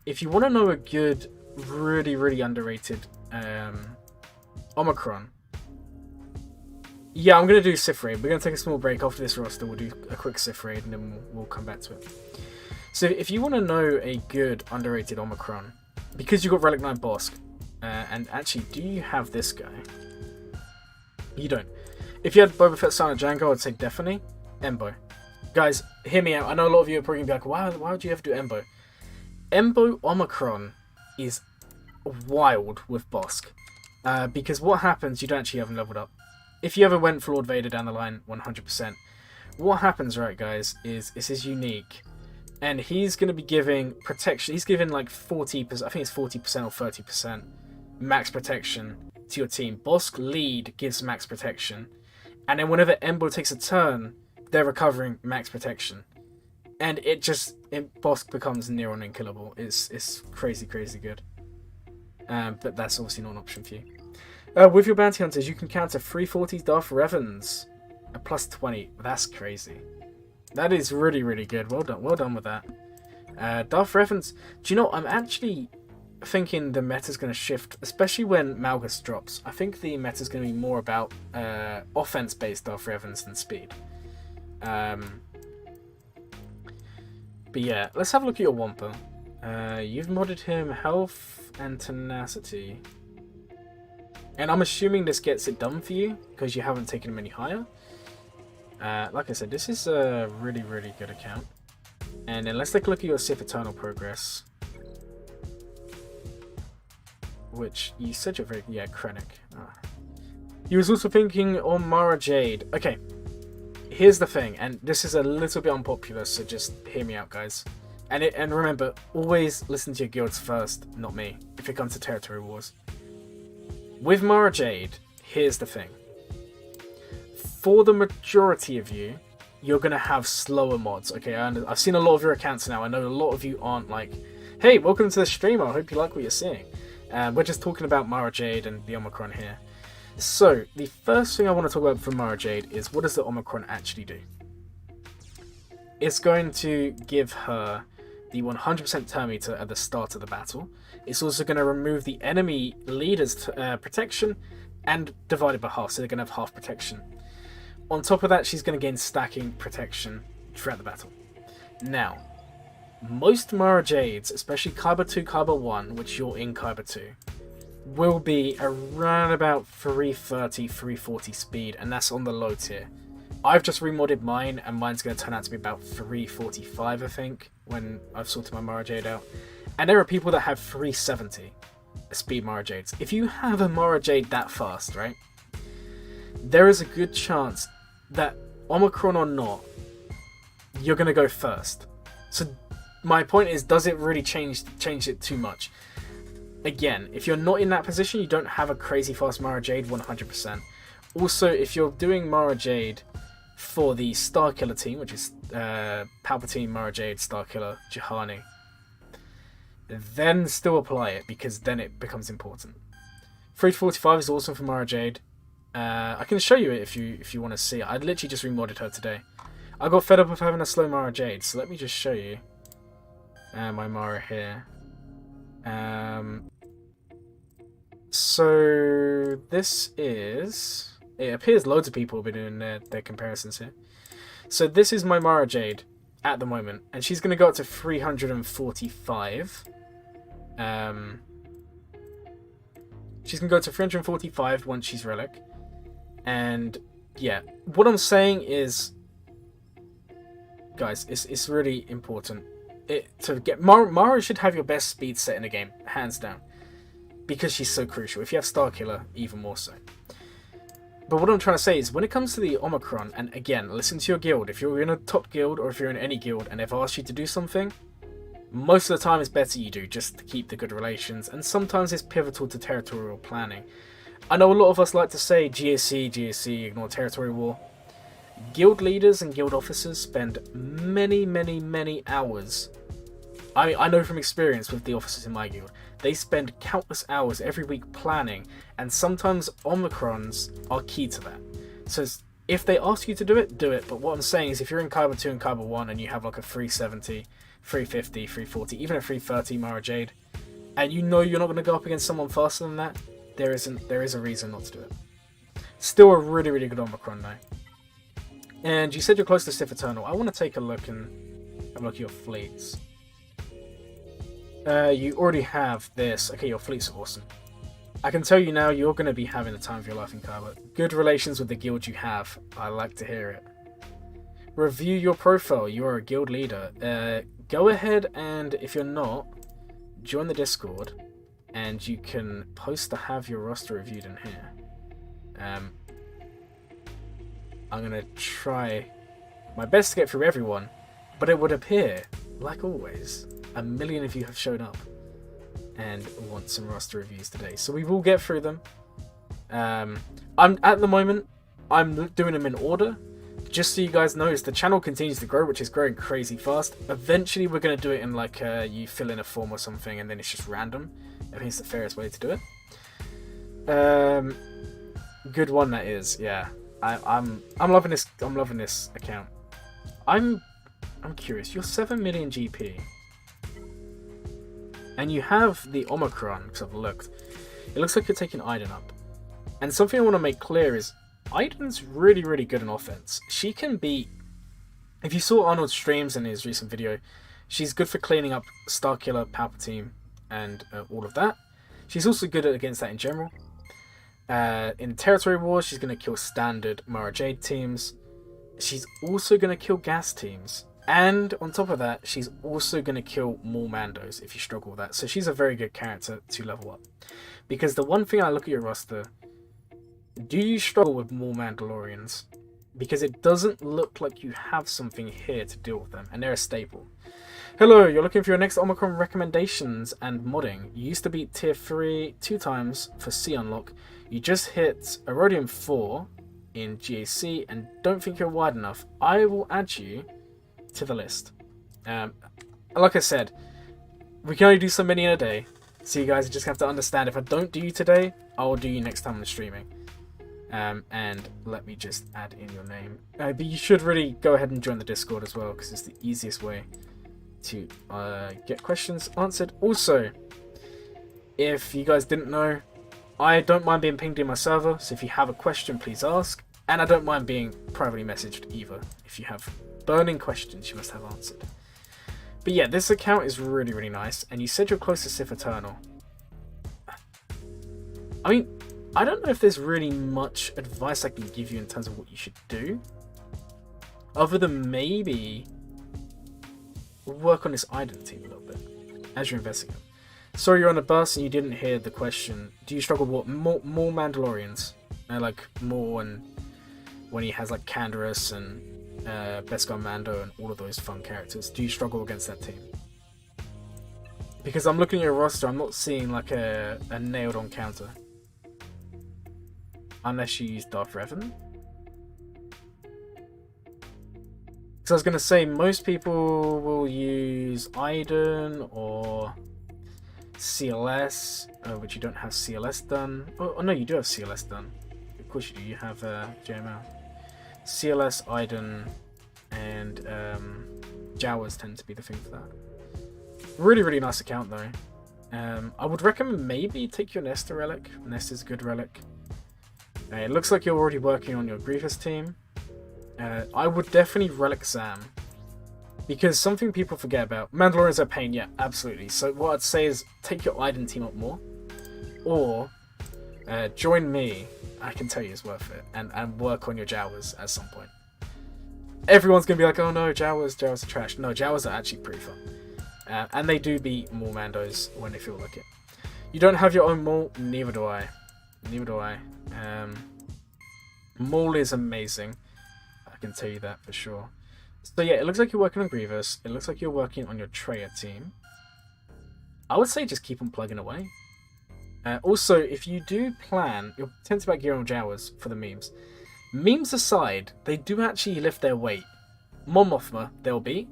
if you want to know a good, really, really underrated Omicron, yeah, I'm going to do Sith Raid. We're going to take a small break after this roster. We'll do a quick Sith Raid and then we'll come back to it. So if you want to know a good, underrated Omicron, because you've got Relic 9 Bosk, and actually, do you have this guy? You don't. If you had Boba Fett, Silent Django, I'd say definitely Embo. Guys, hear me out. I know a lot of you are probably going to be like, why would you ever do Embo? Embo Omicron is wild with Bosk. Because what happens, you don't actually have him leveled up. If you ever went for Lord Vader down the line, 100%. What happens, right, guys, is his unique. And he's going to be giving protection. He's giving like 40%, I think it's 40% or 30% max protection to your team. Bosk lead gives max protection. And then whenever Embo takes a turn, they're recovering max protection. And boss becomes near on unkillable. It's crazy good. But that's obviously not an option for you. With your bounty hunters, you can counter 340 Darth Revens, a plus 20. That's crazy. That is really good. Well done with that. Darth Revens. Do you know? I'm actually thinking the meta's going to shift, especially when Malgus drops. I think the meta's going to be more about offense-based Darth Revens than speed. But yeah, let's have a look at your Wampa. You've modded him health and tenacity. And I'm assuming this gets it done for you, because you haven't taken him any higher. Like I said, this is a really good account. And then let's take a look at your Sith Eternal progress. Which, you said you're very... Yeah, Krennic. He was also thinking on Mara Jade. Okay, here's the thing, and this is a little bit unpopular, so just hear me out, guys. And remember, always listen to your guilds first, not me, if it comes to territory wars. With Mara Jade, here's the thing. For the majority of you, you're going to have slower mods, okay? I've seen a lot of your accounts now. I know a lot of you aren't like, hey, welcome to the stream, I hope you like what you're seeing. We're just talking about Mara Jade and the Omicron here. So, the first thing I want to talk about for Mara Jade is, what does the Omicron actually do? It's going to give her the 100% turn meter at the start of the battle. It's also going to remove the enemy leader's protection and divide it by half, so they're going to have half protection. On top of that, she's going to gain stacking protection throughout the battle. Now, most Mara Jades, especially Kyber 2, Kyber 1, which you're in Kyber 2, will be around about 330, 340 speed, and that's on the low tier. I've just remodded mine, and mine's going to turn out to be about 345, I think, when I've sorted my Mara Jade out. And there are people that have 370 speed Mara Jades. If you have a Mara Jade that fast, right, there is a good chance that, Omicron or not, you're going to go first. So my point is, does it really change it too much? Again, if you're not in that position, you don't have a crazy fast Mara Jade 100%. Also, if you're doing Mara Jade for the Starkiller team, which is Palpatine, Mara Jade, Starkiller, Juhani, then still apply it, because then it becomes important. 345 is awesome for Mara Jade. I can show you it if you want to see it. I literally just remodded her today. I got fed up of having a slow Mara Jade, so let me just show you my Mara here. So this is... It appears loads of people have been doing their comparisons here. So this is my Mara Jade at the moment, and she's going to go up to 345. She's going to go to 345 once she's Relic. And yeah, what I'm saying is, guys, it's really important. To get Mara should have your best speed set in the game, hands down, because she's so crucial. If you have Starkiller, even more so. But what I'm trying to say is, when it comes to the Omicron, and again, listen to your guild. If you're in a top guild, or if you're in any guild, and they've asked you to do something, most of the time it's better you do, just to keep the good relations, and sometimes it's pivotal to territorial planning. I know a lot of us like to say, GSC, ignore territory war. Guild leaders and guild officers spend many hours. I know from experience with the officers in my guild, they spend countless hours every week planning, and sometimes Omicrons are key to that. So if they ask you to do it, but what I'm saying is, if you're in Kyber 2 and Kyber 1 and you have like a 370, 350, 340, even a 330 Mara Jade, and you know you're not going to go up against someone faster than that, there is a reason not to do it. Still a really good Omicron though. And you said you're close to Sith Eternal. I want to take a look and have a look at your fleets. You already have this. Okay, your fleets are awesome. I can tell you now, you're going to be having the time of your life in Kyber. Good relations with the guild you have. I like to hear it. Review your profile. You're a guild leader. Go ahead, and if you're not, join the Discord, and you can post to have your roster reviewed in here. I'm going to try my best to get through everyone, but it would appear, like always, 1 million of you have shown up and want some roster reviews today. So we will get through them. At the moment, I'm doing them in order. just so you guys notice, the channel continues to grow, which is growing crazy fast. Eventually, we're going to do it in like you fill in a form or something, and then it's just random. I think it's the fairest way to do it. Good one that is. Yeah, I'm loving this. I'm loving this account. I'm curious. You're 7 million GP, and you have the Omicron. Because I've looked, it looks like you're taking Iden up. And something I want to make clear is Iden's really, really good in offense. She can beat. If you saw Arnold's streams in his recent video, she's good for cleaning up Starkiller, Palpatine, and all of that. She's also good against that in general. In Territory Wars, she's going to kill standard Mara Jade teams. She's also going to kill gas teams. And on top of that, she's also going to kill more Mandos if you struggle with that. So she's a very good character to level up. Because the one thing I look at your roster, do you struggle with more Mandalorians? Because it doesn't look like you have something here to deal with them, and they're a staple. Hello, you're looking for your next Omicron recommendations and modding. You used to beat tier 3 2 times for C unlock. You just hit Erodium 4 in GAC and don't think you're wide enough. I will add you to the list. Like I said, we can only do so many in a day, so you guys just have to understand, if I don't do you today, I'll do you next time I'm streaming. And let me just add in your name. But you should really go ahead and join the Discord as well, because it's the easiest way to get questions answered. Also, if you guys didn't know, I don't mind being pinged in my server, so if you have a question, please ask. And I don't mind being privately messaged either. If you have burning questions you must have answered. But yeah, this account is really, really nice. And you said you're close to Sith Eternal. I mean, I don't know if there's really much advice I can give you in terms of what you should do. Other than maybe work on this Iden team a little bit as you're investigating. Sorry you're on the bus and you didn't hear the question. Do you struggle with more Mandalorians? Like more when he has like Canderous and Beskar Mando and all of those fun characters. Do you struggle against that team? Because I'm looking at your roster, I'm not seeing like a nailed on counter. Unless you use Darth Revan. Because I was going to say, most people will use Iden or CLS, which you don't have CLS done. Oh no, you do have CLS done. Of course you do, you have JML. CLS, Iden, and Jawas tend to be the thing for that. Really, really nice account though. I would recommend maybe take your Nesta relic. Nesta's a good relic. It looks like you're already working on your Grievous team. I would definitely relic Sam. Because something people forget about, Mandalorians are a pain, yeah, absolutely. So what I'd say is take your Iden team up more. Or join me, I can tell you it's worth it. And work on your Jawas at some point. Everyone's going to be like, oh no, Jawas are trash. No, Jawas are actually pretty fun. And they do beat more Mandos when they feel like it. You don't have your own Maul? Neither do I. Neither do I. Maul is amazing. I can tell you that for sure. So yeah, it looks like you're working on Grievous. It looks like you're working on your Traya team. I would say just keep on plugging away. Also, if you do plan, you're tempted about gearing on Jawas for the memes. Memes aside, they do actually lift their weight. Mon Mothma, they'll be.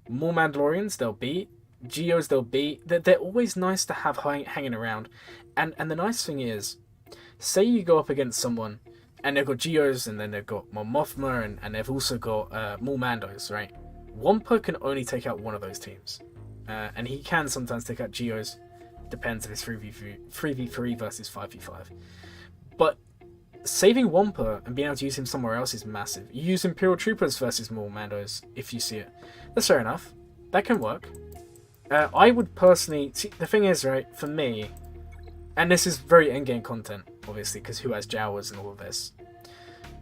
More Mandalorians, they'll be. Geos, they'll be. They're always nice to have hanging around. And the nice thing is, say you go up against someone, and they've got Geos, and then they've got Mon Mothma, and they've also got more Mandos, right? Wampa can only take out one of those teams. And he can sometimes take out Geos. Depends if it's 3v3 versus 5v5. But saving Wampa and being able to use him somewhere else is massive. You use Imperial Troopers versus more Mandos if you see it. That's fair enough. That can work. I would personally... See, the thing is, right, for me... And this is very endgame content, obviously, because who has Jawas and all of this.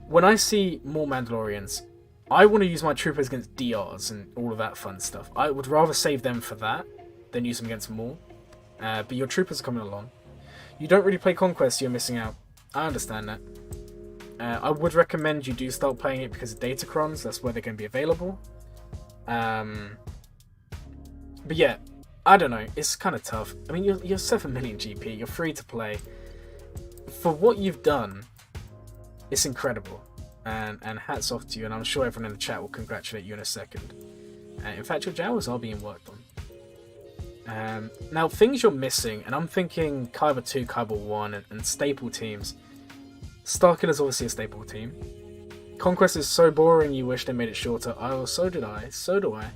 When I see more Mandalorians, I want to use my troopers against DRs and all of that fun stuff. I would rather save them for that than use them against Maul. But your troopers are coming along. You don't really play Conquest, so you're missing out. I understand that. I would recommend you do start playing it because of Datacrons. That's where they're going to be available. But yeah, I don't know. It's kind of tough. I mean, you're 7 million GP. You're free to play. For what you've done, it's incredible. and hats off to you, and I'm sure everyone in the chat will congratulate you in a second. In fact, your jowls are being worked on. Now, things you're missing, and I'm thinking Kyber 2, Kyber 1, and staple teams. Starkiller is obviously a staple team. Conquest is so boring you wish they made it shorter. Oh, so did I. So do I.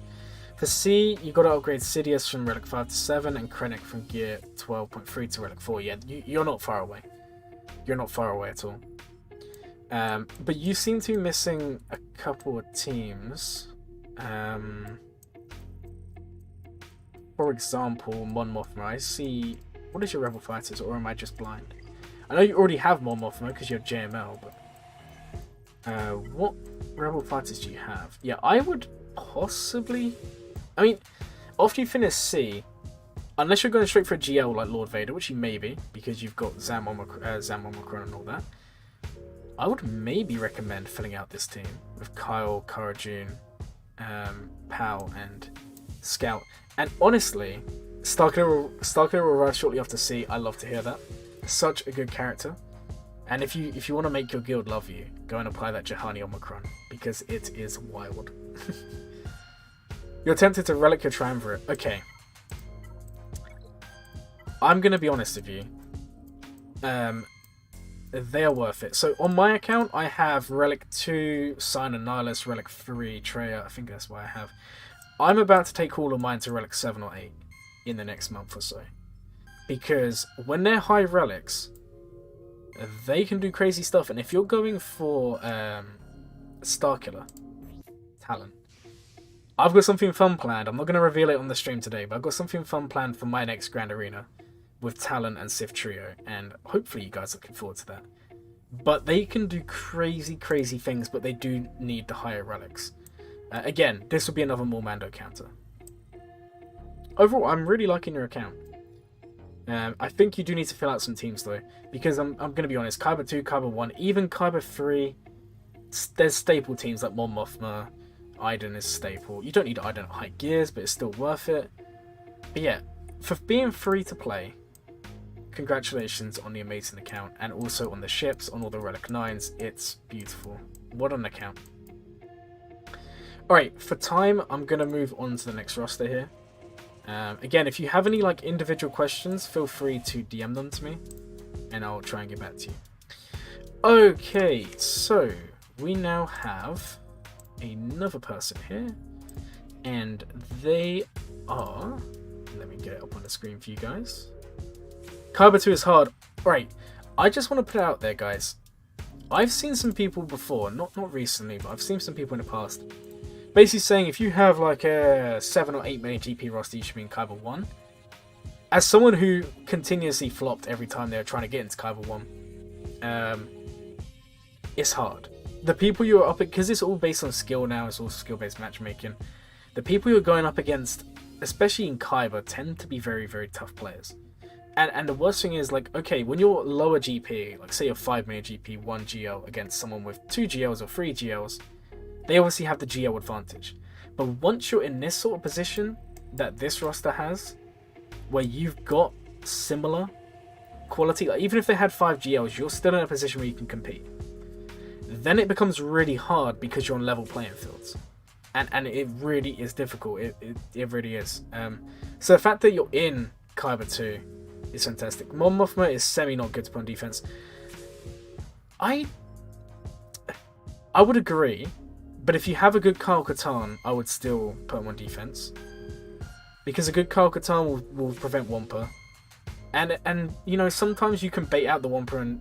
For C, you got to upgrade Sidious from Relic 5 to 7 and Krennic from Gear 12.3 to Relic 4. Yeah, you're not far away. You're not far away at all. But you seem to be missing a couple of teams. For example, Mon Mothma. I see... What is your Rebel Fighters, or am I just blind? I know you already have Mon Mothma because you're JML, but... what Rebel Fighters do you have? Yeah, I would possibly... I mean, after you finish C, unless you're going straight for a GL like Lord Vader, which you may be, because you've got Zam Omicron and all that, I would maybe recommend filling out this team with Kyle, Cara June, Pal, and Scout. And honestly, Starkiller will arrive shortly after C. I love to hear that. Such a good character. And if you want to make your guild love you, go and apply that Jahani Omicron, because it is wild. You're tempted to relic your triumvirate. Okay. I'm going to be honest with you. They are worth it. So on my account, I have Relic 2, Sign and Nihilus, Relic 3, Treya. I think that's what I have. I'm about to take all of mine to Relic 7 or 8 in the next month or so. Because when they're high relics, they can do crazy stuff. And if you're going for Starkiller talent, I've got something fun planned. I'm not going to reveal it on the stream today, but I've got something fun planned for my next Grand Arena with Talon and Sith Trio, and hopefully you guys are looking forward to that. But they can do crazy, crazy things, but they do need the higher relics. Again, this will be another Mormando counter. Overall, I'm really liking your account. I think you do need to fill out some teams though, because I'm going to be honest, Kyber 2, Kyber 1, even Kyber 3, there's staple teams like Mon Mothma. Iden is staple. You don't need Iden at high gears, but it's still worth it. But yeah, for being free to play, congratulations on the amazing account, and also on the ships, on all the Relic 9s. It's beautiful. What an account. Alright, for time, I'm going to move on to the next roster here. Again, if you have any like individual questions, feel free to DM them to me, and I'll try and get back to you. Okay, so we now have another person here, and they are... Let me get it up on the screen for you guys. Kyber 2 is hard. Right, I just want to put it out there, guys. I've seen some people before, not recently, but I've seen some people in the past, basically saying if you have like a 7 or 8 minute GP roster, you should be in Kyber 1. As someone who continuously flopped every time they were trying to get into Kyber 1, it's hard. The people you're up, because it's all based on skill now, it's all skill-based matchmaking. The people you're going up against, especially in Kyber, tend to be very, very tough players. And the worst thing is, like, okay, when you're lower GP, like say you're 5 minute GP, 1 GL against someone with 2 GLs or 3 GLs, they obviously have the GL advantage. But once you're in this sort of position that this roster has, where you've got similar quality, like even if they had 5 GLs, you're still in a position where you can compete. Then it becomes really hard because you're on level playing fields. And it really is difficult. It really is. So the fact that you're in Kyber 2 is fantastic. Mon Mothma is semi-not good to put on defense. I would agree, but if you have a good Kyle Katarn, I would still put him on defense. Because a good Kyle Katarn will prevent Wampa. And you know, sometimes you can bait out the Wampa and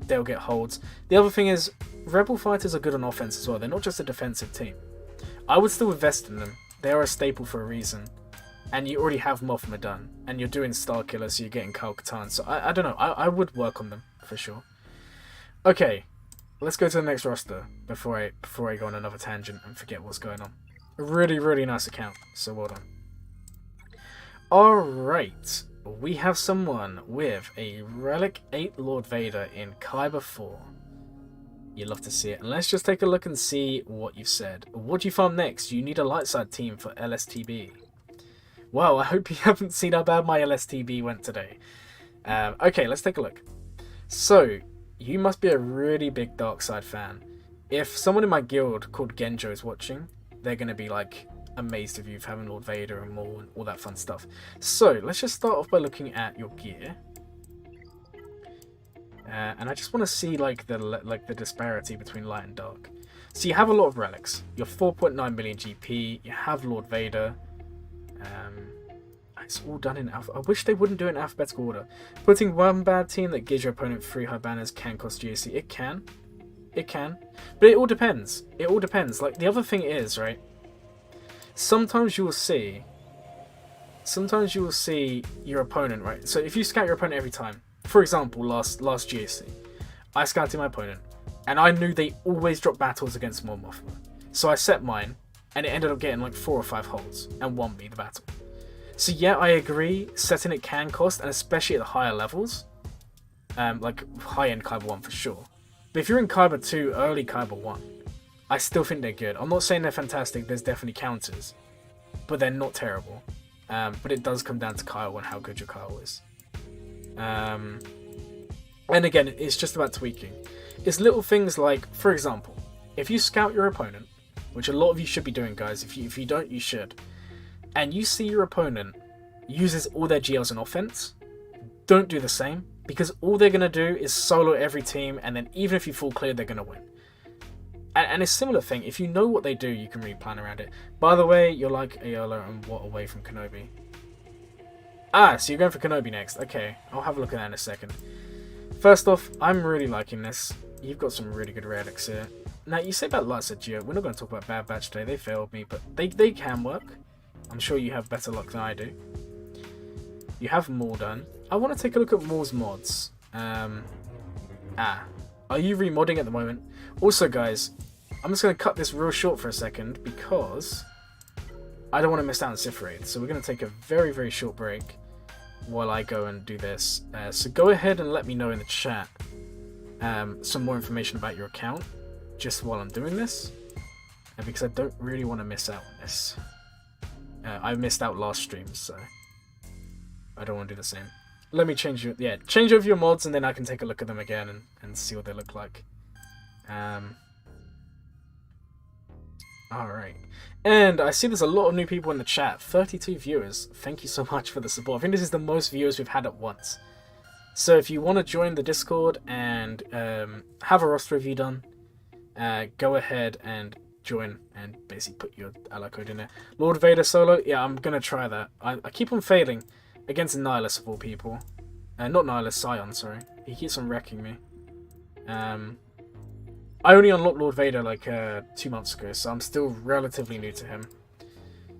they'll get holds. The other thing is, Rebel Fighters are good on offense as well. They're not just a defensive team. I would still invest in them. They are a staple for a reason. And you already have Mothma done. And you're doing Starkiller, so you're getting Kyle Katarn. So I don't know. I would work on them, for sure. Okay, let's go to the next roster before I go on another tangent and forget what's going on. A really, really nice account. So well done. Alright. We have someone with a Relic 8 Lord Vader in Kyber 4. You'd love to see it. And let's just take a look and see what you've said. What do you farm next? You need a light side team for LSTB. Well, I hope you haven't seen how bad my LSTB went today. Okay, let's take a look. So, you must be a really big dark side fan. if someone in my guild called Genjo is watching, they're going to be like amazed of you for having Lord Vader and Maul and all that fun stuff. So let's just start off by looking at your gear. And I just want to see like the disparity between light and dark. So you have a lot of relics. You're 4.9 million GP. You have Lord Vader. It's all done in alpha. I wish they wouldn't do it in alphabetical order. Putting one bad team that gives your opponent 3 high banners can cost GAC. It can. It can. But it all depends. It all depends. Like, the other thing is, right? Sometimes you will see your opponent, right? So if you scout your opponent every time, for example, last GAC, I scouted my opponent, and I knew they always drop battles against Mon Mothma. So I set mine, and it ended up getting like 4 or 5 holds, and won me the battle. So yeah, I agree, setting it can cost, and especially at the higher levels, like high-end Kyber 1 for sure. But if you're in Kyber 2, early Kyber 1, I still think they're good. I'm not saying they're fantastic, there's definitely counters, but they're not terrible. But it does come down to Kyle and how good your Kyle is. And again, it's just about tweaking. It's little things like, for example, if you scout your opponent, which a lot of you should be doing, guys, if you don't, you should, and you see your opponent uses all their GLs on offense, don't do the same, because all they're going to do is solo every team, and then even if you fall clear, they're going to win. And it's a similar thing, if you know what they do, you can really plan around it. By the way, you're like Ayola and what away from Kenobi. Ah, so you're going for Kenobi next. Okay, I'll have a look at that in a second. First off, I'm really liking this. You've got some really good relics here. Now, you say about Lights at Geo, we're not going to talk about Bad Batch today, they failed me, but they can work. I'm sure you have better luck than I do. You have Maul done. I want to take a look at Maul's mods. Are you remodding at the moment? Also, guys, I'm just going to cut this real short for a second because I don't want to miss out on Sith Raid. So we're going to take a very, very short break while I go and do this. So go ahead and let me know in the chat some more information about your account just while I'm doing this. Because I don't really want to miss out on this. I missed out last stream, so I don't want to do the same. Let me change over your mods and then I can take a look at them again and see what they look like. Alright. And I see there's a lot of new people in the chat. 32 viewers. Thank you so much for the support. I think this is the most viewers we've had at once. So if you want to join the Discord and have a roster review done, go ahead and join and basically put your ally code in there. Lord Vader solo? Yeah, I'm going to try that. I keep on failing against Nihilus of all people. Not Nihilus, Scion, sorry. He keeps on wrecking me. I only unlocked Lord Vader like 2 months ago, so I'm still relatively new to him.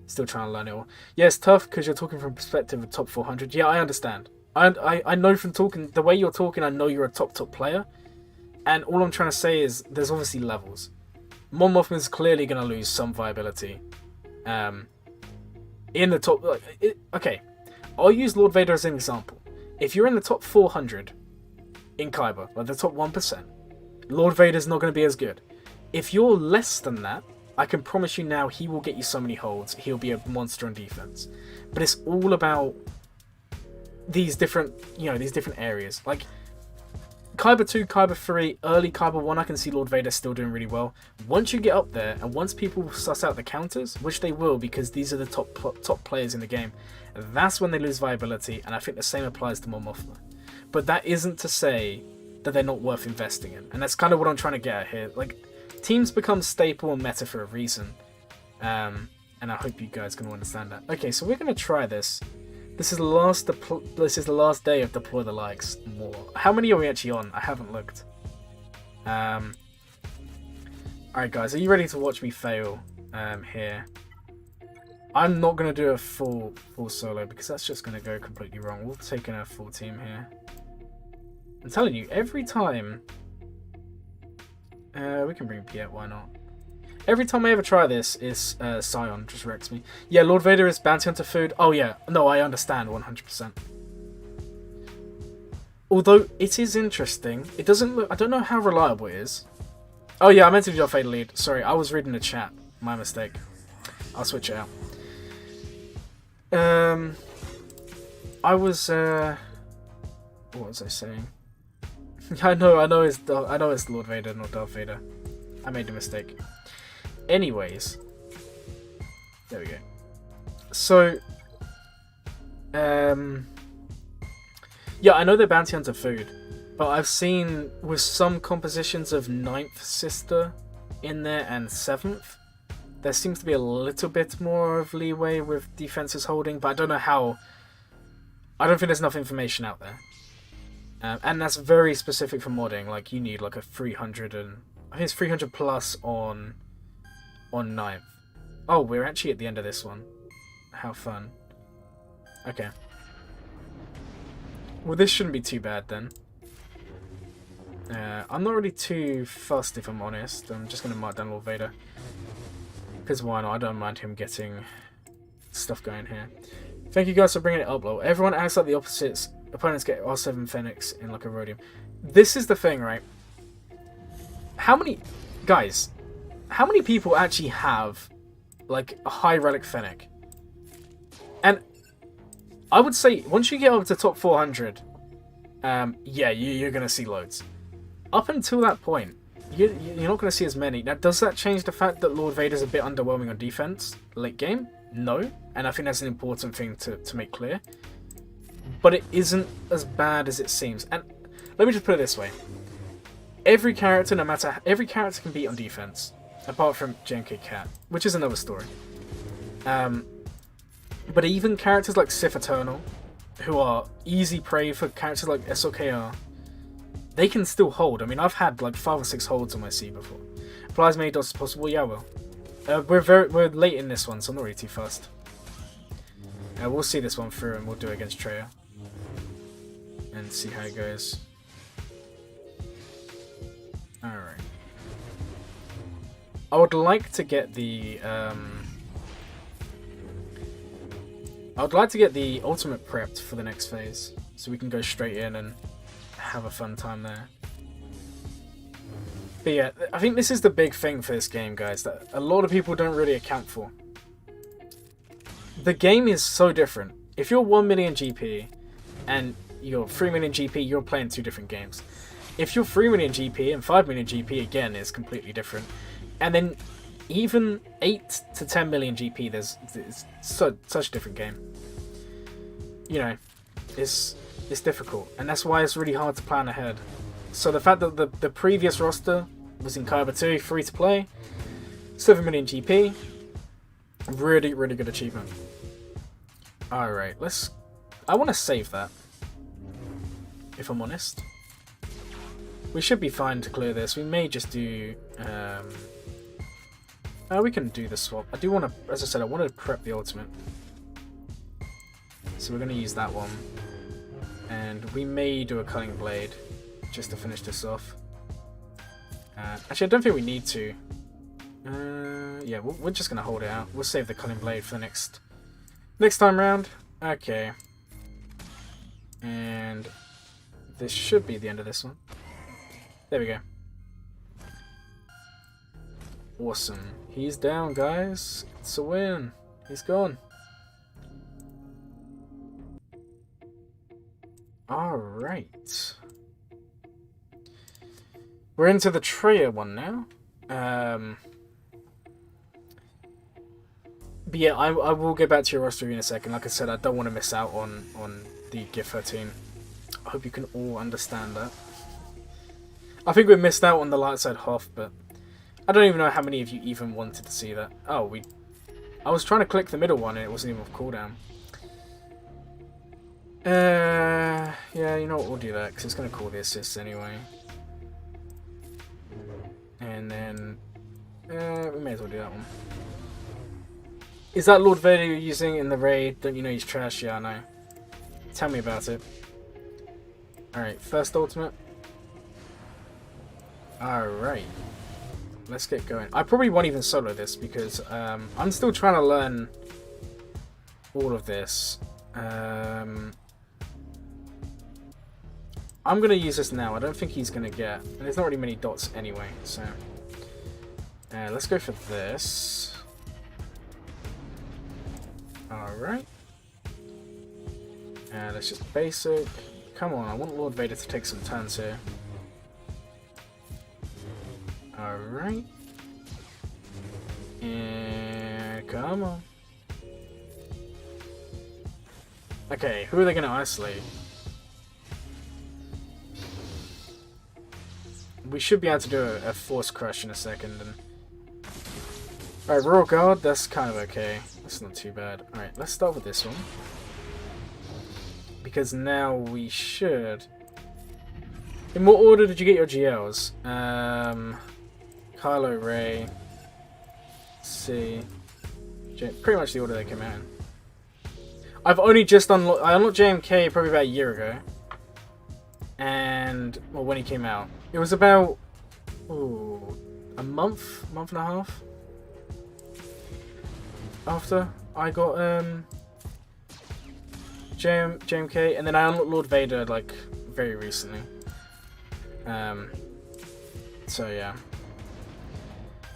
Still trying to learn it all. Yeah, it's tough because you're talking from perspective of top 400. Yeah, I understand. I know from talking, the way you're talking, I know you're a top player. And all I'm trying to say is there's obviously levels. Mon Mothma's clearly going to lose some viability. In the top... okay, I'll use Lord Vader as an example. If you're in the top 400 in Kyber, like the top 1%, Lord Vader's not going to be as good. If you're less than that, I can promise you now he will get you so many holds. He'll be a monster on defense. But it's all about these different, these different areas. Like Kyber 2, Kyber 3, early Kyber 1, I can see Lord Vader still doing really well. Once you get up there, and once people suss out the counters, which they will because these are the top players in the game, that's when they lose viability, and I think the same applies to Mon Mothma. But that isn't to say that they're not worth investing in, and that's kind of what I'm trying to get at here. Like, teams become staple and meta for a reason, and I hope you guys can understand that. Okay, so we're going to try this. This is the last day of Deploy the Likes more. How many are we actually on? I haven't looked. Alright guys, are you ready to watch me fail here? I'm not going to do a full solo because that's just going to go completely wrong. We'll take in a full team here. I'm telling you, every time... we can bring Piet, why not? Every time I ever try this, is Scion just wrecks me. Yeah, Lord Vader is bounty hunter food. Oh yeah, no, I understand 100%. Although it is interesting, it doesn't look. I don't know how reliable it is. Oh yeah, I meant to do your fatal lead. Sorry, I was reading the chat. My mistake. I'll switch it out. I was. What was I saying? I know it's Lord Vader, not Darth Vader. I made a mistake. Anyways, there we go. So, yeah, I know they're bounty hunter food, but I've seen with some compositions of 9th Sister in there and 7th, there seems to be a little bit more of leeway with defenses holding, but I don't know how. I don't think there's enough information out there. And that's very specific for modding. Like, you need like a 300 and... I think it's 300 plus on 9th. Oh, we're actually at the end of this one. How fun. Okay. Well, this shouldn't be too bad then. I'm not really too fussed, if I'm honest. I'm just going to mark down Lord Vader. Because why not? I don't mind him getting stuff going here. Thank you guys for bringing it up, lol. Everyone acts like the opposites. Opponents get R7 Phoenix in like a Rhodium. This is the thing, right? How many... Guys, how many people actually have like a high relic Fennec? And I would say once you get up to top 400, yeah, you're going to see loads. Up until that point, you're not going to see as many. Now, does that change the fact that Lord Vader's a bit underwhelming on defense late game? No, and I think that's an important thing to make clear. But it isn't as bad as it seems. And let me just put it this way. Every character, every character can beat on defense, apart from JMK Cat, which is another story. But even characters like Sith Eternal, who are easy prey for characters like SLKR, they can still hold. I mean, I've had like 5 or 6 holds on my C before. Apply as many dots as possible. Yeah, well, we're late in this one, so I'm not really too fussed. We'll see this one through, and we'll do it against Treya, and see how it goes. All right. I would like to get the ultimate prepped for the next phase, so we can go straight in and have a fun time there. But yeah, I think this is the big thing for this game, guys, that a lot of people don't really account for. The game is so different. If you're 1 million GP and you're 3 million GP, you're playing 2 different games. If you're 3 million GP and 5 million GP, again, is completely different. And then even 8 to 10 million GP, it's such a different game. You know, it's difficult, and that's why it's really hard to plan ahead. So the fact that the previous roster was in Kaiba 2, free to play, 7 million GP, really, really good achievement. Alright, I want to save that, if I'm honest. We should be fine to clear this. We may just do... we can do the swap. I do want to, as I said, I want to prep the ultimate. So we're going to use that one. And we may do a Culling Blade, just to finish this off. Actually, I don't think we need to. Yeah, we're just going to hold it out. We'll save the Culling Blade for the next time round. Okay. And this should be the end of this one. There we go. Awesome. He's down, guys. It's a win. He's gone. Alright. We're into the Treya one now. But yeah, I will get back to your roster in a second. Like I said, I don't want to miss out on the Gift 13. I hope you can all understand that. I think we missed out on the light side Hoth, but I don't even know how many of you even wanted to see that. Oh, I was trying to click the middle one and it wasn't even off cooldown. Yeah, you know what, we'll do that, because it's going to call the assists anyway. And then, we may as well do that one. Is that Lord Vader you're using in the raid? Don't you know he's trash? Yeah, I know. Tell me about it. Alright, first ultimate. Alright. Let's get going. I probably won't even solo this, because I'm still trying to learn all of this. I'm going to use this now. I don't think he's going to get... And there's not really many dots anyway, so... let's go for this. Alright. And let's just basic. Come on, I want Lord Vader to take some turns here. Alright. And come on. Okay, who are they going to isolate? We should be able to do a force crush in a second. And... Alright, Royal Guard, that's kind of okay. That's not too bad. Alright, let's start with this one. Because now we should... In what order did you get your GLs? Kylo Ray, C, pretty much the order they came out in. I've only just unlocked... I unlocked JMK probably about a year ago. And... Well, when he came out. It was about... Ooh, a month and a half after I got JMK, and then I unlocked Lord Vader like very recently. So yeah,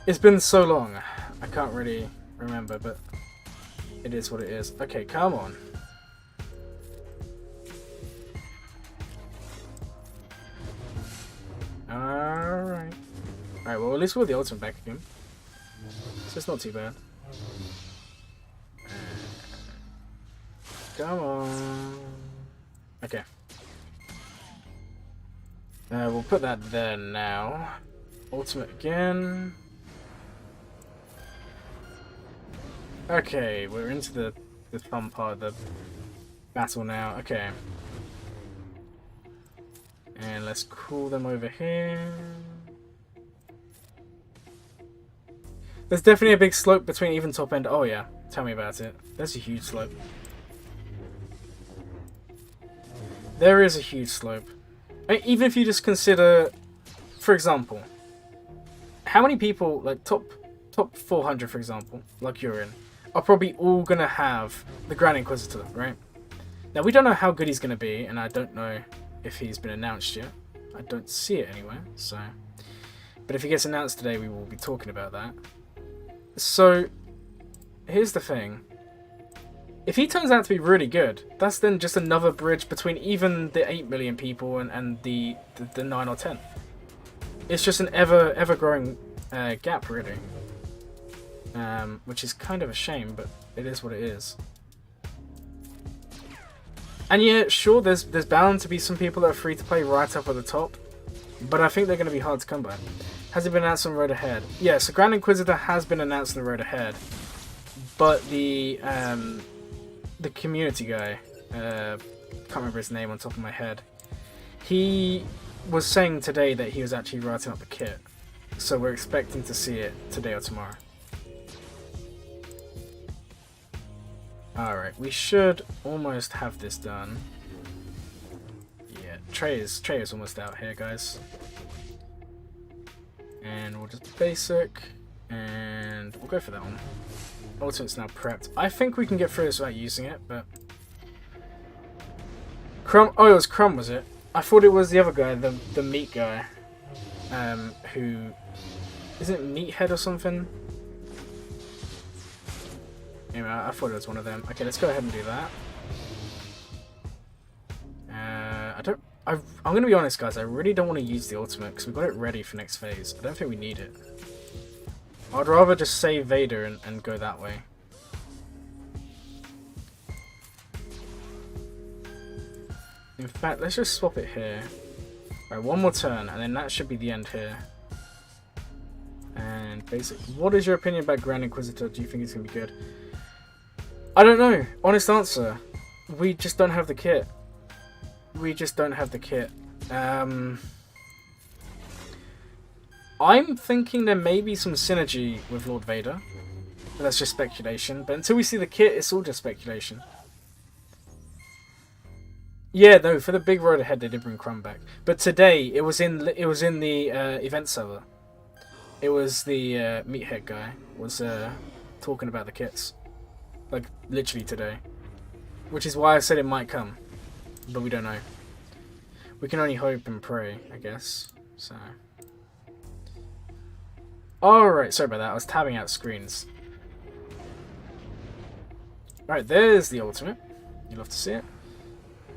it's been so long, I can't really remember, but it is what it is. Okay, come on. Alright. Alright, well at least we're the ultimate back again. So it's not too bad. Come on. Okay. We'll put that there now. Ultimate again. Okay, we're into the fun part of the battle now. Okay. And let's call them over here. There's definitely a big slope between even top end. Oh yeah, tell me about it. There's a huge slope. There is a huge slope. I mean, even if you just consider, for example, how many people, like top 400 for example, like you're in, are probably all gonna have the Grand Inquisitor, right? Now we don't know how good he's gonna be, and I don't know if he's been announced yet. I don't see it anywhere, so... But if he gets announced today, we will be talking about that. So, here's the thing. If he turns out to be really good, that's then just another bridge between even the 8 million people and the 9 or 10. It's just an ever-growing gap, really. Which is kind of a shame, but it is what it is. And yeah, sure, there's bound to be some people that are free to play right up at the top, but I think they're going to be hard to come by. Has it been announced on Road Ahead? Yeah, so Grand Inquisitor has been announced on the Road Ahead, but the community guy, can't remember his name on top of my head, he was saying today that he was actually writing up the kit, so we're expecting to see it today or tomorrow. Alright, we should almost have this done. Yeah, Trey is almost out here, guys. And we'll just basic, and we'll go for that one. Ultimate's now prepped. I think we can get through this without using it, but... Crumb, oh, it was Crumb, was it? I thought it was the other guy, the meat guy. Who... Isn't it Meathead or something? Anyway, I thought it was one of them. Okay, let's go ahead and do that. I'm going to be honest, guys. I really don't want to use the ultimate because we've got it ready for next phase. I don't think we need it. I'd rather just save Vader and go that way. In fact, let's just swap it here. Alright, one more turn, and then that should be the end here. And basic. What is your opinion about Grand Inquisitor? Do you think it's going to be good? I don't know. Honest answer. We just don't have the kit. We just don't have the kit. I'm thinking there may be some synergy with Lord Vader. But that's just speculation. But until we see the kit, it's all just speculation. Yeah, no, for the big road ahead, they did bring Crumb back. But today, it was in the event server. It was the meathead guy was talking about the kits. Like, literally today. Which is why I said it might come. But we don't know. We can only hope and pray, I guess. So. Alright, sorry about that. I was tabbing out screens. Alright, there's the ultimate. You'd love to see it.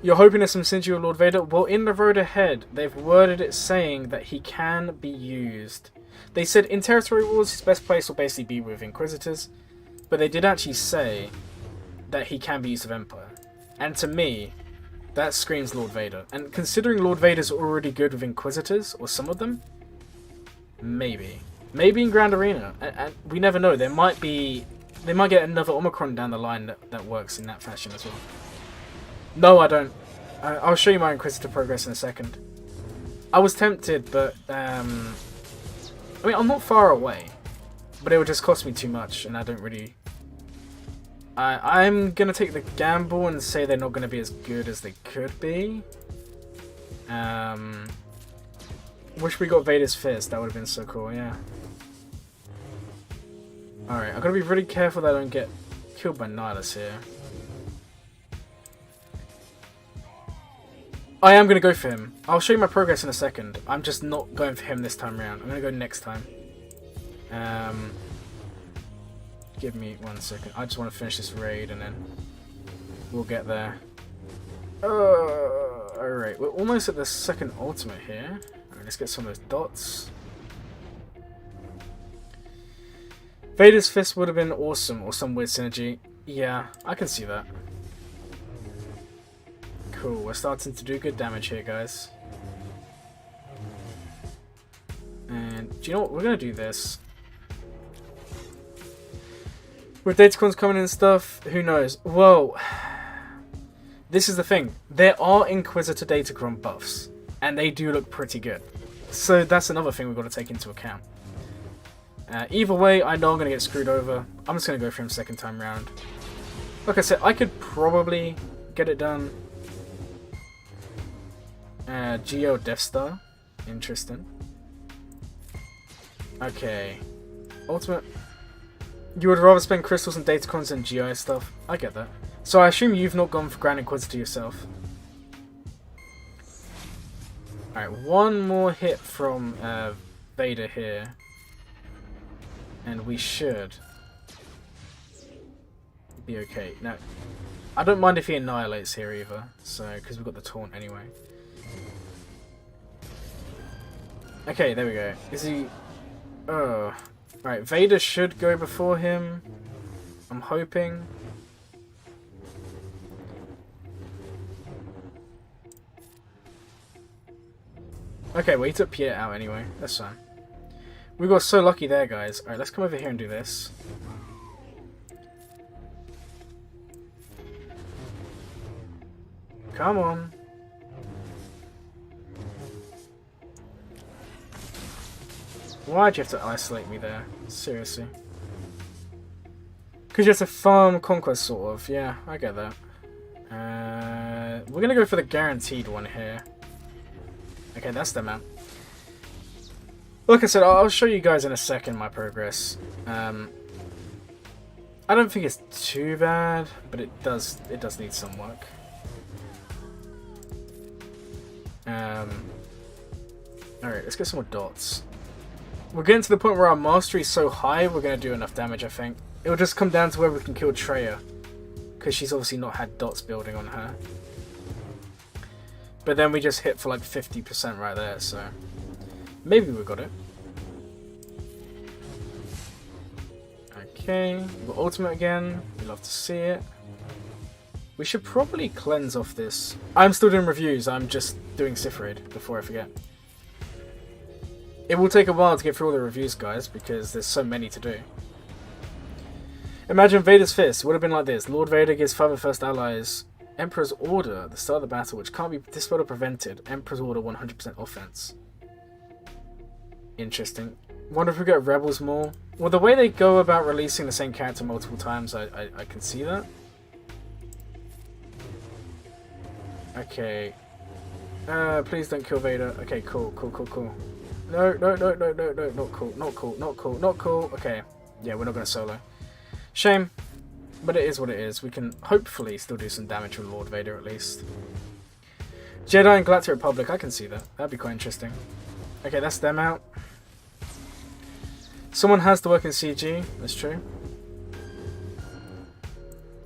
You're hoping there's some synergy with Lord Vader? Well, in the road ahead, they've worded it saying that he can be used. They said in Territory Wars, his best place will basically be with Inquisitors. But they did actually say that he can be used with Empire. And to me, that screams Lord Vader. And considering Lord Vader's already good with Inquisitors, or some of them, maybe. Maybe in Grand Arena. And we never know. They might get another Omicron down the line that works in that fashion as well. No, I don't. I'll show you my Inquisitor progress in a second. I was tempted, but I mean, I'm not far away, but it would just cost me too much, and I don't really. I'm gonna take the gamble and say they're not gonna be as good as they could be. Wish we got Vader's Fist. That would have been so cool. Yeah. All right, I gotta be really careful that I don't get killed by Nihilus here. I am going to go for him. I'll show you my progress in a second. I'm just not going for him this time around. I'm going to go next time. Give me 1 second. I just want to finish this raid and then we'll get there. Alright, we're almost at the second ultimate here. Alright, let's get some of those dots. Vader's Fist would have been awesome, or some weird synergy. Yeah, I can see that. Cool, we're starting to do good damage here, guys. And do you know what? We're gonna do this. With Datacons coming in and stuff, who knows? Well, this is the thing. There are Inquisitor Datacron buffs, and they do look pretty good. So that's another thing we've got to take into account. Either way, I know I'm gonna get screwed over. I'm just gonna go for him second time round. Like I said, I could probably get it done. Geo Death Star. Interesting. Okay. Ultimate. You would rather spend crystals and datacons than GI stuff. I get that. So I assume you've not gone for Grand Inquisitor yourself. Alright, one more hit from Vader here. And we should be okay. Now, I don't mind if he annihilates here either. So, because we've got the taunt anyway. Okay, there we go. Is he... Oh. Right, Vader should go before him. I'm hoping. Okay, well he took Piet out anyway. That's fine. We got so lucky there, guys. Alright, let's come over here and do this. Come on. Why'd you have to isolate me there? Seriously. Because you have to farm Conquest, sort of. Yeah, I get that. We're going to go for the guaranteed one here. Okay, that's the man. Like I said, I'll show you guys in a second my progress. I don't think it's too bad, but it does need some work. Alright, let's get some more dots. We're getting to the point where our mastery is so high, we're going to do enough damage, I think. It'll just come down to whether we can kill Treya. Because she's obviously not had dots building on her. But then we just hit for like 50% right there, so... Maybe we got it. Okay, we've got ultimate again. We love to see it. We should probably cleanse off this. I'm still doing reviews, I'm just doing Sith Raid before I forget. It will take a while to get through all the reviews, guys, because there's so many to do. Imagine Vader's Fist would have been like this. Lord Vader gives 5 of first allies Emperor's Order at the start of the battle, which can't be dispelled or prevented. Emperor's Order 100% offense. Interesting. Wonder if we get Rebels more. Well, the way they go about releasing the same character multiple times, I can see that. Okay. Please don't kill Vader. Okay, cool. No, not cool. Okay, yeah, we're not going to solo. Shame, but it is what it is. We can hopefully still do some damage with Lord Vader at least. Jedi and Galactic Republic, I can see that. That'd be quite interesting. Okay, that's them out. Someone has to work in CG, that's true.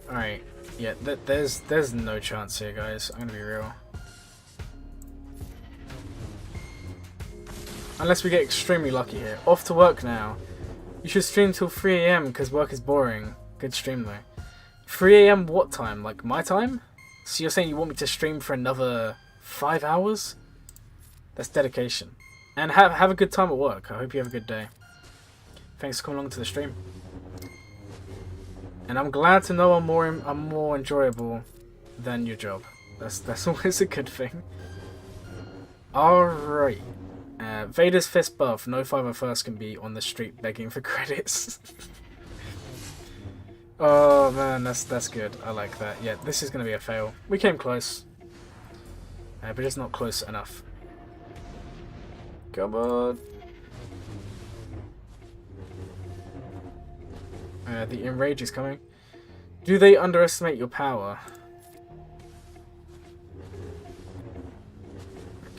Alright, Yeah, there's no chance here, guys. I'm gonna be real. Unless we get extremely lucky here. Off to work now. You should stream till 3 AM because work is boring. Good stream though. 3 AM what time? Like my time? So you're saying you want me to stream for another 5 hours? That's dedication. And have a good time at work. I hope you have a good day. Thanks for coming along to the stream. And I'm glad to know I'm more enjoyable than your job. That's always a good thing. Alright. Vader's fist buff. No 501st can be on the street begging for credits. Oh man, that's good. I like that. Yeah, this is gonna be a fail. We came close, but just not close enough. Come on. The enrage is coming. Do they underestimate your power?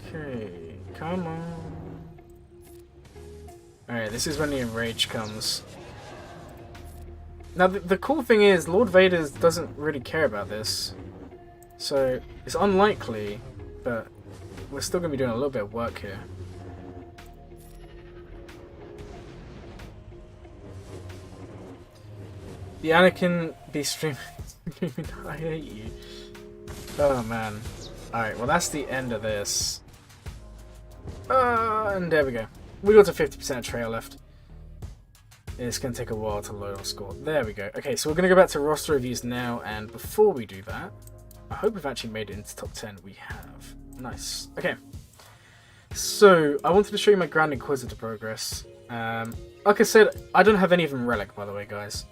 Okay, come on. Alright, this is when the enrage comes. Now, the cool thing is, Lord Vader doesn't really care about this. So, it's unlikely, but we're still going to be doing a little bit of work here. The Anakin be streaming. I hate you. Oh, man. Alright, well, that's the end of this. And there we go. We got to 50% trail left. It's going to take a while to load our score. There we go. Okay, so we're going to go back to roster reviews now, and before we do that, I hope we've actually made it into top 10. We have. Nice. Okay. So, I wanted to show you my Grand Inquisitor progress. Like I said, I don't have any of them Relic, by the way, guys.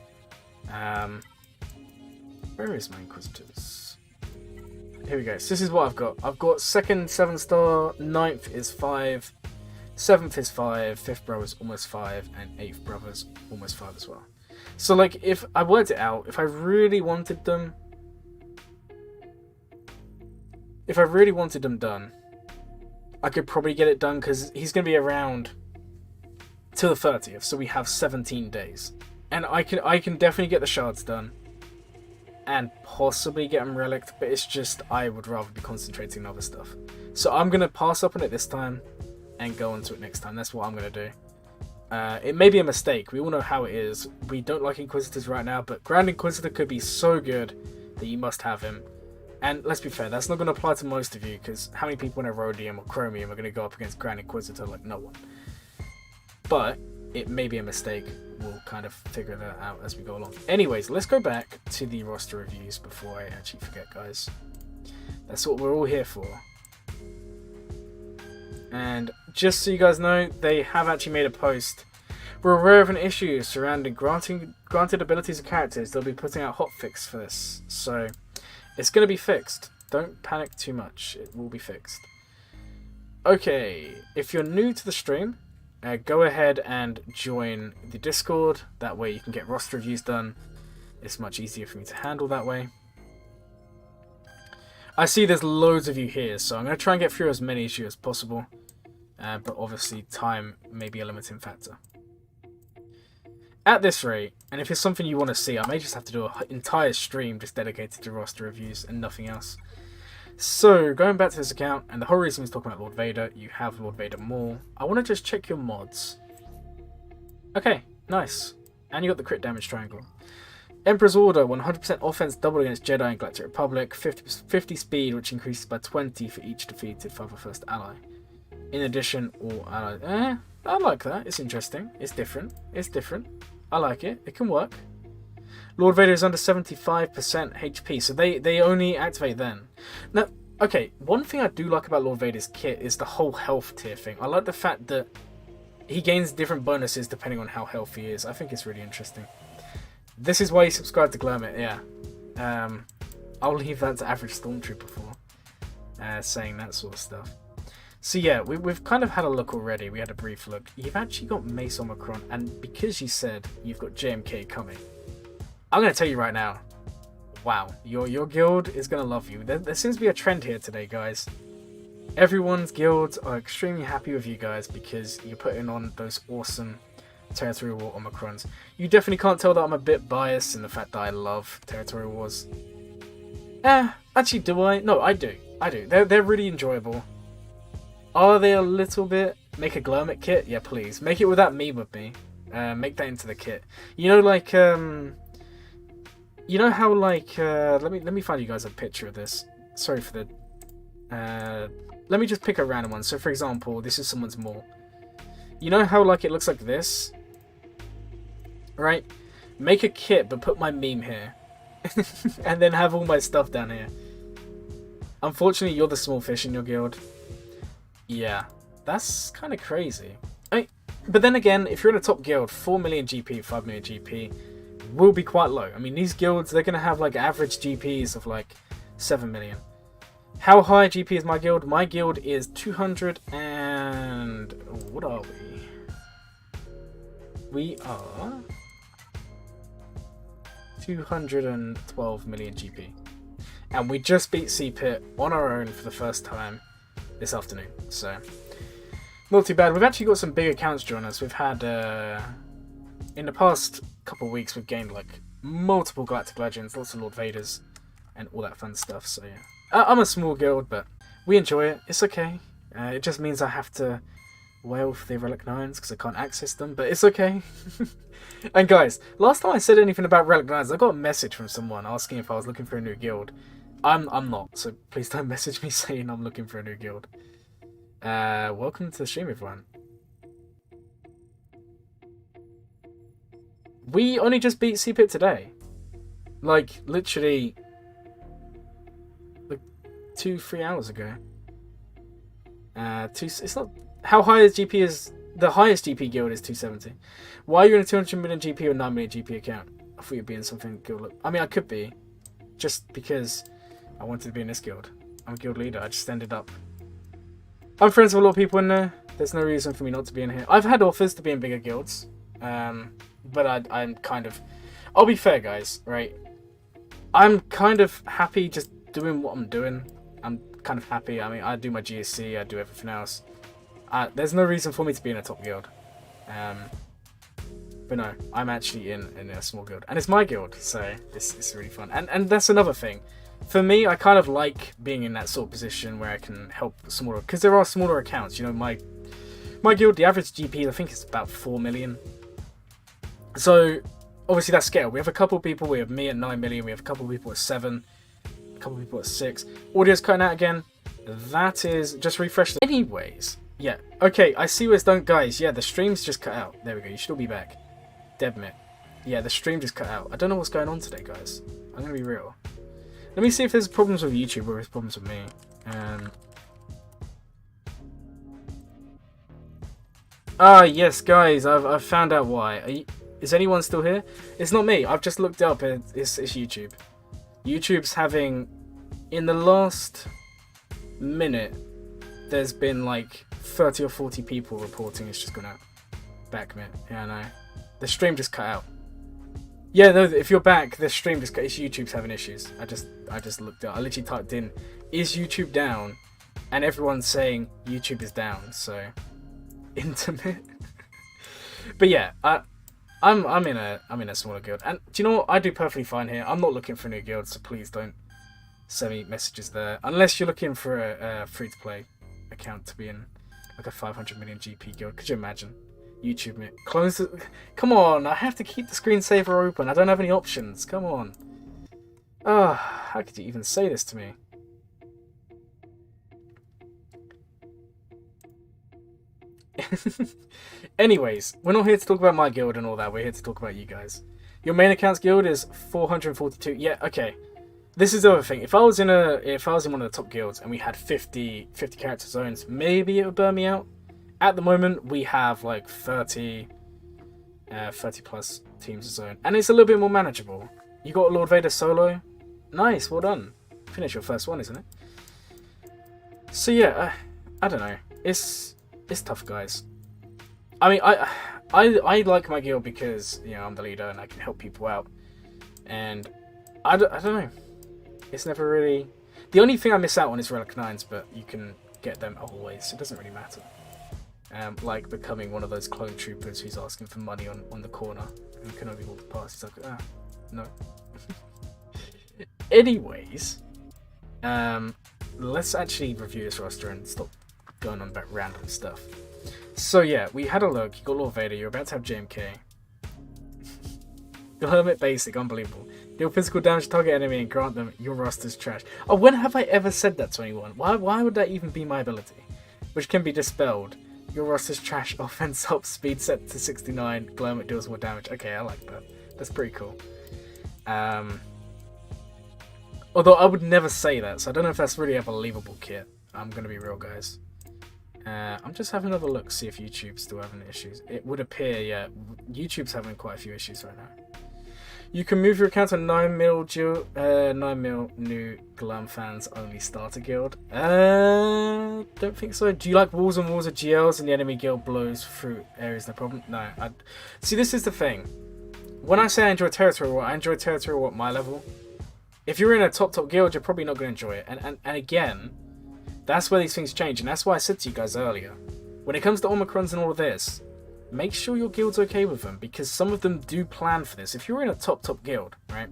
Where is my Inquisitors? Here we go. So this is what I've got. I've got 2nd 7-star, 9th is 5, 7th is 5, 5th brother's almost 5, and 8th brother's almost 5 as well. So like, if I worked it out, if I really wanted them done, I could probably get it done because he's going to be around till the 30th, so we have 17 days. And I can definitely get the shards done and possibly get them relicked, but it's just I would rather be concentrating on other stuff. So I'm going to pass up on it this time and go on to it next time. That's what I'm going to do. It may be a mistake. We all know how it is. We don't like Inquisitors right now, but Grand Inquisitor could be so good that you must have him. And let's be fair, that's not going to apply to most of you, because how many people in Erodium or Chromium are going to go up against Grand Inquisitor? Like, no one. But it may be a mistake. We'll kind of figure that out as we go along. Anyways, let's go back to the roster reviews before I actually forget, guys. That's what we're all here for. And just so you guys know, they have actually made a post. We're aware of an issue surrounding granted abilities of characters. They'll be putting out hotfix for this. So, it's going to be fixed. Don't panic too much. It will be fixed. Okay, if you're new to the stream, go ahead and join the Discord. That way you can get roster reviews done. It's much easier for me to handle that way. I see there's loads of you here, so I'm going to try and get through as many as you as possible. But obviously time may be a limiting factor. At this rate, and if it's something you want to see, I may just have to do an entire stream just dedicated to roster reviews and nothing else. So, going back to this account, and the whole reason is talking about Lord Vader, you have Lord Vader Maul. I want to just check your mods. Okay, nice. And you got the crit damage triangle. Emperor's Order, 100% offense double against Jedi and Galactic Republic, 50 speed, which increases by 20 for each defeated 501st ally. In addition, all allies... I like that. It's interesting. It's different. It's different. I like it. It can work. Lord Vader is under 75% HP, so they only activate then. Now, okay, one thing I do like about Lord Vader's kit is the whole health tier thing. I like the fact that he gains different bonuses depending on how healthy he is. I think it's really interesting. This is why you subscribe to Glamit, yeah. I'll leave that to Average Stormtrooper for saying that sort of stuff. So yeah, we've kind of had a look already. We had a brief look. You've actually got Mace Omicron, and because you said you've got JMK coming, I'm going to tell you right now, wow, your guild is going to love you. There seems to be a trend here today, guys. Everyone's guilds are extremely happy with you guys because you're putting on those awesome Territorial War Omicrons. You definitely can't tell that I'm a bit biased in the fact that I love Territorial Wars. Actually, do I? No, I do. I do. They're really enjoyable. Are they a little bit? Make a glow kit? Yeah, please. Make it with that meme with me. Make that into the kit. You know, like, you know how, like, let me find you guys a picture of this. Sorry for the, let me just pick a random one. So, for example, this is someone's mall. You know how, like, it looks like this? Right? Make a kit, but put my meme here. And then have all my stuff down here. Unfortunately, you're the small fish in your guild. Yeah, that's kind of crazy. But then again, if you're in a top guild, 4 million GP, 5 million GP will be quite low. I mean, these guilds, they're going to have, like, average GPs of, like, 7 million. How high GP is my guild? My guild is 200 and... what are we? We are... 212 million GP. And we just beat CPit on our own for the first time this afternoon. So, not too bad. We've actually got some big accounts join us. We've had, in the past couple of weeks, we've gained, like, multiple Galactic Legends, lots of Lord Vaders, and all that fun stuff. So, yeah. I'm a small guild, but we enjoy it. It's okay. It just means I have to wail for the Relic 9s because I can't access them, but it's okay. And guys, last time I said anything about Relic 9s, I got a message from someone asking if I was looking for a new guild. I'm not, so please don't message me saying I'm looking for a new guild. Welcome to the stream, everyone. We only just beat CPit today. Like, literally... like, 2-3 hours ago. It's not... How high is GP is... The highest GP guild is 270. Why are you in a 200 million GP or 9 million GP account? I thought you'd be in something guild... I mean, I could be. Just because I wanted to be in this guild. I'm a guild leader. I just ended up... I'm friends with a lot of people in there. There's no reason for me not to be in here. I've had offers to be in bigger guilds. But I'm kind of... I'll be fair, guys, right? I'm kind of happy just doing what I'm doing. I'm kind of happy. I mean, I do my GSC, I do everything else. There's no reason for me to be in a top guild. But no, I'm actually in a small guild. And it's my guild, so it's really fun. And that's another thing. For me, I kind of like being in that sort of position where I can help smaller... Because there are smaller accounts. You know, my guild, the average GP, I think it's about 4 million. So, obviously that's scale. We have a couple of people. We have me at 9 million. We have a couple of people at 7. A couple of people at 6. Audio's cutting out again. That is... Just refresh. Anyways... Yeah, okay, I see where it's done, guys. Yeah, the stream's just cut out. There we go, you should all be back. Debmit. Yeah, the stream just cut out. I don't know what's going on today, guys. I'm gonna be real. Let me see if there's problems with YouTube or there's problems with me. Yes, guys, I've found out why. Is anyone still here? It's not me. I've just looked up. It's YouTube. YouTube's having... In the last minute, there's been like 30 or 40 people reporting it's just gonna backmit. Yeah, I know. The stream just cut out. Yeah, no, if you're back, the stream just cut. It's YouTube's having issues. I just looked up. I literally typed in, is YouTube down? And everyone's saying YouTube is down, so intimate. But yeah, I'm in a smaller guild. And do you know what? I do perfectly fine here. I'm not looking for a new guild, so please don't send me messages there. Unless you're looking for a free-to-play account to be in like a 500 million GP guild. Could you imagine? YouTube me. Close it. Come on, I have to keep the screensaver open. I don't have any options. Come on. How could you even say this to me? Anyways, we're not here to talk about my guild and all that. We're here to talk about you guys. Your main account's guild is 442. Yeah, okay. This is the other thing. If I was in one of the top guilds and we had 50 character zones, maybe it would burn me out. At the moment, we have like 30 plus teams a zone, and it's a little bit more manageable. You got Lord Vader solo. Nice, well done. Finish your first one, isn't it? So yeah, I don't know. It's tough, guys. I mean, I like my guild because, you know, I'm the leader and I can help people out. And I don't know. It's never really... The only thing I miss out on is Relic 9s, but you can get them always, so it doesn't really matter. Like becoming one of those clone troopers who's asking for money on the corner and can only walk past. He's like, no. Anyways, Let's actually review this roster and stop going on about random stuff. So yeah, we had a look. You got Lord Vader. You're about to have JMK. The Hermit Basic, unbelievable. Deal physical damage to target enemy and grant them your roster's trash. Oh, when have I ever said that to anyone? Why would that even be my ability? Which can be dispelled. Your roster's trash. Offense up. Speed set to 69. Glow deals more damage. Okay, I like that. That's pretty cool. Although I would never say that, so I don't know if that's really a believable kit. I'm gonna be real, guys. I'm just having another look, see if YouTube's still having issues. It would appear, yeah, YouTube's having quite a few issues right now. You can move your account to 9mm new Glum fans only starter guild. Don't think so. Do you like walls and walls of GLs and the enemy guild blows through areas? No problem. No. See, this is the thing. When I say I enjoy territory war, I enjoy territory war at my level. If you're in a top guild, you're probably not going to enjoy it. And again, that's where these things change. And that's why I said to you guys earlier, when it comes to Omicrons and all of this, make sure your guild's okay with them, because some of them do plan for this. If you're in a top guild, right,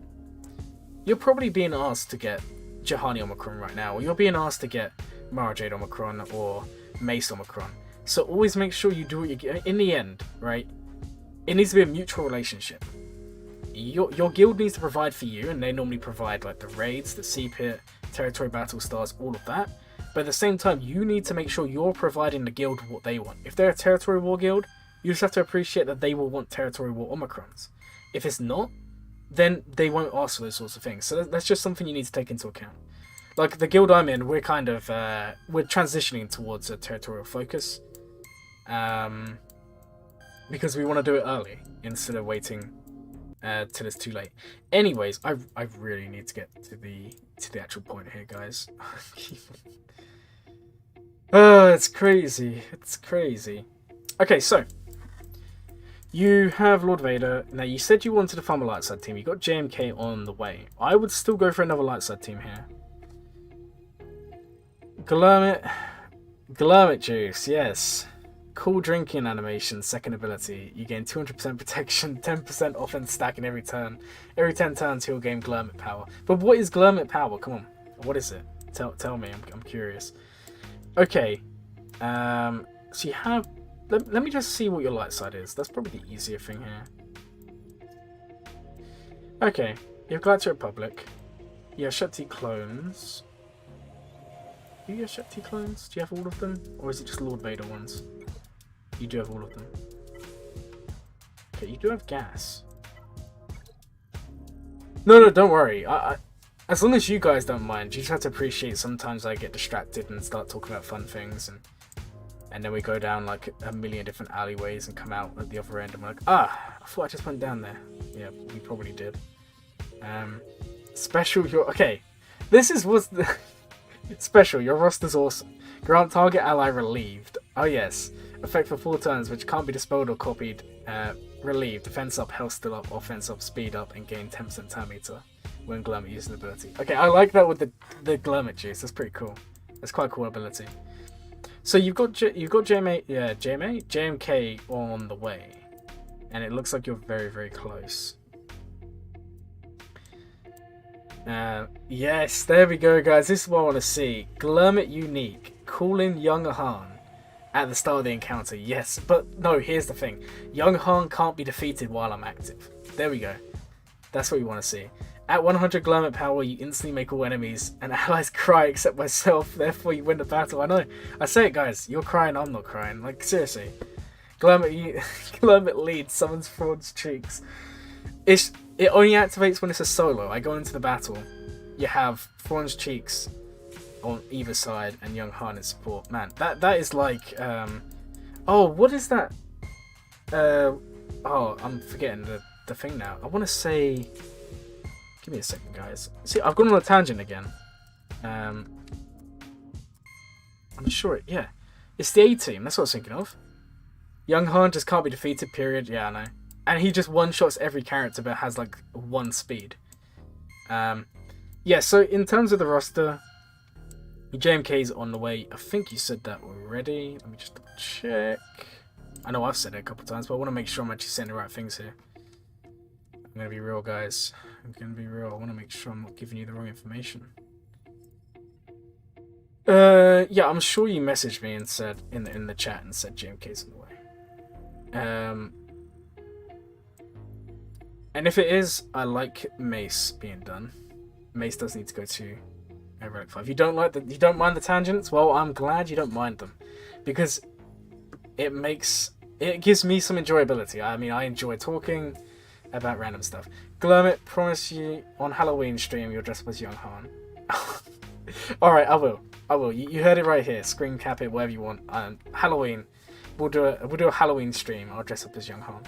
you're probably being asked to get Jahani Omicron right now, or you're being asked to get Mara Jade Omicron or Mace Omicron. So always make sure you do what you get. In the end, right, it needs to be a mutual relationship. Your guild needs to provide for you, and they normally provide like the raids, the CPit, territory battle stars, all of that. But at the same time, you need to make sure you're providing the guild what they want. If they're a territory war guild, you just have to appreciate that they will want territory war Omicrons. If it's not, then they won't ask for those sorts of things. So that's just something you need to take into account. Like the guild I'm in, we're kind of we're transitioning towards a territorial focus, because we want to do it early instead of waiting till it's too late. Anyways, I really need to get to the actual point here, guys. Oh, it's crazy. It's crazy. Okay, so you have Lord Vader. Now, you said you wanted to farm a light side team. You got JMK on the way. I would still go for another light side team here. Glurmit juice, yes. Cool drinking animation, second ability. You gain 200% protection, 10% offense stacking every turn. Every 10 turns, he'll gain Glurmit power. But what is Glurmit power? Come on, what is it? Tell me. I'm curious. Okay. So you have. Let me just see what your light side is. That's probably the easier thing here. Okay, you have Galactic Republic. You have Shakti clones. Do you have Shakti clones? Do you have all of them? Or is it just Lord Vader ones? You do have all of them. Okay, you do have gas. No, don't worry. As long as you guys don't mind, you just have to appreciate sometimes I get distracted and start talking about fun things, and then we go down like a million different alleyways and come out at the other end and we're like, I thought I just went down there. Yeah, we probably did. Special, okay. This is what's the special. Your roster's awesome. Grant target ally relieved. Oh yes. Effect for 4 turns, which can't be dispelled or copied. Relieved. Defense up, health still up, offense up, speed up, and gain 10% turn meter when Glurmit uses the ability. Okay, I like that with the Glurmit juice. That's pretty cool. That's quite a cool ability. So you've got JMK on the way, and it looks like you're very, very close. Yes, there we go, guys. This is what I want to see. Glurmit unique, calling Young Han at the start of the encounter. Yes, but no. Here's the thing: Young Han can't be defeated while I'm active. There we go. That's what you want to see. At 100 Glurmit power, you instantly make all enemies and allies cry except myself, therefore you win the battle. I know. I say it, guys. You're crying, I'm not crying. Like, seriously. Glurmit lead summons Fraud's cheeks. It only activates when it's a solo. I go into the battle. You have Fraud's cheeks on either side and Young Han in support. Man, that is like... oh, what is that? Oh, I'm forgetting the thing now. I want to say... Give me a second, guys. See, I've gone on a tangent again. I'm sure yeah. It's the A-team, that's what I was thinking of. Young Han just can't be defeated, period. Yeah, I know. And he just one-shots every character but has like 1 speed. Yeah, so in terms of the roster, JMK's on the way. I think you said that already. Let me just double check. I know I've said it a couple times, but I want to make sure I'm actually saying the right things here. I'm going to be real, guys. I'm going to be real. I want to make sure I'm not giving you the wrong information. Yeah, I'm sure you messaged me and said in the chat and said JMK's on the way. And if it is, I like Mace being done. Mace does need to go to Relic 5. You don't mind the tangents? Well, I'm glad you don't mind them, because it gives me some enjoyability. I mean, I enjoy talking about random stuff. Glurmit, promise you on Halloween stream you'll dress up as Young Han. Alright, I will. You heard it right here. Screen cap it, whatever you want. Halloween. We'll do a Halloween stream. I'll dress up as Young Han.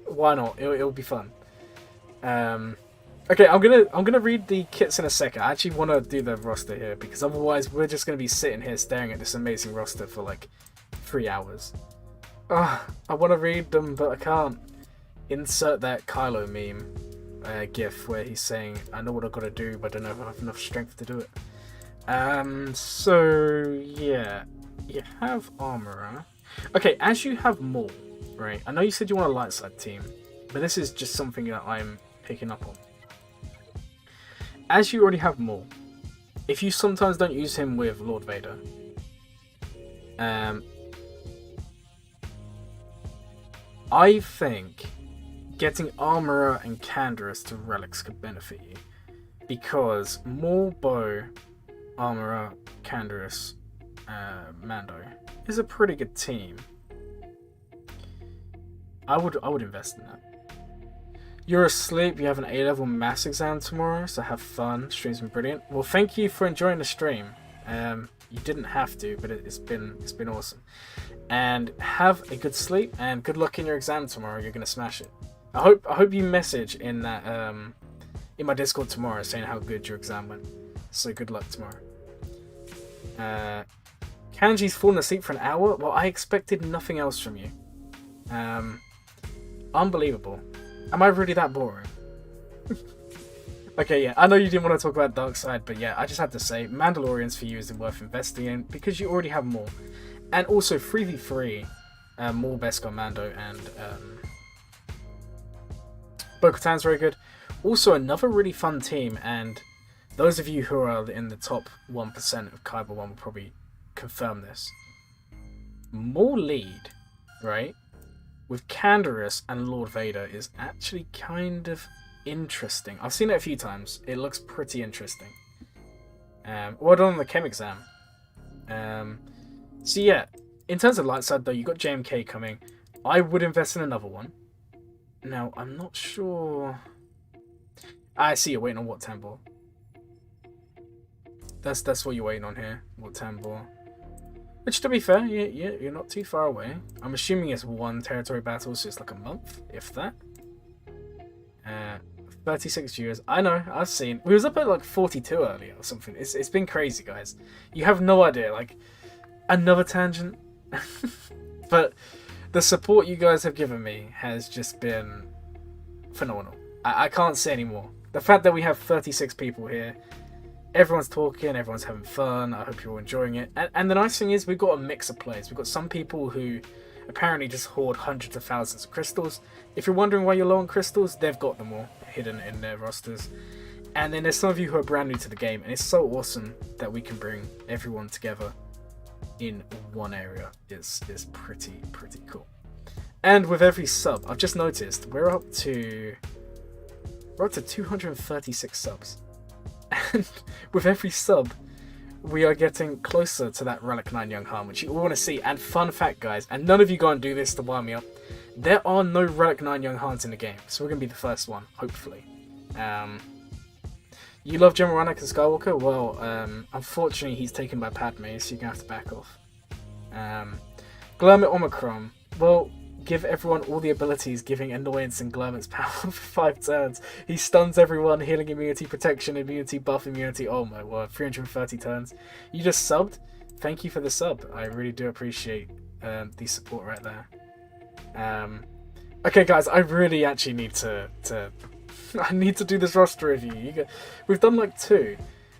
Why not? It'll be fun. Okay, I'm gonna read the kits in a second. I actually want to do the roster here, because otherwise we're just gonna be sitting here staring at this amazing roster for like 3 hours. I want to read them, but I can't. Insert that Kylo meme gif where he's saying, "I know what I've got to do, but I don't know if I have enough strength to do it." So yeah, you have Armorer. Okay, as you have more, right? I know you said you want a light side team, but this is just something that I'm picking up on. As you already have more, if you sometimes don't use him with Lord Vader, I think getting Armorer and Canderous to relics could benefit you, because more bow, Armorer, Canderous, Mando is a pretty good team. I would invest in that. You're asleep. You have an A-level maths exam tomorrow, so have fun. Stream's been brilliant. Well, thank you for enjoying the stream. You didn't have to, but it's been awesome. And have a good sleep and good luck in your exam tomorrow. You're gonna smash it. I hope you message in that in my Discord tomorrow saying how good your exam went. So good luck tomorrow. Kanji's fallen asleep for an hour. Well, I expected nothing else from you. Unbelievable. Am I really that boring? Okay, yeah, I know you didn't want to talk about Dark Side, but yeah, I just had to say, Mandalorians for you isn't worth investing in, because you already have more. And also, 3v3, more Beskar Mando and Bo-Katan's very good. Also, another really fun team, and those of you who are in the top 1% of Kyber 1 will probably confirm this. More lead, right, with Canderous and Lord Vader is actually kind of interesting. I've seen it a few times. It looks pretty interesting. Well done on the chem exam. So yeah, in terms of light side though, you got JMK coming. I would invest in another one. Now, I'm not sure. I see you're waiting on what Tambor. That's what you're waiting on here. What Tambor. Which, to be fair, yeah, you're not too far away. I'm assuming it's one territory battle, so it's like a month, if that. 36 viewers. I know, I've seen. We was up at like 42 earlier or something. It's been crazy, guys. You have no idea. Like, another tangent. But the support you guys have given me has just been phenomenal. I can't say anymore. The fact that we have 36 people here, everyone's talking, everyone's having fun. I hope you're all enjoying it. And the nice thing is we've got a mix of players. We've got some people who apparently just hoard hundreds of thousands of crystals. If you're wondering why you're low on crystals, they've got them all hidden in their rosters. And then there's some of you who are brand new to the game, and it's so awesome that we can bring everyone together in one area. It's pretty cool. And with every sub, I've just noticed we're up to 236 subs. And with every sub, we are getting closer to that Relic 9 Young Han, which you all want to see. And fun fact, guys, and none of you go and do this to wind me up, there are no Relic 9 Young Hans in the game, so we're going to be the first one, hopefully. You love General Anakin Skywalker? Well, unfortunately he's taken by Padme, so you're going to have to back off. Glurmit Omicron. Well, give everyone all the abilities, giving annoyance and Glurmit's power for 5 turns. He stuns everyone, healing immunity, protection, immunity, buff immunity. Oh my word, 330 turns. You just subbed? Thank you for the sub. I really do appreciate the support right there. Okay guys, I really actually need to I need to do this roster review. We've done like 2.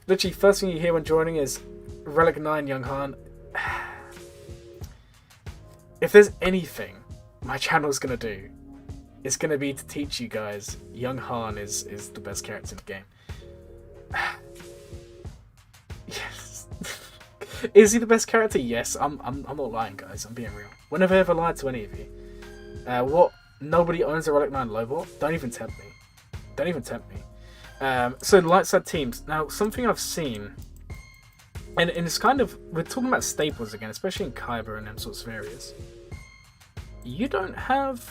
Literally, first thing you hear when joining is Relic 9 Young Han. If there's anything my channel's gonna do, it's gonna be to teach you guys Young Han is the best character in the game. Is he the best character? Yes. I'm not lying, guys. I'm being real. When have I ever lied to any of you? What? Nobody owns a Relic 9 Lobot? Don't even tempt me. Don't even tempt me. So light side teams. Now, something I've seen, and it's kind of, we're talking about staples again, especially in Kyber and them sorts of areas. You don't have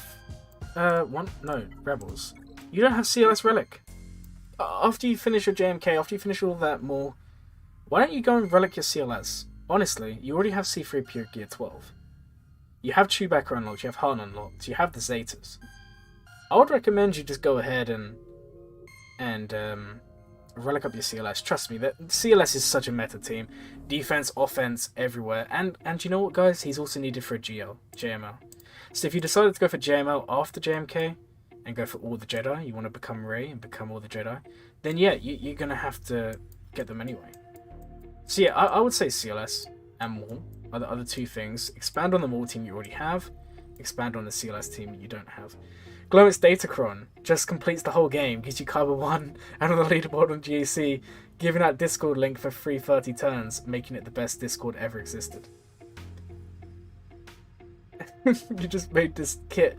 Rebels. You don't have CLS Relic. After you finish your JMK, after you finish all that more, why don't you go and Relic your CLS? Honestly, you already have C3 Pure Gear 12. You have Chewbacca unlocked, you have Han unlocked, you have the Zetas. I would recommend you just go ahead and relic up your CLS. Trust me, that CLS is such a meta team. Defense, offense, everywhere. And you know what, guys? He's also needed for a JML. So if you decided to go for JML after JMK and go for all the Jedi, you want to become Rey and become all the Jedi, then yeah, you're going to have to get them anyway. So yeah, I would say CLS and Maul are the other two things. Expand on the Maul team you already have. Expand on the CLS team you don't have. Glomet's Datacron just completes the whole game, gives you Kyber 1 and on the leaderboard on GAC, giving out Discord link for free 30 turns, making it the best Discord ever existed. You just made this kit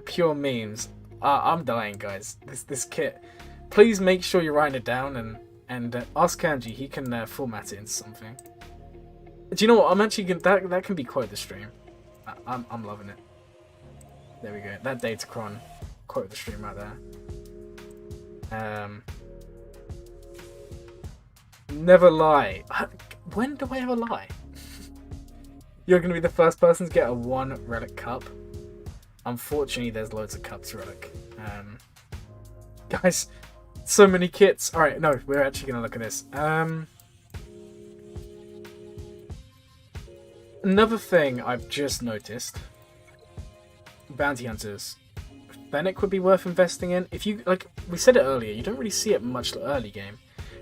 pure memes. I'm dying, guys. This kit. Please make sure you're writing it down and ask Kanji. He can format it into something. Do you know what? I'm actually gonna, that can be quite the stream. I'm loving it. There we go. That Datacron quote the stream right there. Never lie. When do I ever lie? You're going to be the first person to get a 1 Relic cup. Unfortunately, there's loads of cups Relic. Guys, so many kits. Alright, no, we're actually going to look at this. Another thing I've just noticed. Bounty Hunters. Fennec would be worth investing in. If you, like we said it earlier, you don't really see it much early game.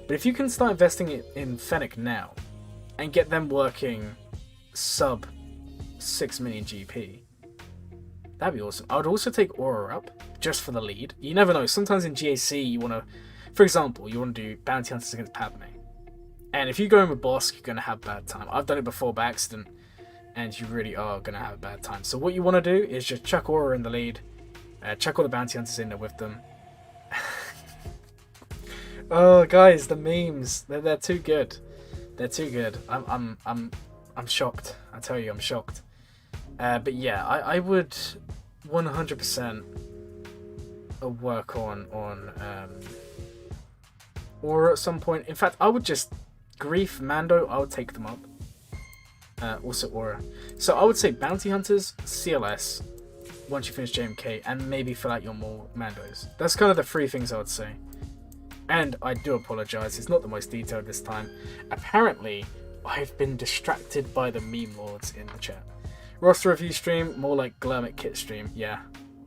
But if you can start investing in Fennec now and get them working sub 6 million GP, that'd be awesome. I would also take Aura up just for the lead. You never know. Sometimes in GAC you want to, for example, you want to do Bounty Hunters against Padme. And if you go in with Bosk, you're going to have a bad time. I've done it before by accident. And you really are going to have a bad time. So what you want to do is just chuck Aura in the lead. Chuck all the Bounty Hunters in there with them. Oh, guys, the memes. They're too good. They're too good. I'm shocked. I tell you, I'm shocked. But yeah, I would 100% work on Aura at some point. In fact, I would just Grief, Mando, I would take them up. Also Aura. So I would say Bounty Hunters, CLS, once you finish JMK, and maybe fill out your more Mandos. That's kind of the 3 things I would say. And I do apologise, it's not the most detailed this time. Apparently, I've been distracted by the meme lords in the chat. Roster review stream, more like Glermit kit stream, yeah.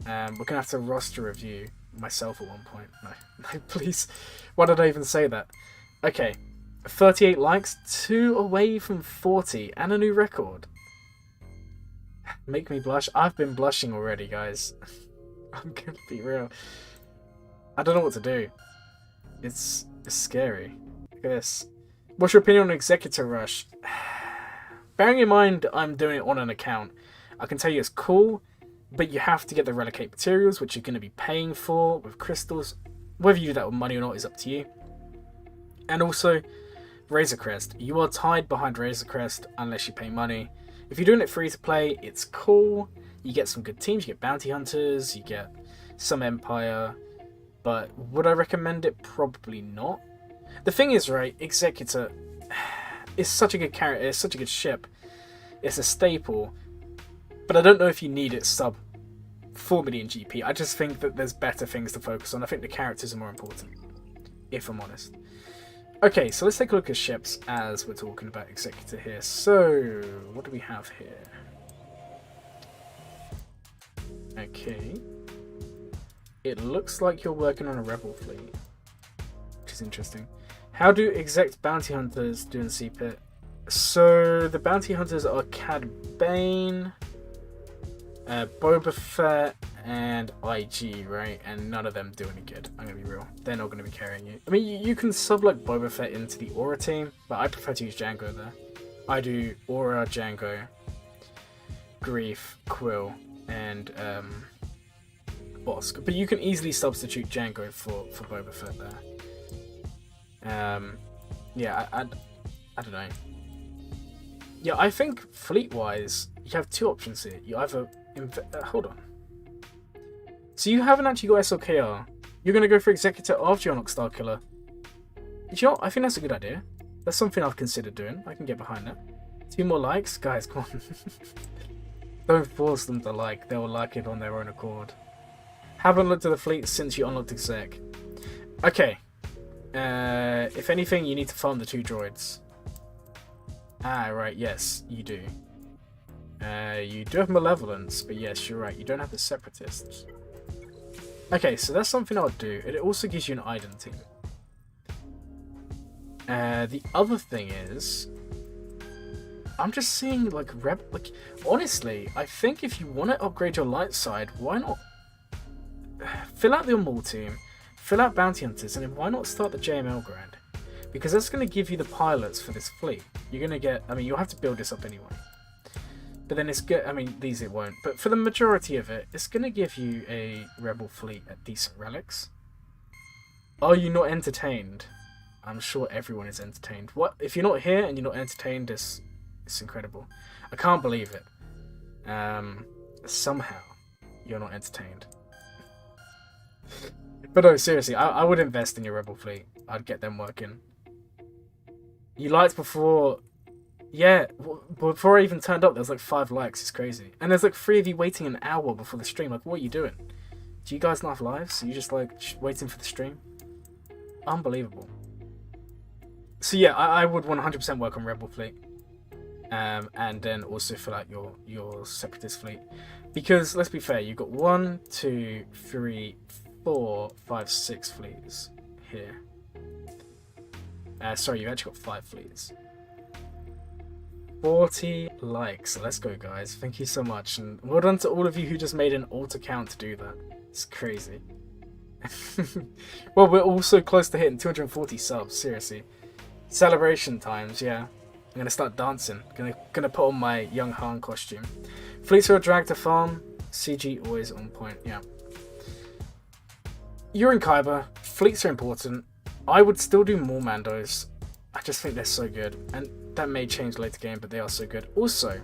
We're going to have to roster review myself at one point. No, please. Why did I even say that? Okay. 38 likes, 2 away from 40, and a new record. Make me blush. I've been blushing already, guys. I'm gonna be real. I don't know what to do. It's scary. Look at this. What's your opinion on Executor Rush? Bearing in mind I'm doing it on an account, I can tell you it's cool, but you have to get the Relicate materials, which you're going to be paying for with crystals. Whether you do that with money or not is up to you. And also, Razor Crest. You are tied behind Razor Crest unless you pay money. If you're doing it free to play, it's cool. You get some good teams, you get Bounty Hunters, you get some Empire. But would I recommend it? Probably not. The thing is, right, Executor is such a good character, it's such a good ship. It's a staple. But I don't know if you need it sub 4 million GP. I just think that there's better things to focus on. I think the characters are more important, if I'm honest. Okay, so let's take a look at ships as we're talking about Executor here. So, what do we have here? Okay. It looks like you're working on a Rebel fleet, which is interesting. How do exec bounty hunters do in CPit? So, the bounty hunters are Cad Bane, Boba Fett, and IG, right? And none of them do any good. I'm gonna be real. They're not gonna be carrying you. I mean, you can sub like Boba Fett into the Aura team, but I prefer to use Django there. I do Aura, Django, Grief, Quill, and Bosk. But you can easily substitute Django for Boba Fett there. Yeah, I don't know. Yeah, I think fleet-wise, you have two options here. You either... hold on. So you haven't actually got SLKR. You're going to go for Executor after you unlock Starkiller. Do you know what? I think that's a good idea. That's something I've considered doing. I can get behind that. 2 more likes? Guys, come on. Don't force them to like. They'll like it on their own accord. Haven't looked at the fleet since you unlocked Exec. Okay. If anything, you need to farm the 2 droids. Ah, right. Yes, you do. You do have Malevolence, but yes, you're right. You don't have the Separatists. Okay, so that's something I'll do. It also gives you an Iden team. The other thing is, I'm just seeing like honestly, I think if you want to upgrade your light side, why not fill out the Maul team, fill out Bounty Hunters, and then why not start the JML grind? Because that's going to give you the pilots for this fleet. You're going to get, I mean, you'll have to build this up anyway. But then it's good, I mean, these it won't. But for the majority of it, it's going to give you a Rebel fleet at decent relics. Are you not entertained? I'm sure everyone is entertained. What if you're not here and you're not entertained? It's incredible. I can't believe it. Somehow you're not entertained. But no, seriously, I would invest in your Rebel fleet. I'd get them working. You liked before, yeah. Before I even turned up, there was like 5 likes. It's crazy, and there's like 3 of you waiting an hour before the stream. Like, what are you doing? Do you guys not have lives? Are you just like waiting for the stream? Unbelievable. So yeah, I would 100% work on Rebel fleet, and then also fill out your Separatist fleet, because let's be fair, you've got 1, 2, 3, 4, 5, 6 fleets here. Sorry, you actually got 5 fleets. 40 likes. Let's go, guys. Thank you so much, and well done to all of you who just made an alt account to do that. It's crazy. Well, we're also close to hitting 240 subs. Seriously. Celebration times, yeah. I'm gonna start dancing. Gonna put on my young Han costume. Fleets are a drag to farm. CG always on point, yeah. You're in Kyber. Fleets are important. I would still do more Mandos. I just think they're so good. And that may change later game, but they are so good. Also,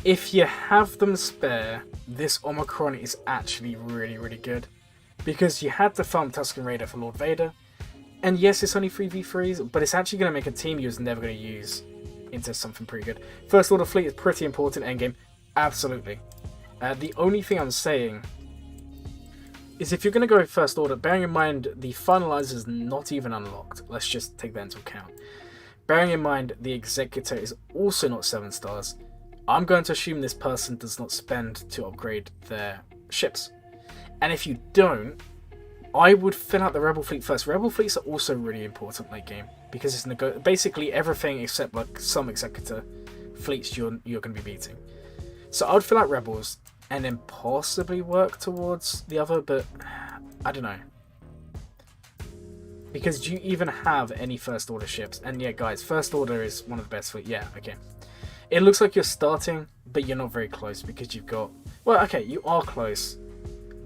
if you have them spare, this Omicron is actually really, really good. Because you had to farm Tusken Raider for Lord Vader. And yes, it's only 3v3s, but it's actually going to make a team you're never going to use into something pretty good. First Order fleet is pretty important endgame. Absolutely. The only thing I'm saying is if you're going to go First Order, bearing in mind the finalizer is not even unlocked. Let's just take that into account. Bearing in mind the Executor is also not 7 stars. I'm going to assume this person does not spend to upgrade their ships. And if you don't, I would fill out the Rebel fleet first. Rebel fleets are also really important late game because it's basically everything except like some Executor fleets you're going to be beating. So I would fill out Rebels and then possibly work towards the other, but I don't know. Because do you even have any First Order ships? And yeah, guys, First Order is one of the best fleets. Yeah, okay. It looks like you're starting, but you're not very close because you've got... Well, okay, you are close,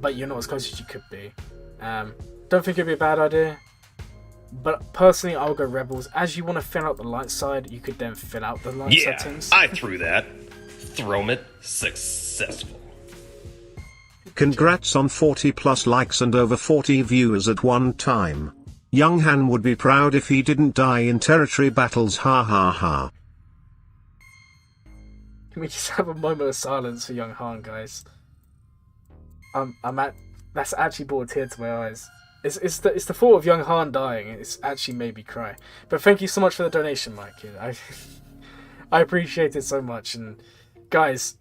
but you're not as close as you could be. Don't think it'd be a bad idea, but personally, I'll go Rebels. As you want to fill out the light side, you could then fill out the light settings. I threw that. Throw it successful. Congrats on 40 plus likes and over 40 viewers at one time. Young Han would be proud if he didn't die in territory battles, ha ha ha. Can we just have a moment of silence for young Han, guys? That's actually brought a tear to my eyes. It's the thought of young Han dying. It's actually made me cry. But thank you so much for the donation, Mike. I appreciate it so much. And guys,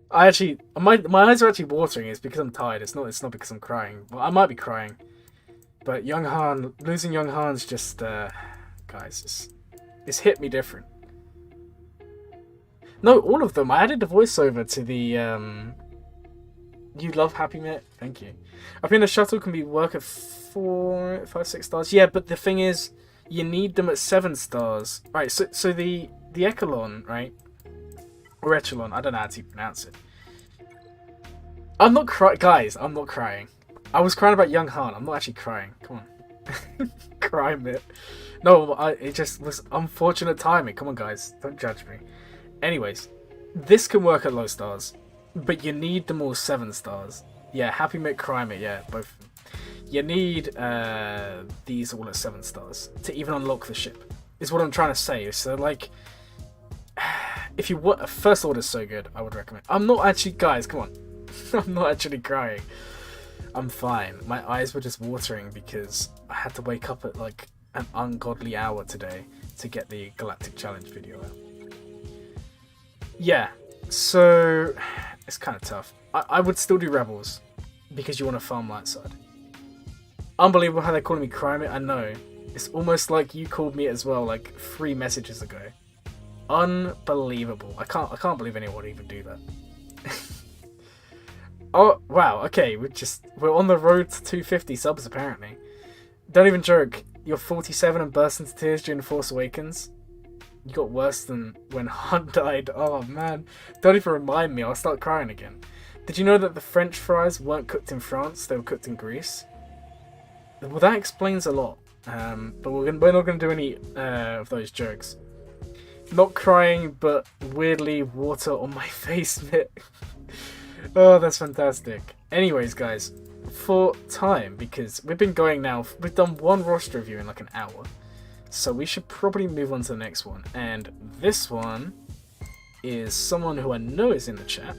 I actually my eyes are actually watering. It's because I'm tired. It's not because I'm crying. Well, I might be crying, but young Han, losing young Han's just guys, it's hit me different. No, all of them. I added the voiceover to the You love Happy Mate? Thank you. I think the shuttle can be work at 4, 5, 6 stars. Yeah, but the thing is, you need them at 7 stars. Right, so the echelon, right? Or echelon, I don't know how to pronounce it. I'm not crying. Guys, I'm not crying. I was crying about Young Han. I'm not actually crying. Come on. Cry Mate. No, it just was unfortunate timing. Come on, guys. Don't judge me. Anyways, this can work at low stars. But you need them all 7 stars. Yeah, Happy Mate, Cry Mate, yeah, both. You need these all at 7 stars to even unlock the ship. Is what I'm trying to say. So, like, if you want, First Order's so good, I would recommend. I'm not actually, guys, come on. I'm not actually crying. I'm fine. My eyes were just watering because I had to wake up at, like, an ungodly hour today to get the Galactic Challenge video out. Yeah, so it's kind of tough. I would still do Rebels because you want to farm light side. Unbelievable how they're calling me Cry Mate. I know. It's almost like you called me as well, like 3 messages ago. Unbelievable. I can't believe anyone would even do that. Oh wow. Okay, we're on the road to 250 subs apparently. Don't even joke. You're 47 and burst into tears during Force Awakens. You got worse than when Han died. Oh man. Don't even remind me. I'll start crying again. Did you know that the French fries weren't cooked in France? They were cooked in Greece. Well, that explains a lot. But we're not going to do any of those jokes. Not crying, but weirdly water on my face, Mitt. Oh, that's fantastic. Anyways, guys, for time, because we've been going now, we've done 1 roster review in like an hour. So we should probably move on to the next one. And this one is someone who I know is in the chat.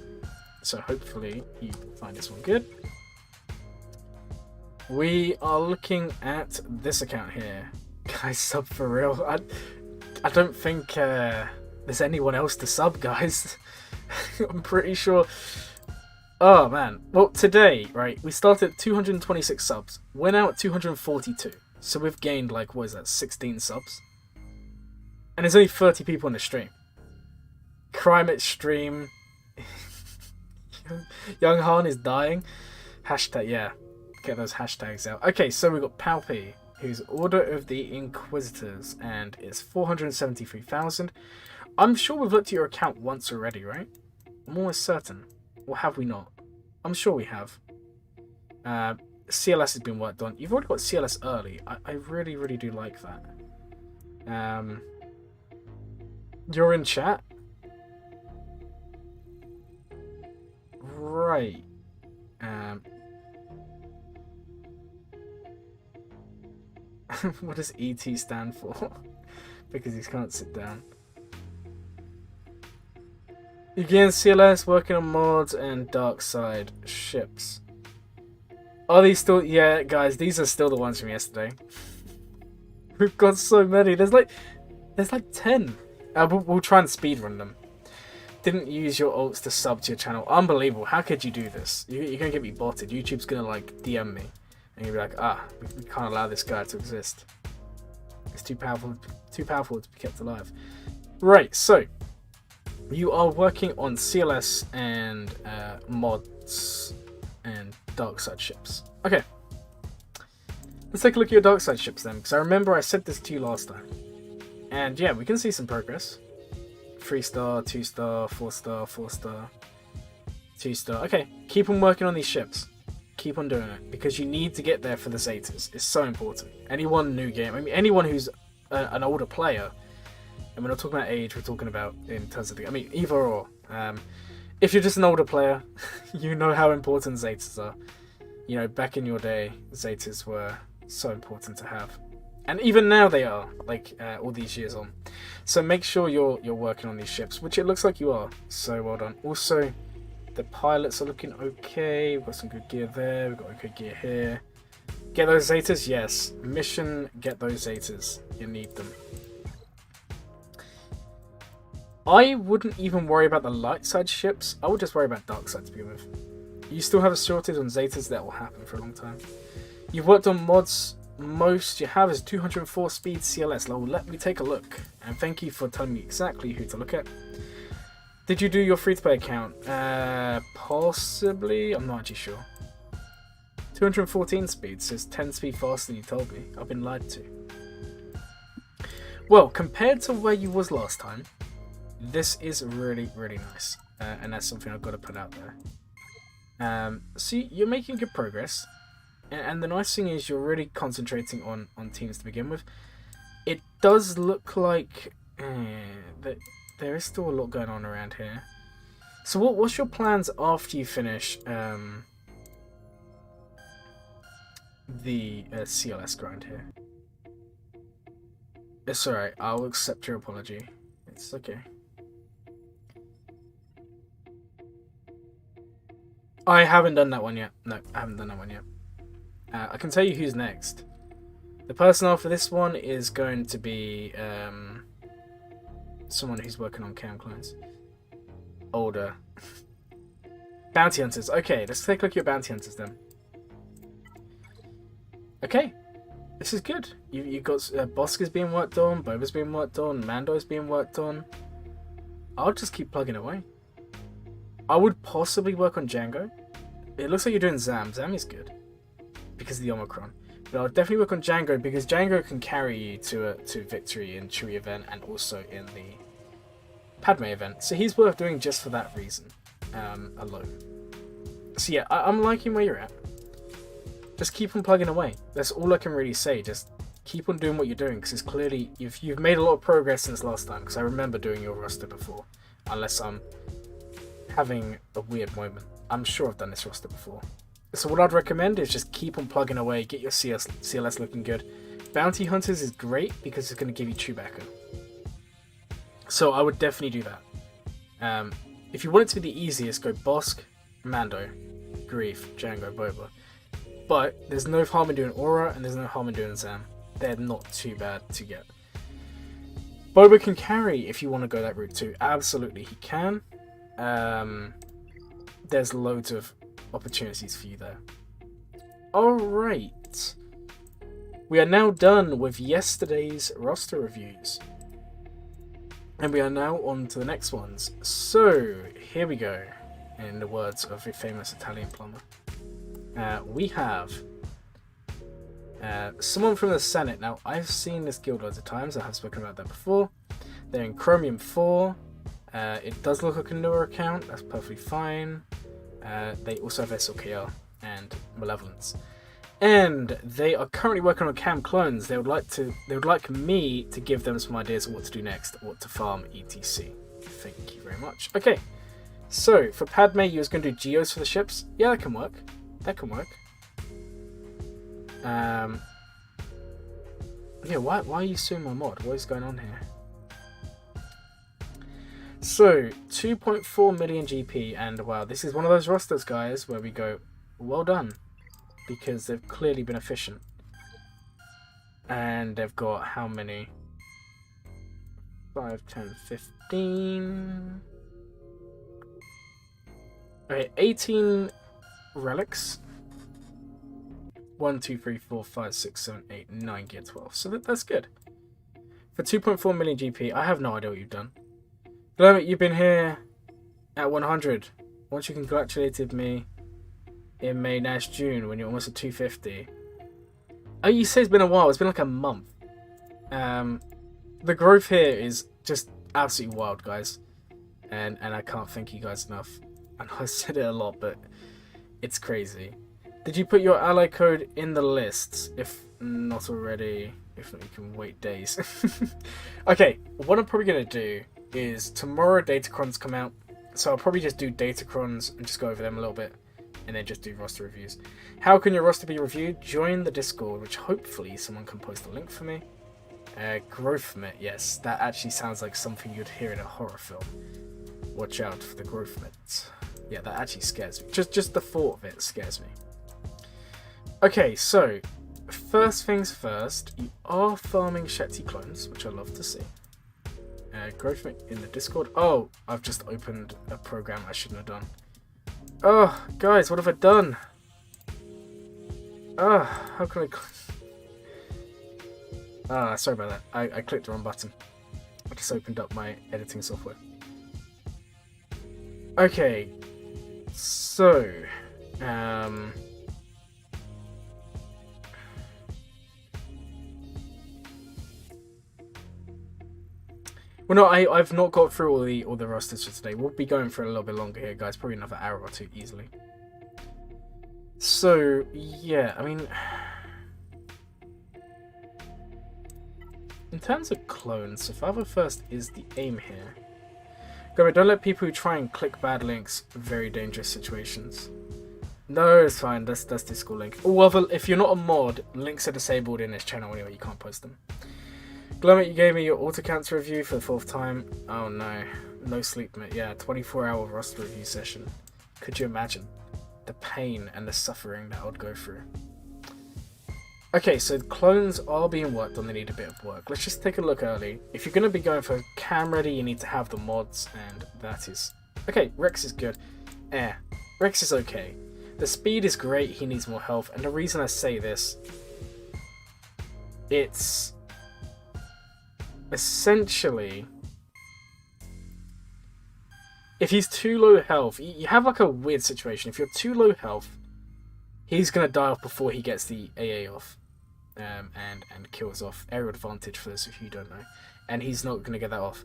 So hopefully you find this one good. We are looking at this account here. Guys, sub for real. I don't think there's anyone else to sub, guys. I'm pretty sure. Oh, man. Well, today, right, we started at 226 subs. We're now at 242. So we've gained, like, what is that, 16 subs? And there's only 30 people in the stream. Crime at stream. Young Han is dying. Hashtag, yeah. Get those hashtags out. Okay, so we've got Palpy, who's Order of the Inquisitors, and it's 473,000. I'm sure we've looked at your account once already, right? I'm almost certain. Or have we not? I'm sure we have. CLS has been worked on. You've already got CLS early. I really, really do like that. You're in chat? Right. What does ET stand for? Because he can't sit down. Again, CLS working on mods and dark side ships. Are these still? Yeah, guys, these are still the ones from yesterday. We've got so many. There's like 10. We'll try and speedrun them. Didn't use your ults to sub to your channel. Unbelievable. How could you do this? You're gonna get me botted. YouTube's gonna like DM me. And you'll be like, we can't allow this guy to exist. It's too powerful to be kept alive. Right, so you are working on CLS and mods and dark side ships. Okay. Let's take a look at your dark side ships then, because I remember I said this to you last time. And yeah, we can see some progress. 3-star, 2-star, 4-star, 4-star, 2-star. Okay, keep on working on these ships. Keep on doing it, because you need to get there for the Zetas. It's so important. Anyone new game, I mean, anyone who's an older player, and we're not talking about age, we're talking about in terms of the, I mean, either or. If you're just an older player, you know how important Zetas are. You know, back in your day, Zetas were so important to have. And even now they are, like, all these years on. So make sure you're working on these ships, which it looks like you are. So well done. Also, the pilots are looking okay. We've got some good gear there. We've got okay gear here. Get those Zetas? Yes. Mission, get those Zetas. You need them. I wouldn't even worry about the light side ships. I would just worry about dark side to begin with. You still have a shortage on Zetas. That will happen for a long time. You've worked on mods. Most you have is 204 speed CLS. Well, let me take a look. And thank you for telling me exactly who to look at. Did you do your free-to-play account? Possibly. I'm not actually sure. 214 speed says 10 speed faster than you told me. I've been lied to. Well, compared to where you was last time, this is really, really nice. And that's something I've got to put out there. So you're making good progress. And the nice thing is you're really concentrating on teams to begin with. It does look like that there is still a lot going on around here. So what's your plans after you finish the CLS grind here? It's alright, I'll accept your apology. It's okay. I haven't done that one yet. No, I haven't done that one yet. I can tell you who's next. The person after this one is going to be someone who's working on cam clones. Older. Bounty hunters. Okay, let's take a look at your bounty hunters then. Okay, this is good. You've got Bosca's being worked on, Boba's being worked on, Mando's being worked on. I'll just keep plugging away. I would possibly work on Django. It looks like you're doing Zam. Zam is good because of the Omicron. But I'll definitely work on Django because Django can carry you to victory in Chewie event and also in the Padme event. So he's worth doing just for that reason alone. So yeah, I'm liking where you're at. Just keep on plugging away. That's all I can really say. Just keep on doing what you're doing because it's clearly you've made a lot of progress since last time. Because I remember doing your roster before, unless I'm having a weird moment. I'm sure I've done this roster before. So what I'd recommend is just keep on plugging away, get your CLS looking good. Bounty Hunters is great because it's going to give you Chewbacca. So I would definitely do that. If you want it to be the easiest, go Bosk, Mando, Grief, Django, Boba. But there's no harm in doing Aura and there's no harm in doing Zam. They're not too bad to get. Boba can carry if you want to go that route too. Absolutely, he can. There's loads of opportunities for you there. Alright. We are now done with yesterday's roster reviews. And we are now on to the next ones. So, here we go. In the words of a famous Italian plumber. We have someone from the Senate. Now, I've seen this guild loads of times. I have spoken about that before. They're in Chromium 4. It does look like a newer account. That's perfectly fine. They also have SLKR and Malevolence. And they are currently working on cam clones. They would like me to give them some ideas of what to do next, what to farm, etc. Thank you very much. Okay, so for Padme, you was going to do geos for the ships. Yeah, that can work. That can work. Yeah, why are you suing my mod? What is going on here? So, 2.4 million GP, and wow, this is one of those rosters, guys, where we go, well done, because they've clearly been efficient. And they've got how many? 5, 10, 15... Okay, 18 relics. 1, 2, 3, 4, 5, 6, 7, 8, 9, gear 12. So that's good. For 2.4 million GP, I have no idea what you've done. Glamit, you've been here at 100. Once you congratulated me in May/June when you're almost at 250. Oh, you say it's been a while. It's been like a month. The growth here is just absolutely wild, guys. And I can't thank you guys enough. I know I said it a lot, but it's crazy. Did you put your ally code in the lists? If not already, if not, you can wait days. Okay, what I'm probably going to do is tomorrow Datacrons come out, so I'll probably just do Datacrons and just go over them a little bit and then just do roster reviews. How can your roster be reviewed? Join the Discord, which hopefully someone can post a link for me. Growth Myth, yes, that actually sounds like something you'd hear in a horror film. Watch out for the Growth Myth. Yeah, that actually scares me. Just the thought of it scares me. Okay, so first things first, you are farming Shetty clones, which I love to see. Growth Myth in the Discord. Oh, I've just opened a program I shouldn't have done. Oh, guys, what have I done? Oh, how can I... sorry about that. I clicked the wrong button. I just opened up my editing software. Okay, so well, no, I've not got through all the rosters for today. We'll be going for a little bit longer here, guys. Probably another hour or two easily. So yeah, I mean, in terms of clones, Survivor First is the aim here. Go, don't let people who try and click bad links very dangerous situations. No, it's fine. That's Discord link. Well, if you're not a mod, links are disabled in this channel anyway. You can't post them. Glummet, you gave me your auto cancer review for the 4th time. Oh no, no sleep, mate. Yeah, 24-hour roster review session. Could you imagine the pain and the suffering that I would go through? Okay, so clones are being worked on. They need a bit of work. Let's just take a look early. If you're going to be going for cam ready, you need to have the mods, and that is okay. Rex is good. Rex is okay. The speed is great. He needs more health, and the reason I say this, it's essentially, if he's too low health, you have like a weird situation. If you're too low health, he's going to die off before he gets the AA off, and kills off. Aerial advantage for those of you who don't know. And he's not going to get that off.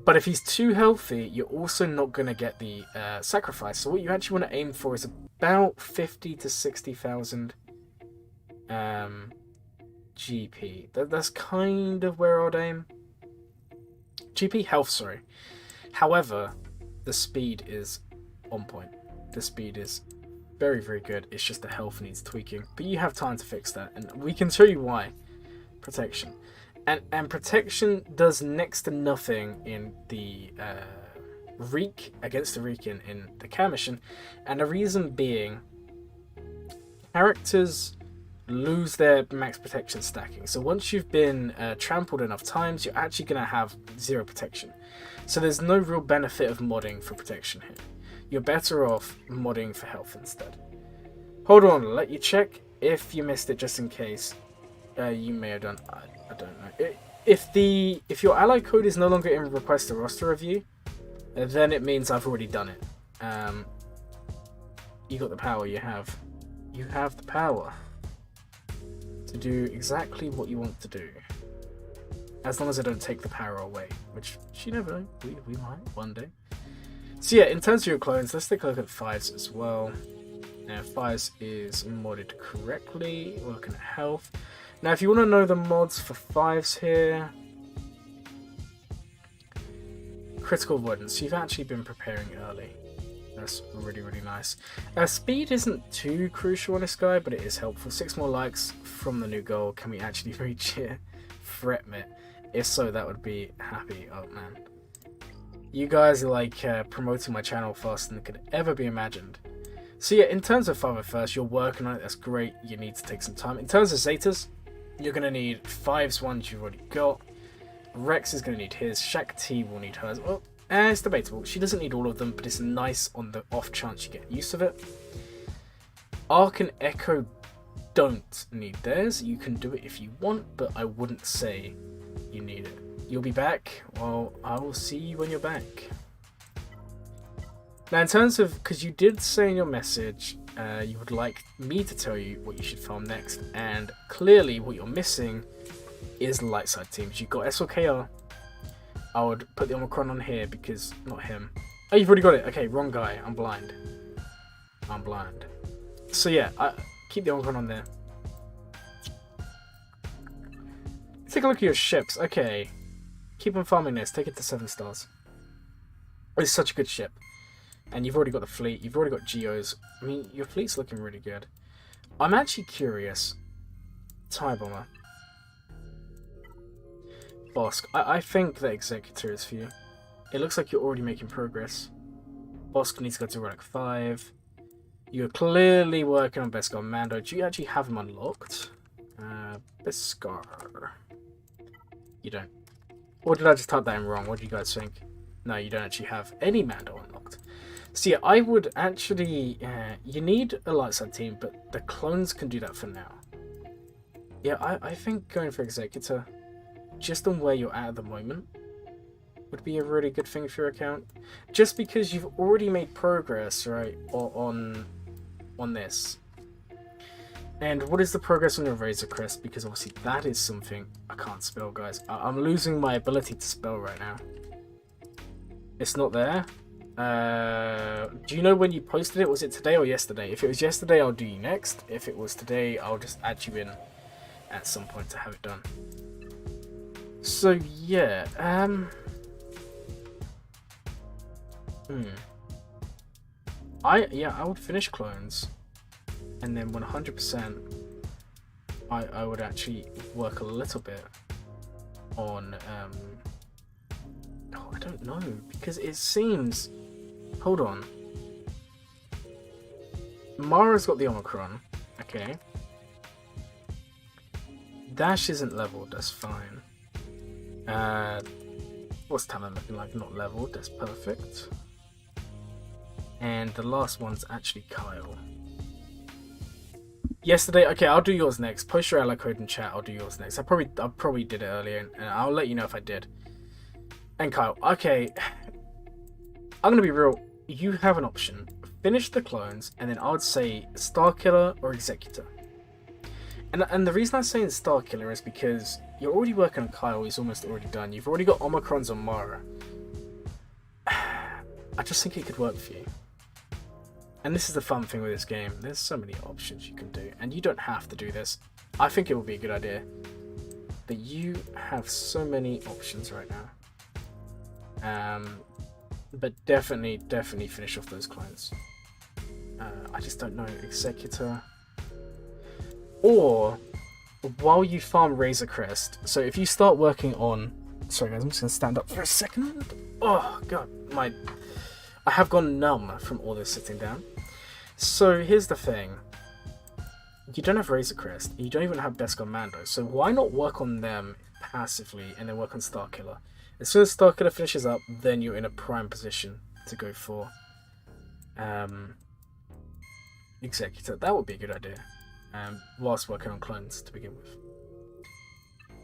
But if he's too healthy, you're also not going to get the sacrifice. So what you actually want to aim for is about 50 to 60,000 GP. That's kind of where I'd aim. GP health, sorry. However, the speed is on point. The speed is very, very good. It's just the health needs tweaking. But you have time to fix that. And we can show you why. Protection. And protection does next to nothing in the Reek, against the Reek in the cam mission. And the reason being, characters lose their max protection stacking. So once you've been trampled enough times, you're actually going to have 0 protection. So there's no real benefit of modding for protection here. You're better off modding for health instead. Hold on, I'll let you check if you missed it, just in case. You may have done. I don't know. If your ally code is no longer in request a roster review, then it means I've already done it. You got the power. You have the power to do exactly what you want to do, as long as I don't take the power away, which you never know. We might one day. So yeah, in terms of your clones, let's take a look at 5s as well. Now 5s is modded correctly. We're looking at health. Now if you want to know the mods for 5s here, critical avoidance. You've actually been preparing early. That's really, really nice. Speed isn't too crucial on this guy, but it is helpful. 6 more likes from the new goal. Can we actually reach it? Fretmit. If so, that would be happy. Oh man. You guys are like promoting my channel faster than could ever be imagined. So yeah, in terms of Father First, you're working on it. That's great. You need to take some time. In terms of Zetas, you're going to need 5s ones you've already got. Rex is going to need his. Shaq T will need hers. Well, it's debatable. She doesn't need all of them, but it's nice on the off chance you get use of it. Ark and Echo don't need theirs. You can do it if you want, but I wouldn't say you need it. You'll be back. Well, I will see you when you're back. Now, in terms of, because you did say in your message, you would like me to tell you what you should farm next, and clearly what you're missing is light side teams. You've got SLKR. I would put the Omicron on here because, not him. Oh, you've already got it. Okay, wrong guy. I'm blind. So yeah, keep the Omicron on there. Let's take a look at your ships. Okay, keep on farming this. Take it to 7 stars. It's such a good ship. And you've already got the fleet. You've already got Geos. I mean, your fleet's looking really good. I'm actually curious. TIE Bomber. Bosk. I think that Executor is for you. It looks like you're already making progress. Bosk needs to go to rank 5. You're clearly working on Beskar Mando. Do you actually have him unlocked? Beskar. You don't. Or did I just type that in wrong? What do you guys think? No, you don't actually have any Mando unlocked. So yeah, I would actually... you need a light side team, but the clones can do that for now. Yeah, I think going for Executor, just on where you're at the moment, would be a really good thing for your account. Just because you've already made progress, right, on this. And what is the progress on your Razor Crest? Because obviously that is something I can't spell, guys. I'm losing my ability to spell right now. It's not there. Do you know when you posted it? Was it today or yesterday? If it was yesterday, I'll do you next. If it was today, I'll just add you in at some point to have it done. So yeah, I would finish clones, and then 100% I would actually work a little bit on I don't know, because it seems, hold on, Mara's got the Omicron, okay, Dash isn't leveled, that's fine. What's Talon looking like? Not leveled, that's perfect. And the last one's actually Kyle. Yesterday, okay, I'll do yours next. Post your ally code in chat, I'll do yours next. I probably did it earlier, and I'll let you know if I did. And Kyle, okay, I'm gonna be real. You have an option. Finish the clones, and then I would say Starkiller or Executor. And the reason I'm saying Starkiller is because you're already working on Kyle, he's almost already done. You've already got Omicrons on Mara. I just think it could work for you. And this is the fun thing with this game. There's so many options you can do, and you don't have to do this. I think it would be a good idea. But you have so many options right now. But definitely finish off those clones. I just don't know. Executor. Or, while you farm Razor Crest, so if you start working on... Sorry guys, I'm just going to stand up for a second. Oh god, I have gone numb from all this sitting down. So here's the thing. You don't have Razor Crest, you don't even have Beskar Mando, so why not work on them passively and then work on Starkiller? As soon as Starkiller finishes up, then you're in a prime position to go for Executor. That would be a good idea. Whilst working on clones to begin with.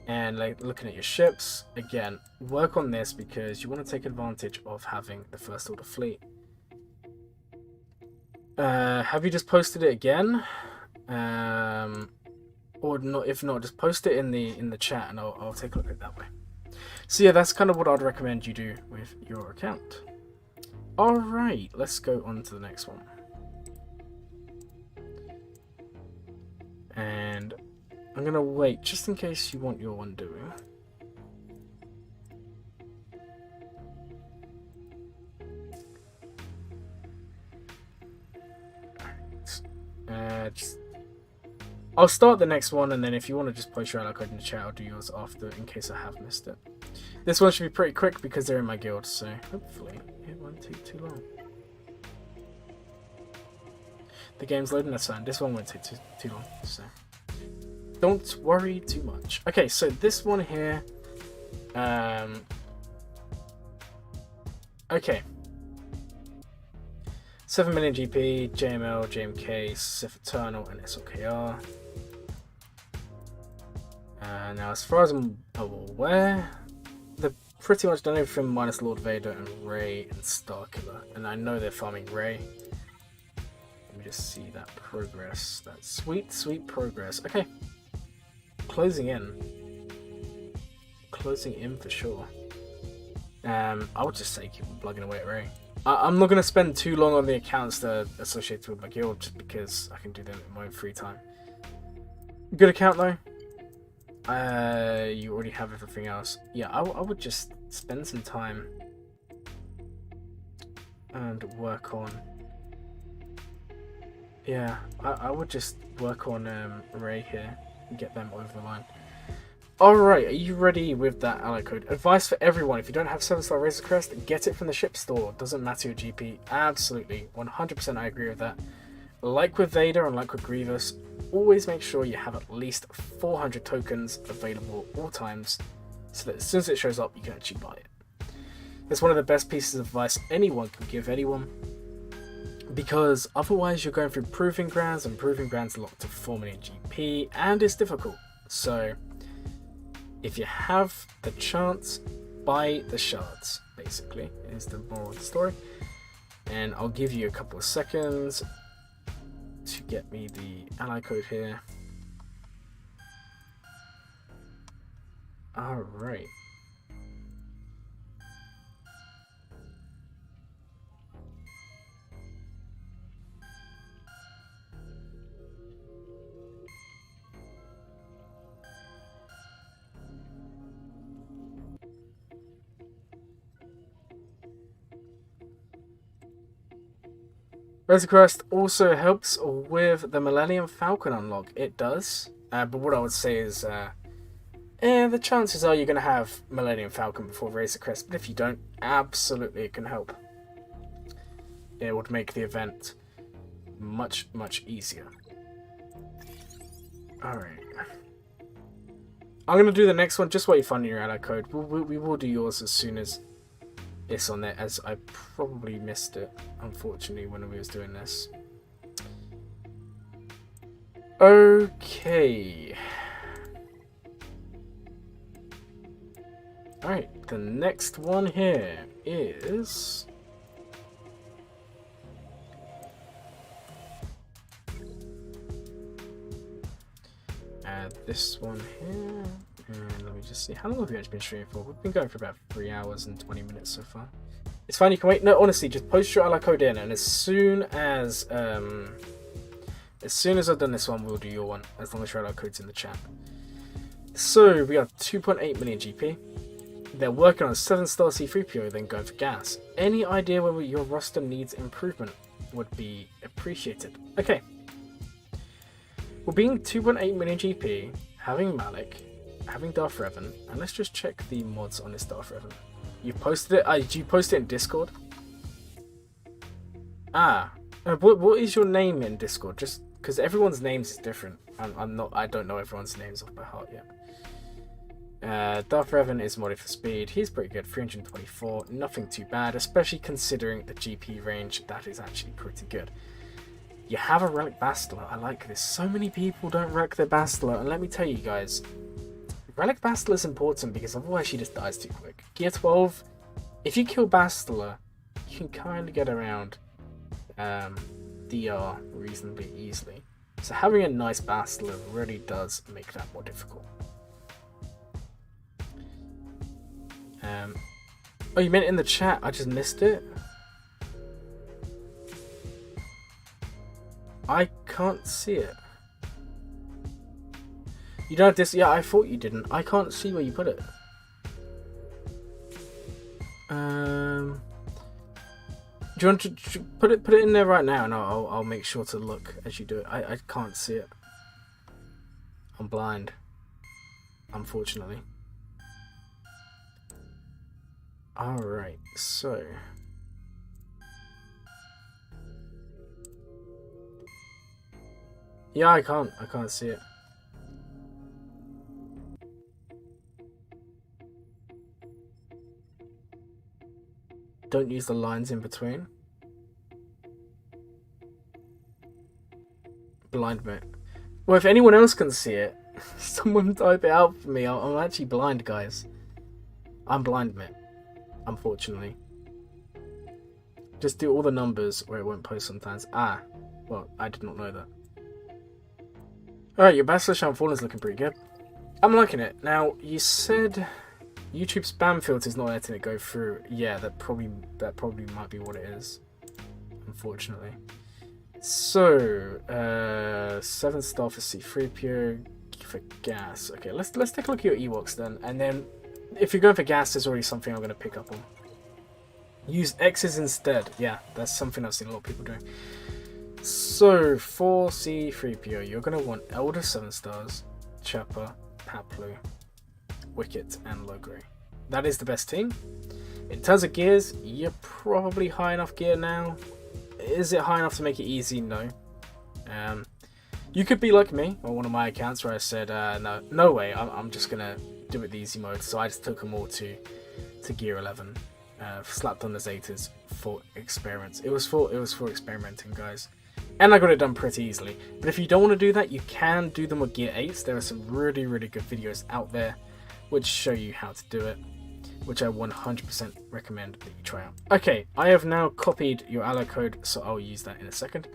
And like looking at your ships, again, work on this because you want to take advantage of having the First Order fleet. Have you just posted it again? Or not? If not, just post it in the chat and I'll take a look at it that way. So yeah, that's kind of what I'd recommend you do with your account. Alright, let's go on to the next one. And I'm gonna wait just in case you want your undoing. I'll start the next one, and then if you want to just post your ally code in the chat, I'll do yours after in case I have missed it. This one should be pretty quick because they're in my guild, so hopefully it won't take too long. The game's loading, that's fine. This one won't take too long, so don't worry too much. Okay, so this one here, okay. 7 million GP, JML, JMK, Sith Eternal, and SOKR. Now, as far as I'm aware, they've pretty much done everything minus Lord Vader and Rey and Starkiller, and I know they're farming Rey. Let me just see that progress, that sweet, sweet progress. Okay, closing in for sure. I would just say keep on plugging away at Rey. I'm not going to spend too long on the accounts that are associated with my guild, just because I can do them in my own free time. Good account though. You already have everything else. Yeah, I would just spend some time and work on... Yeah, I would just work on Rey here and get them over the line. Alright, are you ready with that ally code? Advice for everyone, if you don't have 7-star Razor Crest, get it from the ship store. Doesn't matter your GP. Absolutely, 100% I agree with that. Like with Vader and like with Grievous, always make sure you have at least 400 tokens available at all times, so that as soon as it shows up, you can actually buy it. It's one of the best pieces of advice anyone can give anyone, because otherwise you're going through Proving Grounds, and Proving Grounds are locked to 4 million GP, and it's difficult. So if you have the chance, buy the shards, basically, is the moral of the story. And I'll give you a couple of seconds to get me the ally code here. Alright. Retrocrest also helps with the Millennium Falcon unlock. It does, but what I would say is, the chances are you're going to have Millennium Falcon before Razor Crest, but if you don't, absolutely it can help. It would make the event much, much easier. Alright. I'm going to do the next one. Just wait for your ally code. We will do yours as soon as it's on there, as I probably missed it, unfortunately, when we was doing this. Okay. Alright, the next one here is... this one here. And let me just see, how long have we actually been streaming for? We've been going for about 3 hours and 20 minutes so far. It's fine, you can wait. No, honestly, just post your ally code in, and as soon as I've done this one, we'll do your one, as long as your ally code's in the chat. So, we have 2.8 million GP. They're working on a 7-star C3PO, then going for gas. Any idea whether your roster needs improvement would be appreciated. Okay. Well, being 2.8 million GP, having Malik, having Darth Revan, and let's just check the mods on this Darth Revan. You posted it? Did you post it in Discord? What is your name in Discord? Just because everyone's names is different. I don't know everyone's names off by heart yet. Darth Revan is modded for speed. He's pretty good, 324. Nothing too bad, especially considering the GP range. That is actually pretty good. You have a Relic Bastila. I like this. So many people don't wreck their Bastila, and let me tell you guys, Relic Bastila is important because otherwise she just dies too quick. Gear 12, if you kill Bastila, you can kind of get around DR reasonably easily. So having a nice Bastila really does make that more difficult. Oh, you meant in the chat? I just missed it. I can't see it. You don't have this. Yeah, I thought you didn't. I can't see where you put it. Do you want to put it in there right now, and I'll make sure to look as you do it. I can't see it. I'm blind, unfortunately. All right, so. Yeah, I can't see it. Don't use the lines in between. Blind mate. Well, if anyone else can see it, someone type it out for me. I'm actually blind, guys. I'm blind mate, unfortunately. Just do all the numbers or it won't post sometimes. Well, I did not know that. Alright, your Bastila Shan Fallen is looking pretty good. I'm liking it. Now, you said YouTube spam filter is not letting it go through. Yeah, that probably might be what it is, unfortunately. So, 7-star for C3PO, for gas. Okay, let's take a look at your Ewoks then, and then if you're going for gas, there's already something I'm going to pick up on. Use X's instead. Yeah, that's something I've seen a lot of people doing. So, for C3PO, you're going to want Elder 7 stars, Chopper, Paplu, Wicket, and Logray. That is the best team. In terms of gears, you're probably high enough gear now. Is it high enough to make it easy? No. You could be like me on one of my accounts where I said, no way, I'm just going to do it the easy mode. So I just took them all to gear 11. Slapped on the Zetas for experiments. It was for experimenting, guys. And I got it done pretty easily. But if you don't want to do that, you can do them with gear 8s. There are some really, really good videos out there which show you how to do it. which I 100% recommend that you try out. Okay, I have now copied your ally code, so I'll use that in a second.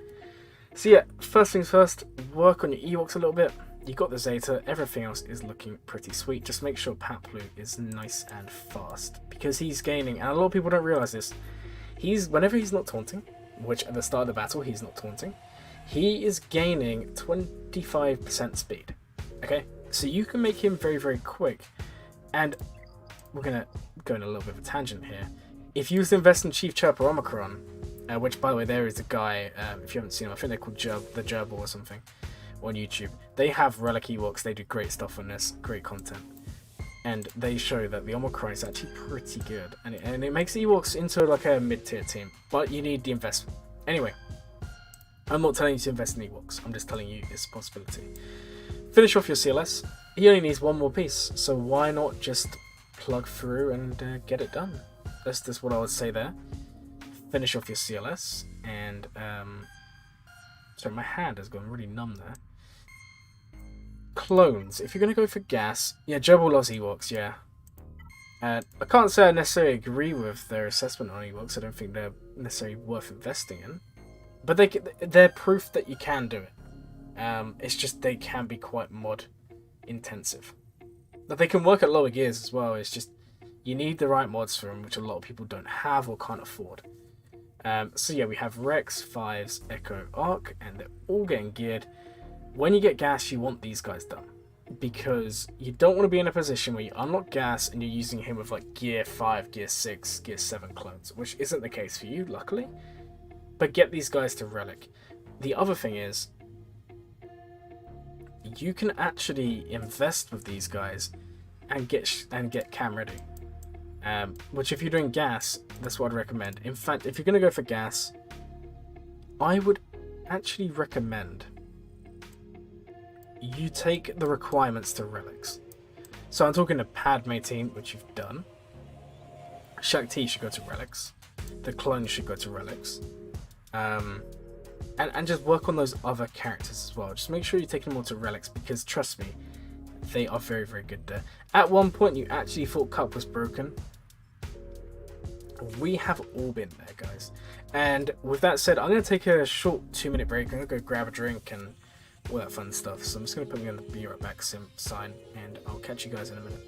So yeah, first things first, work on your Ewoks a little bit. You got the Zeta, everything else is looking pretty sweet. Just make sure Paplu is nice and fast, because he's gaining, and a lot of people don't realize this, whenever he's not taunting, which at the start of the battle he's not taunting, he is gaining 25% speed. Okay, so you can make him very, very quick. And we're gonna go in a little bit of a tangent here. If you was to invest in Chief Chirper Omicron, which by the way, there is a guy, if you haven't seen him, I think they're called the Gerbil or something on YouTube. They have relic Ewoks, they do great stuff on this, great content. And they show that the Omicron is actually pretty good. And it makes Ewoks into like a mid-tier team. But you need the investment. Anyway, I'm not telling you to invest in Ewoks. I'm just telling you it's a possibility. Finish off your CLS. He only needs one more piece. So why not just plug through and get it done? That's just what I would say there. Finish off your CLS. And, sorry, my hand has gone really numb there. Clones. If you're going to go for gas, yeah, Gerbil loves Ewoks, yeah. I can't say I necessarily agree with their assessment on Ewoks. I don't think they're necessarily worth investing in. But they're proof that you can do it. It's just they can be quite mod intensive. But they can work at lower gears as well. It's just you need the right mods for them, which a lot of people don't have or can't afford. So yeah, we have Rex, Fives, Echo, Arc, and they're all getting geared. When you get gas, you want these guys done, because you don't want to be in a position where you unlock gas and you're using him with like gear 5, gear 6, gear 7 clones, which isn't the case for you, luckily. But get these guys to relic. The other thing is, you can actually invest with these guys and get cam ready. Which if you're doing gas, that's what I'd recommend. In fact, if you're going to go for gas, I would actually recommend you take the requirements to relics. So I'm talking to Padme team, which you've done. Shakti should go to relics. The clones should go to relics. And just work on those other characters as well. Just make sure you take them all to relics, because trust me, they are very, very good there. At one point, you actually thought Cup was broken. We have all been there, guys. And with that said, I'm going to take a short 2-minute break. I'm going to go grab a drink and all that fun stuff. So I'm just going to put me on the be right back sign, and I'll catch you guys in a minute.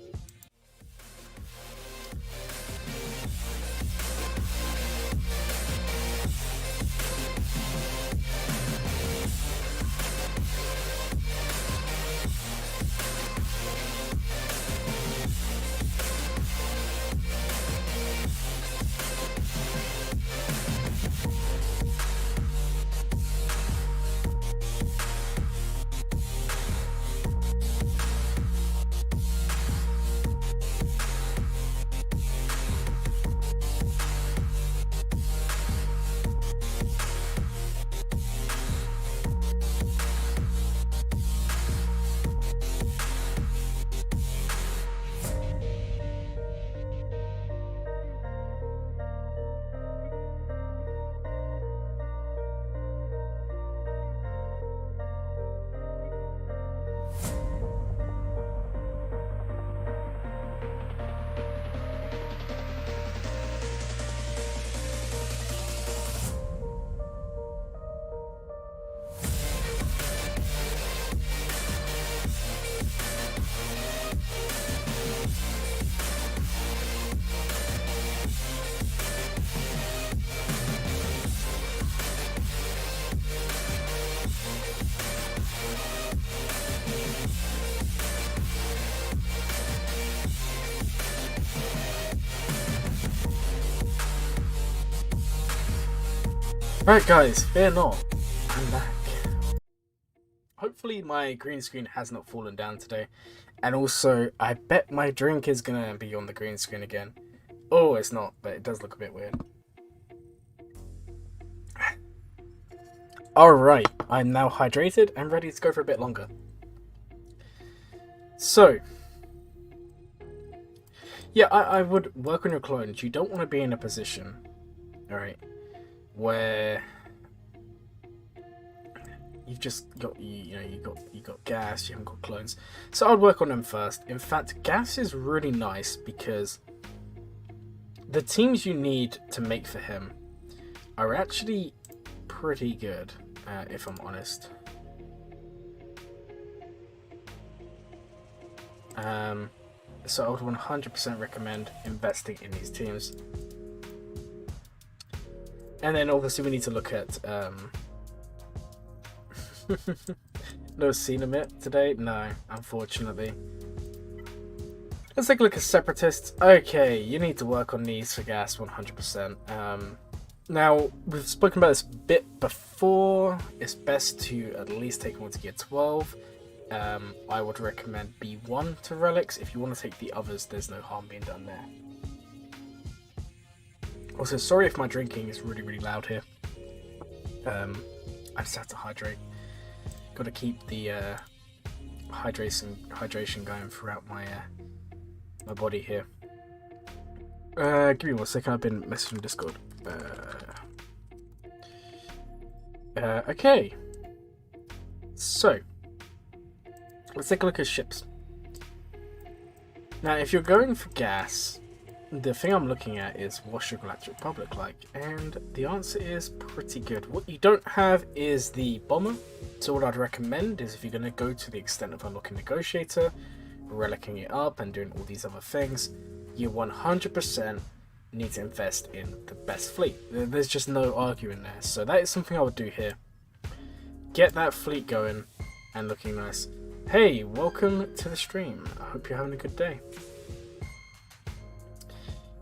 Right guys, fear not, I'm back. Hopefully my green screen has not fallen down today. And also, I bet my drink is gonna be on the green screen again. Oh, it's not, but it does look a bit weird. Alright, I'm now hydrated and ready to go for a bit longer. So, yeah, I would work on your clones. You don't want to be in a position, alright, where you've just got you got gas, you haven't got clones. So I'd work on them first. In fact, gas is really nice because the teams you need to make for him are actually pretty good, if I'm honest. So I would 100% recommend investing in these teams. And then obviously we need to look at no Cinemit today? No, unfortunately. Let's take a look at Separatists. Okay, you need to work on these for gas 100%. Now, we've spoken about this a bit before. It's best to at least take one to gear 12. I would recommend B1 to Relics. If you want to take the others, there's no harm being done there. Also, sorry if my drinking is really, really loud here. I just have to hydrate. Got to keep the hydration going throughout my my body here. Give me 1 second. I've been messaging Discord. Okay. So let's take a look at ships. Now, if you're going for gas, the thing I'm looking at is what's your Galactic Republic like, and the answer is pretty good. What you don't have is the bomber, so what I'd recommend is if you're going to go to the extent of unlocking Negotiator, relicking it up and doing all these other things, you 100% need to invest in the best fleet. There's just no arguing there, so that is something I would do here. Get that fleet going and looking nice. Hey, welcome to the stream. I hope you're having a good day.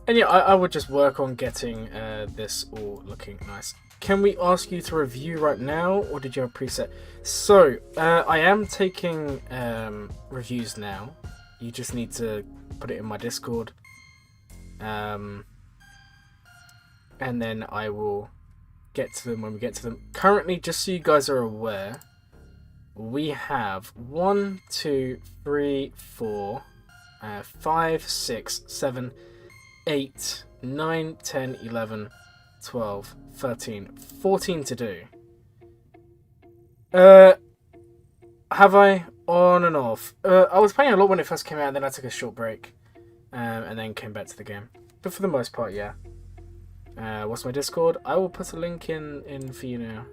And yeah, I would just work on getting this all looking nice. Can we ask you to review right now, or did you have a preset? So, I am taking reviews now. You just need to put it in my Discord. And then I will get to them when we get to them. Currently, just so you guys are aware, we have 1, 2, 3, 4, 5, 6, 7, 8, 9, 10, 11, 12, 13, 14 to do. Have I? On and off. I was playing a lot when it first came out, and then I took a short break. And then came back to the game. But for the most part, yeah. What's my Discord? I will put a link in for you now.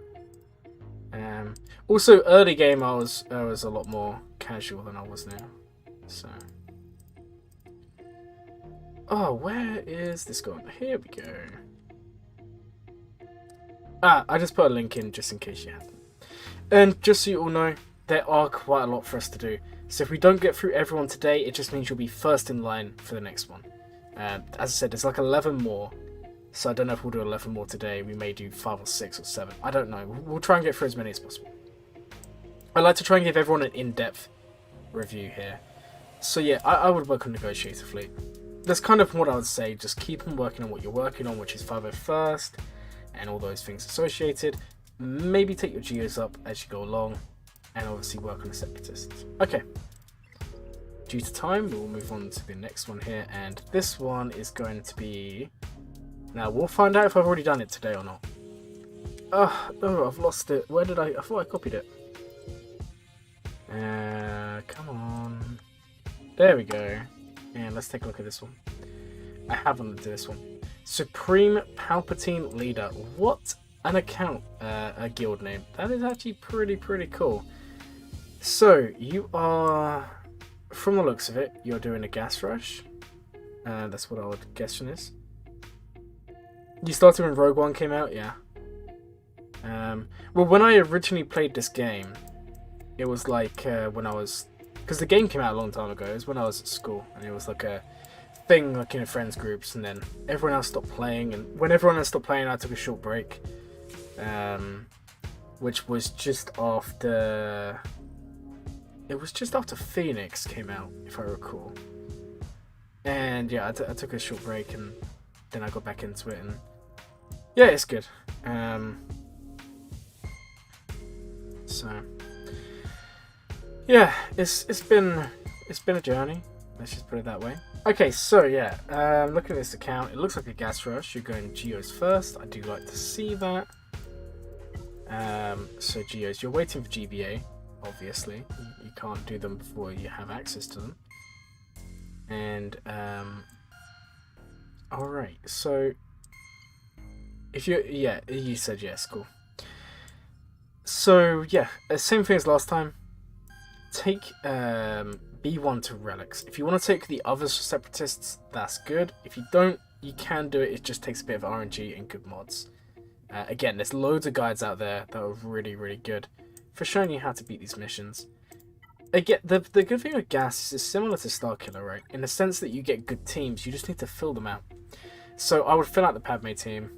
Also, early game I was a lot more casual than I was now. So. Oh, where is this going? Here we go. I just put a link in just in case you haven't. And just so you all know, there are quite a lot for us to do. So if we don't get through everyone today, it just means you'll be first in line for the next one. As I said, there's like 11 more. So I don't know if we'll do 11 more today. We may do 5 or 6 or 7. I don't know. We'll try and get through as many as possible. I like to try and give everyone an in-depth review here. So yeah, I would work on Negotiator Fleet. That's kind of what I would say. Just keep on working on what you're working on, which is 501st and all those things associated. Maybe take your geos up as you go along, and obviously work on the Separatists. Okay. Due to time, we'll move on to the next one here, and this one is going to be... Now, we'll find out if I've already done it today or not. Oh, I've lost it. Where did I thought I copied it. Come on. There we go. And let's take a look at this one. I haven't looked at this one. Supreme Palpatine Leader. What an account, a guild name. That is actually pretty cool. So, you are, from the looks of it, you're doing a gas rush. That's what I would guess it is. You started when Rogue One came out, yeah. Well, when I originally played this game, it was like when I was... Because the game came out a long time ago. It was when I was at school, and it was like a thing like in friends groups, and then everyone else stopped playing, and when everyone else stopped playing, I took a short break, which was just after... It was just after Phoenix came out, if I recall. And yeah, I took a short break, and then I got back into it, and yeah, it's good. So yeah, it's been a journey. Let's just put it that way. Okay, so yeah, looking at this account, it looks like a gas rush. You're going geos first. I do like to see that. So geos, you're waiting for GBA. Obviously, you can't do them before you have access to them. And Alright, so if you you said yes, cool. So yeah, same thing as last time. Take B1 to relics. If you want to take the other separatists, that's good. If you don't, you can do it. It just takes a bit of RNG and good mods. Again, there's loads of guides out there that are really, really good for showing you how to beat these missions. Again, the good thing with gas is it's similar to Starkiller, right? In the sense that you get good teams, you just need to fill them out. So I would fill out the Padme team.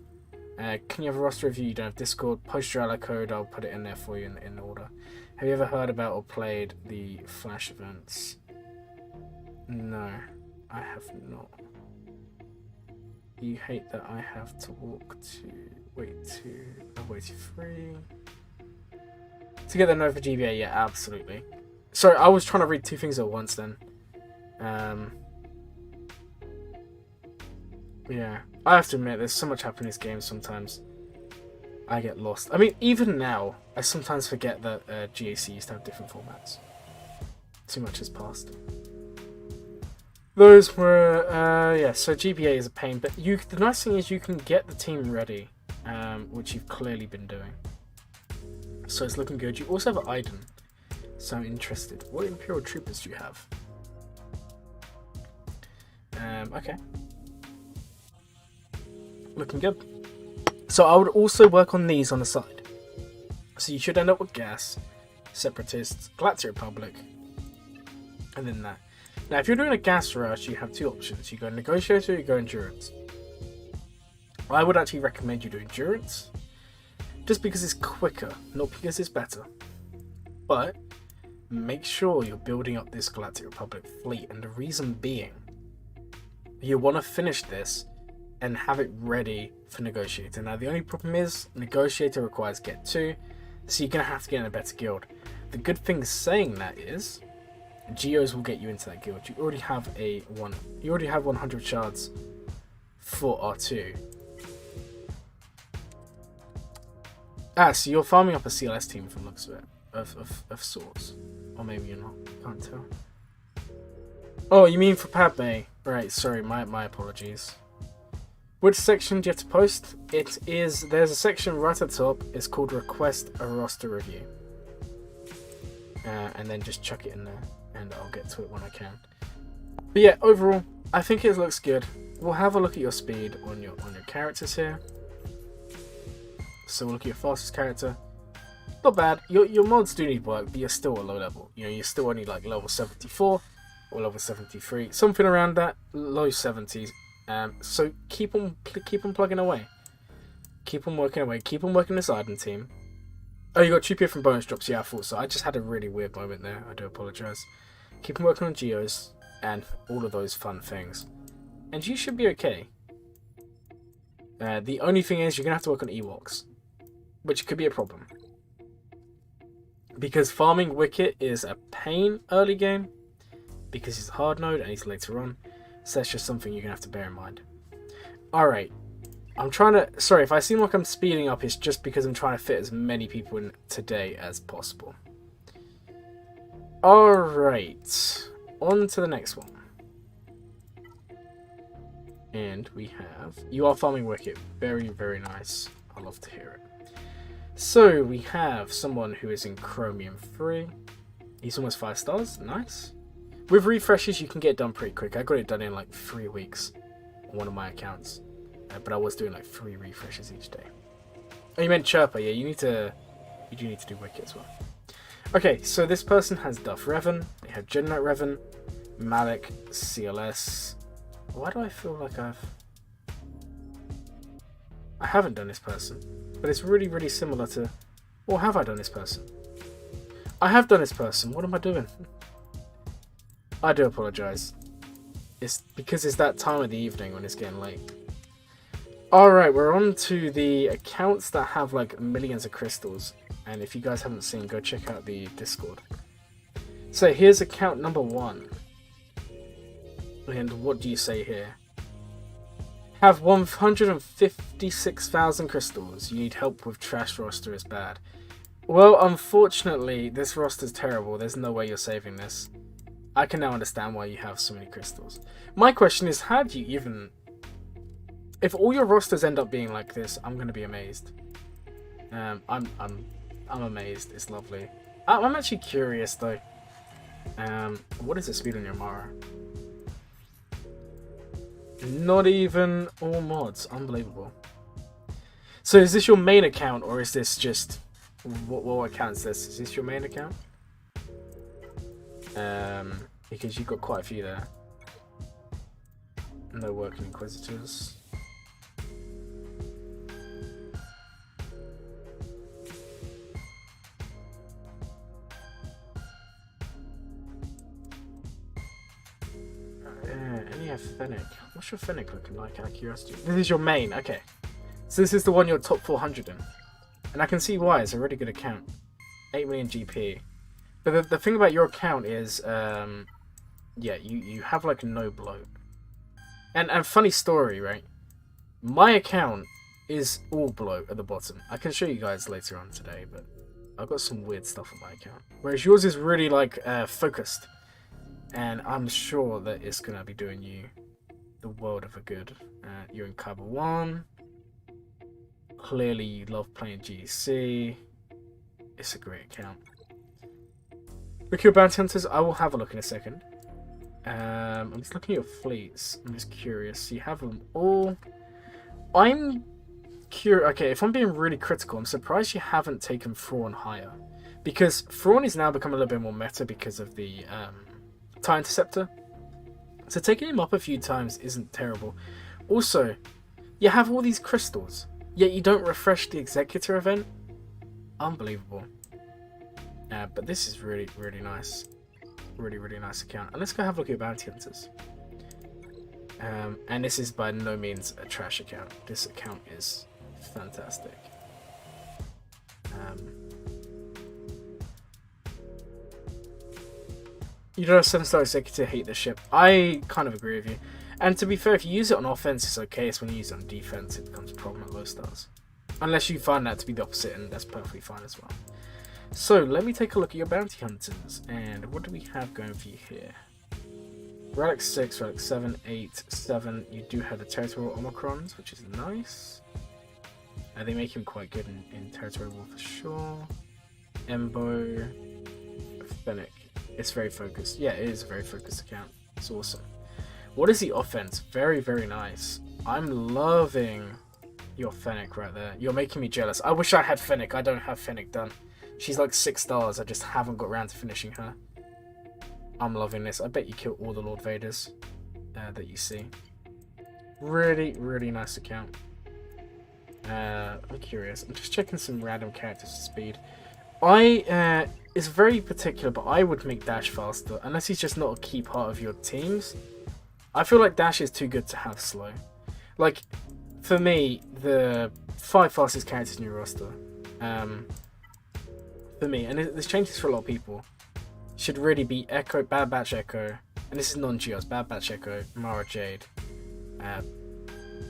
Can you have a roster review? You don't have Discord. Post your ally code. I'll put it in there for you in order. Have you ever heard about or played the Flash events? No, I have not. You hate that I have to walk to... Wait to 3... To get the Nova GBA, yeah, absolutely. Sorry, I was trying to read two things at once then. Yeah, I have to admit, there's so much happening in this game sometimes. I get lost. I mean, even now, I sometimes forget that GAC used to have different formats. Too much has passed. Those were, yeah, so GBA is a pain, but the nice thing is you can get the team ready, which you've clearly been doing. So it's looking good. You also have Iden, so I'm interested. What Imperial Troopers do you have? Okay. Looking good. So I would also work on these on the side. So you should end up with Gas, Separatists, Galactic Republic, and then that. Now if you're doing a Gas rush, you have two options. You go Negotiator or you go Endurance. I would actually recommend you do Endurance, just because it's quicker, not because it's better. But make sure you're building up this Galactic Republic fleet, and the reason being, you want to finish this and have it ready for Negotiator. Now the only problem is Negotiator requires Get 2, so you're going to have to get in a better guild. The good thing saying that is Geos will get you into that guild. You already have 100 shards for R2. So you're farming up a CLS team from the looks of it, of sorts. Or maybe you're not, can't tell. Oh, you mean for Padme? Right, sorry, my apologies. Which section do you have to post? There's a section right at the top, it's called Request a Roster Review. And then just chuck it in there, and I'll get to it when I can. But yeah, overall, I think it looks good. We'll have a look at your speed on your characters here. So we'll look at your fastest character. Not bad. Your mods do need work, but you're still a low level. You know, you're still only like level 74 or level 73, something around that, low 70s. So keep on plugging away. Keep on working away. Keep on working this Iden team. Oh, you got 2 from bonus drops. Yeah, I thought so. I just had a really weird moment there. I do apologise. Keep on working on Geos and all of those fun things, and you should be okay. The only thing is you're gonna have to work on Ewoks, which could be a problem, because farming Wicket is a pain early game, because he's a hard node and he's later on, so that's just something you're going to have to bear in mind. Alright, I'm trying to... Sorry, if I seem like I'm speeding up, it's just because I'm trying to fit as many people in today as possible. Alright, on to the next one. And we have... You are farming Wicket. Very, very nice. I love to hear it. So, we have someone who is in Chromium 3. He's almost 5 stars. Nice. With refreshes, you can get it done pretty quick. I got it done in like 3 weeks on one of my accounts. But I was doing like 3 refreshes each day. Oh, you meant Chirper. Yeah, you do need to do Wicket as well. Okay, so this person has Duff Revan. They have Jedi Knight Revan, Malik, CLS. Why do I feel like I haven't done this person? But it's really, really similar to... Or have I done this person? I have done this person. What am I doing? I do apologise. It's because it's that time of the evening when it's getting late. Alright, we're on to the accounts that have like millions of crystals. And if you guys haven't seen, go check out the Discord. So here's account number 1. And what do you say here? Have 156,000 crystals. You need help with trash roster is bad. Well, unfortunately, this roster's terrible. There's no way you're saving this. I can now understand why you have so many crystals. My question is, how do you even If all your rosters end up being like this, I'm gonna be amazed. I'm amazed. It's lovely. I'm actually curious though. What is the speed on your Mara? Not even all mods. Unbelievable. So is this your main account, or is this just what account is this? Is this your main account? Because you've got quite a few there. No working inquisitors. Any Fennec? What's your Fennec looking like, out of curiosity? This is your main, okay. So this is the one you're top 400 in. And I can see why, it's a really good account. 8 million GP. But the thing about your account is, yeah, you have like no bloat. And funny story, right? My account is all bloat at the bottom. I can show you guys later on today, but I've got some weird stuff on my account. Whereas yours is really like focused. And I'm sure that it's going to be doing you the world of a good. You're in Cabo 1. Clearly you love playing GC. It's a great account. Look at your bounty hunters. I will have a look in a second. I'm just looking at your fleets. I'm just curious. You have them all. I'm curious. Okay, if I'm being really critical, I'm surprised you haven't taken Thrawn higher. Because Thrawn is now becoming a little bit more meta because of the TIE Interceptor. So taking him up a few times isn't terrible. Also, you have all these crystals, yet you don't refresh the Executor event. Unbelievable. But this is really, really nice. Really, really nice account. And let's go have a look at Bounty Hunters. And this is by no means a trash account. This account is fantastic. You don't have 7-star Executor, hate the ship. I kind of agree with you. And to be fair, if you use it on offense, it's okay. It's when you use it on defense, it becomes a problem at low stars. Unless you find that to be the opposite, and that's perfectly fine as well. So, let me take a look at your Bounty Hunters. And what do we have going for you here? Relic 6, Relic 7, 8, 7. You do have the Territorial Omicrons, which is nice. They make him quite good in Territorial War for sure. Embo. Fennec. It's very focused. Yeah, it is a very focused account. It's awesome. What is the offense? Very, very nice. I'm loving your Fennec right there. You're making me jealous. I wish I had Fennec. I don't have Fennec done. She's like 6 stars. I just haven't got around to finishing her. I'm loving this. I bet you kill all the Lord Vaders that you see. Really, really nice account. I'm curious. I'm just checking some random characters to speed. It's very particular, but I would make Dash faster, unless he's just not a key part of your teams. I feel like Dash is too good to have slow. Like, for me, the 5 fastest characters in your roster, for me, and this changes for a lot of people, should really be Echo, Bad Batch Echo, and this is non-Geos, Bad Batch Echo, Mara Jade.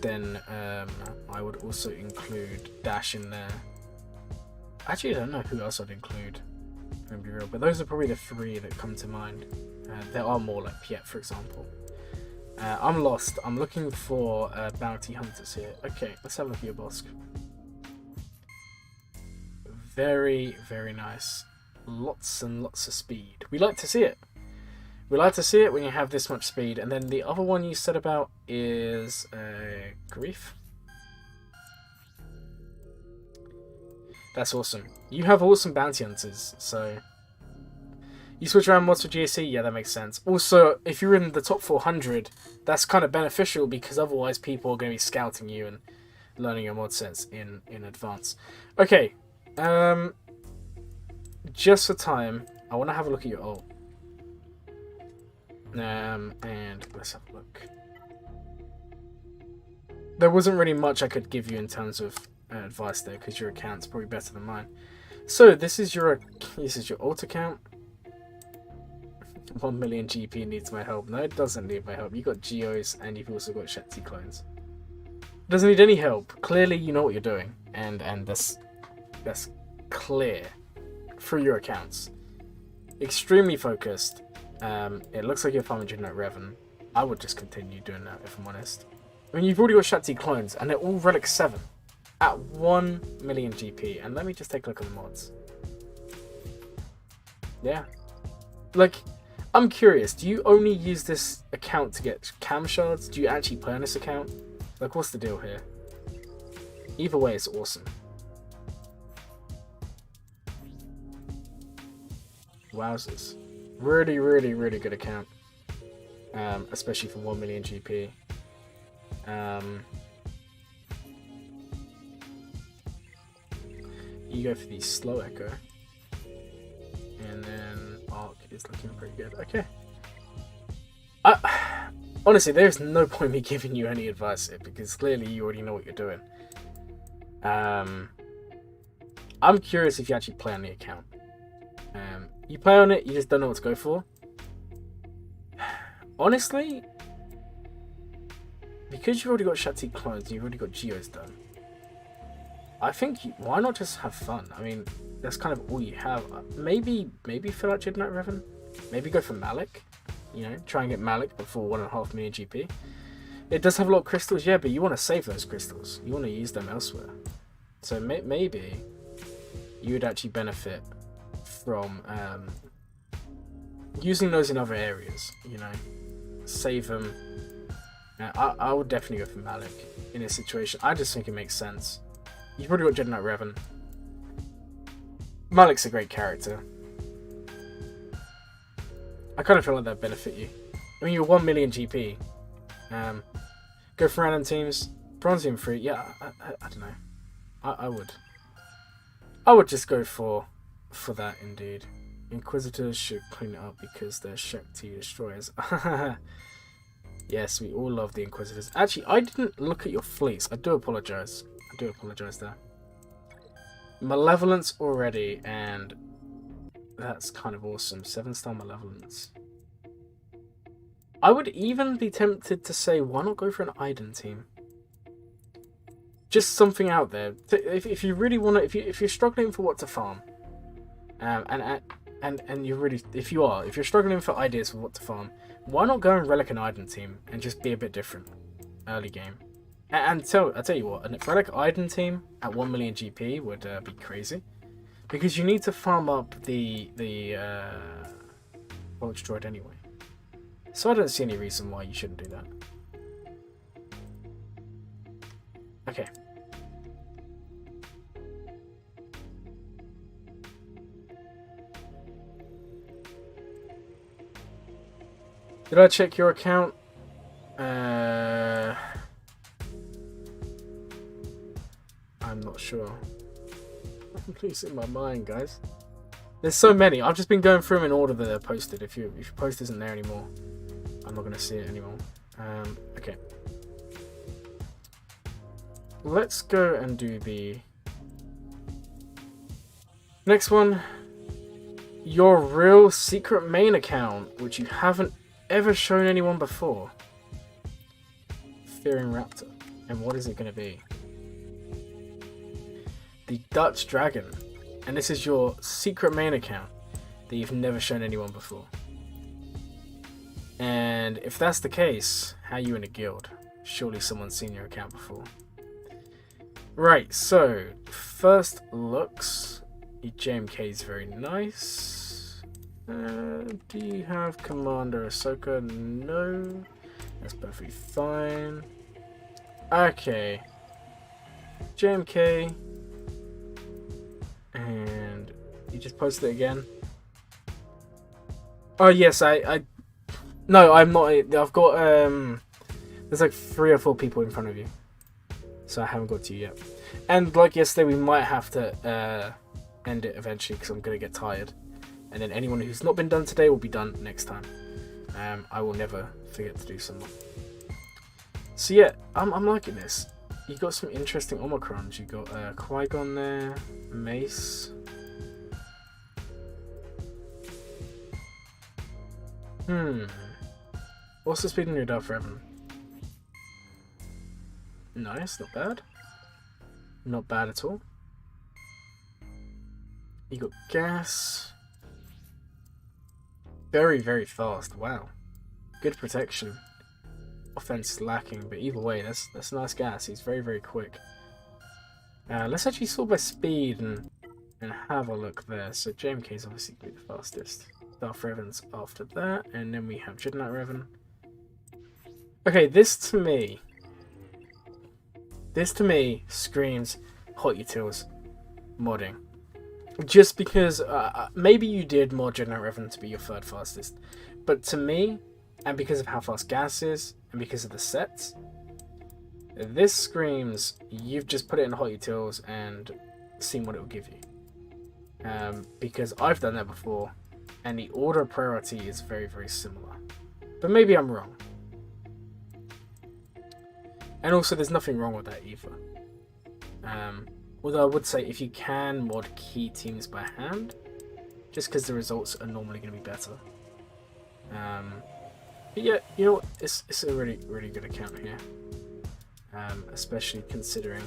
Then I would also include Dash in there. Actually, I don't know who else I'd include, to be real, but those are probably the 3 that come to mind. There are more, like Piet, for example. I'm lost. I'm looking for bounty hunters here. Okay, let's have a look at your Bosk. Very, very nice. Lots and lots of speed. We like to see it. We like to see it when you have this much speed. And then the other one you said about is Grief. That's awesome. You have awesome bounty hunters, so you switch around mods for GSC, yeah, that makes sense. Also, if you're in the top 400, that's kind of beneficial because otherwise people are going to be scouting you and learning your mod sets in advance. Okay, just for time, I want to have a look at your ult. And let's have a look. There wasn't really much I could give you in terms of advice there because your account's probably better than mine. So this is your ult account. 1 million GP needs my help. No, it doesn't need my help. You've got Geos and you've also got Shetty clones. It doesn't need any help. Clearly you know what you're doing, and that's clear through your accounts. Extremely focused. It looks like you're farming Genetic Revan. I would just continue doing that if I'm honest. I mean, you've already got Shakti clones, and they're all Relic 7 at 1 million GP. And let me just take a look at the mods. Yeah. Like, I'm curious, do you only use this account to get cam shards? Do you actually play on this account? Like, what's the deal here? Either way, it's awesome. Wowzers. Really, really, really good account. Especially for 1 million GP. You go for the slow echo. And then Arc is looking pretty good. Okay. Honestly, there's no point me giving you any advice here, because clearly you already know what you're doing. I'm curious if you actually play on the account. You play on it, you just don't know what to go for. Honestly, because you've already got Shakti clones, you've already got Geos done. I think why not just have fun? I mean, that's kind of all you have. Maybe fill out Jedi Knight Revan. Maybe go for Malik. You know, try and get Malik before 1.5 million GP. It does have a lot of crystals, yeah, but you want to save those crystals. You want to use them elsewhere. So maybe you would actually benefit from using those in other areas. You know, save them. I would definitely go for Malik in this situation. I just think it makes sense. You've already got Jedi Knight Revan. Malik's a great character. I kind of feel like that'd benefit you. I mean, you're 1 million GP. Go for random teams. Bronzium free. Yeah, I don't know. I would. I would just go for that indeed. Inquisitors should clean it up because they're Shakti destroyers. Yes, we all love the Inquisitors. Actually, I didn't look at your fleets. I do apologise. I do apologise there. Malevolence already, and that's kind of awesome. 7-star Malevolence. I would even be tempted to say, why not go for an Iden team? Just something out there. If you really want to, if you're struggling for what to farm, and you're really, if you're struggling for ideas for what to farm, why not go and Relic an Iden team and just be a bit different early game? And I'll tell you what, a Relic Iden team at 1 million GP would be crazy, because you need to farm up the Vulture Droid anyway. So I don't see any reason why you shouldn't do that. Okay. Did I check your account? I'm not sure. I'm losing my mind, guys. There's so many. I've just been going through them in order that they're posted. If your post isn't there anymore, I'm not going to see it anymore. Okay. Let's go and do the next one. Your real secret main account, which you haven't ever shown anyone before. Fearing Raptor. And what is it going to be? The Dutch Dragon. And this is your secret main account that you've never shown anyone before. And if that's the case, how are you in a guild? Surely someone's seen your account before. Right, so first looks, your JMK is very nice. Do you have Commander Ahsoka? No, that's perfectly fine. Okay, JMK, and you just posted it again. Oh yes, no, I'm not. I've got there's like 3 or 4 people in front of you. So I haven't got to you yet. And like yesterday, we might have to end it eventually because I'm going to get tired. And then anyone who's not been done today will be done next time. I will never forget to do someone. So yeah, I'm liking this. You got some interesting Omicrons. You got Qui-Gon there, Mace. What's the speed on your Darth Revan? Nice, not bad. Not bad at all. You got gas. Very, very fast. Wow. Good protection. offense is lacking, but either way, that's nice gas. He's very, very quick. Let's actually sort by speed and have a look there. So JMK is obviously the fastest. Darth Revan's after that, and then we have Jedi Knight Revan. Okay, this to me screams Hot Utils modding. Just because maybe you did mod Jedi Knight Revan to be your third fastest, but to me, and because of how fast gas is, and because of the sets, this screams you've just put it in Hot Utils and seen what it will give you. Because I've done that before, and the order of priority is very, very similar. But maybe I'm wrong. And also, there's nothing wrong with that either. Although I would say if you can mod key teams by hand, just because the results are normally going to be better. But yeah, you know what? It's a really, really good account here. Especially considering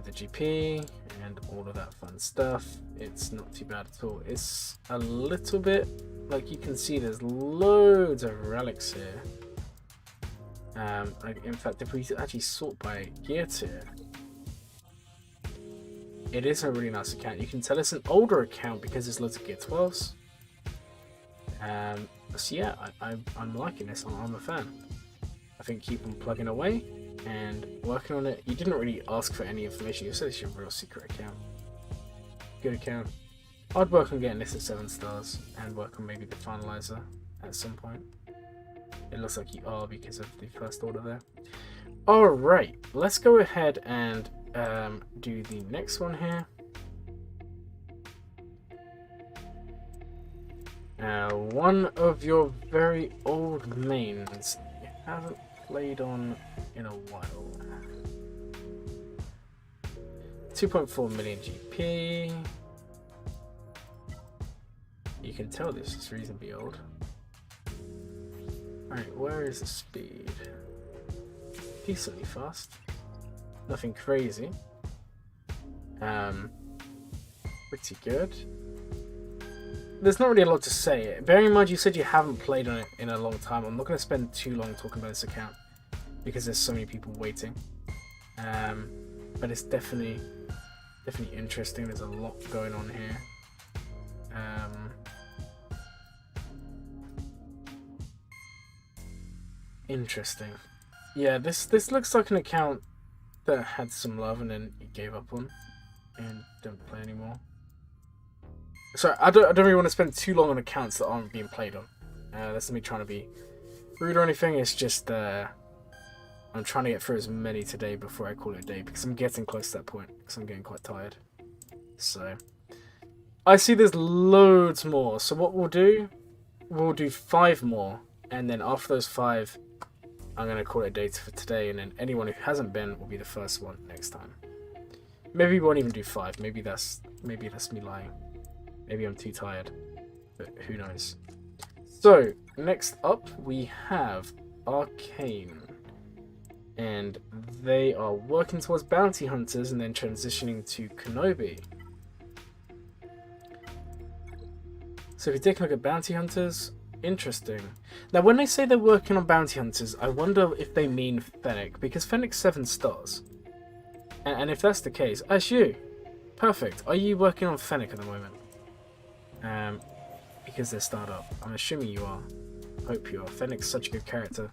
the GP and all of that fun stuff. It's not too bad at all. It's a little bit, like you can see, there's loads of relics here. Like in fact, if we actually sort by gear tier, it is a really nice account. You can tell it's an older account because there's loads of gear 12s. So yeah, I'm liking this. I'm a fan. I think keep on plugging away and working on it. You didn't really ask for any information. You said it's your real secret account. Good account. I'd work on getting this at 7 stars and work on maybe the finalizer at some point. It looks like you are because of the first order there. Alright, let's go ahead and do the next one here. One of your very old mains you haven't played on in a while. 2.4 million GP. You can tell this is reasonably old. Alright, where is the speed? Decently fast. Nothing crazy. Pretty good. There's not really a lot to say. Bearing in mind you said you haven't played on it in a long time, I'm not going to spend too long talking about this account because there's so many people waiting. But it's definitely interesting. There's a lot going on here. Interesting. Yeah, this looks like an account that had some love and then you gave up on and don't play anymore. Sorry, I don't really want to spend too long on accounts that aren't being played on. That's not me trying to be rude or anything. It's just I'm trying to get through as many today before I call it a day because I'm getting close to that point because I'm getting quite tired. So I see there's loads more. So what we'll do 5 more, and then after those 5, I'm going to call it a day for today, and then anyone who hasn't been will be the first one next time. Maybe we won't even do 5. Maybe that's me lying. Maybe I'm too tired, but who knows. So next up we have Arcane, and they are working towards bounty hunters and then transitioning to Kenobi. So if you take a look at bounty hunters, interesting. Now when they say they're working on bounty hunters, I wonder if they mean Fennec, because Fennec's 7 stars. And if that's the case, that's you. Perfect. Are you working on Fennec at the moment? Because they're startup. I'm assuming you are. Hope you are. Fennec's such a good character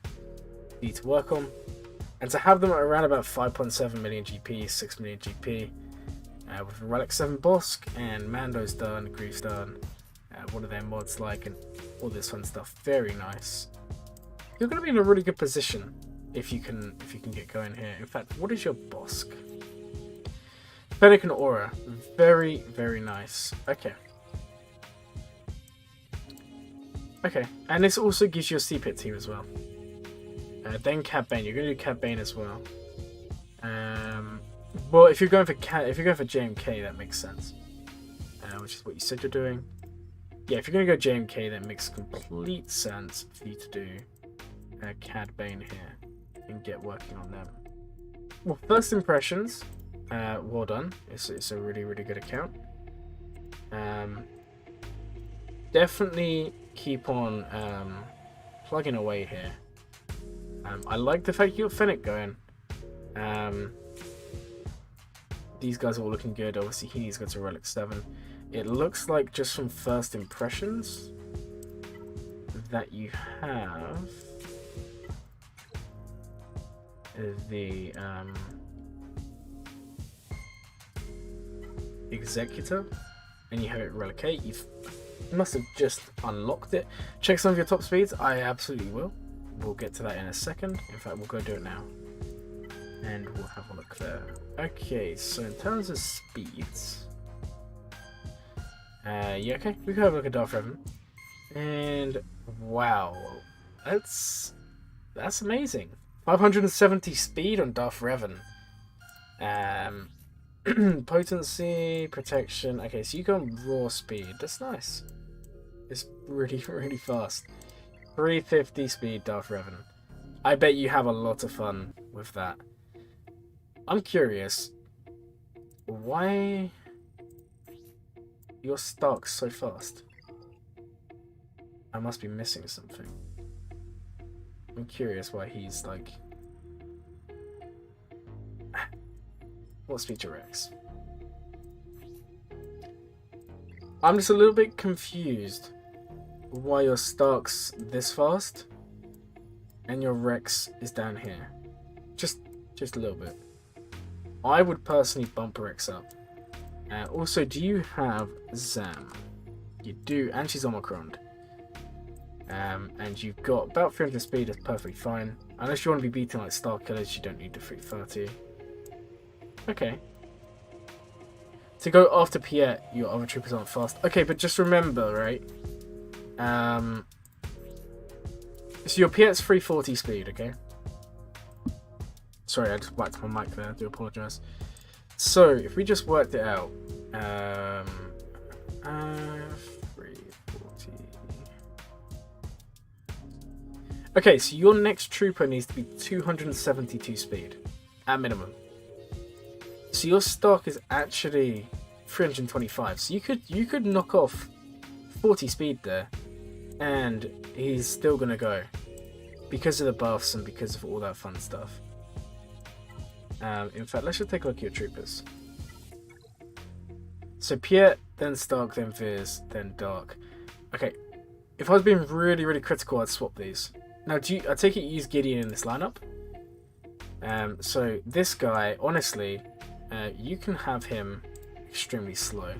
for you to work on. And to have them at around about 5.7 million GP, 6 million GP, with Relic 7 Bosk, and Mando's done, Grieve's done, what are their mods like, and all this fun stuff. Very nice. You're going to be in a really good position if you can get going here. In fact, what is your Bosk? Fennec and Aura. Very, very nice. Okay. Okay, and this also gives you a CPit team as well. Then Cad Bane. You're going to do Cad Bane as well. Well, if you're going for JMK, that makes sense. Which is what you said you're doing. Yeah, if you're going to go JMK, that makes complete sense for you to do Cad Bane here and get working on them. Well, first impressions, well done. It's a really, really good account. Definitely keep on plugging away here. I like the fact you got Fennec going. These guys are all looking good. Obviously, he needs to go to Relic 7. It looks like just from first impressions that you have the Executor, and you have it Relic 8. You must have just unlocked it. Check some of your top speeds. I absolutely will. We'll get to that in a second. In fact, we'll go do it now. And we'll have a look there. Okay, so in terms of speeds... yeah, okay, we can have a look at Darth Revan. And wow, that's amazing. 570 speed on Darth Revan. Potency, protection. Okay, so you go on raw speed. That's nice. It's really, really fast. 350 speed Darth Revan. I bet you have a lot of fun with that. I'm curious, why your Stark's so fast? I must be missing something. I'm curious why he's like... What's feature Rex? I'm just a little bit confused why your Stark's this fast and your Rex is down here. Just a little bit. I would personally bump Rex up. Also, do you have Zam? You do, and she's Omicron. And you've got about 300 speed, that's perfectly fine. Unless you want to be beating like Starkillers, you don't need the 330. Okay. To go after Piet, your other troopers aren't fast. Okay, but just remember, right? So your Piet's 340 speed, okay? Sorry, I just whacked my mic there, I do apologise. So, if we just worked it out, 340. Okay, so your next trooper needs to be 272 speed, at minimum. So your Stark is actually 325, so you could knock off 40 speed there, and he's still gonna go, because of the buffs and because of all that fun stuff. In fact, let's just take a look at your troopers. So Piet, then Stark, then Viz, then Dark. Okay, if I was being really, really critical, I'd swap these. Now, I take it you use Gideon in this lineup? So this guy, honestly, you can have him extremely slow.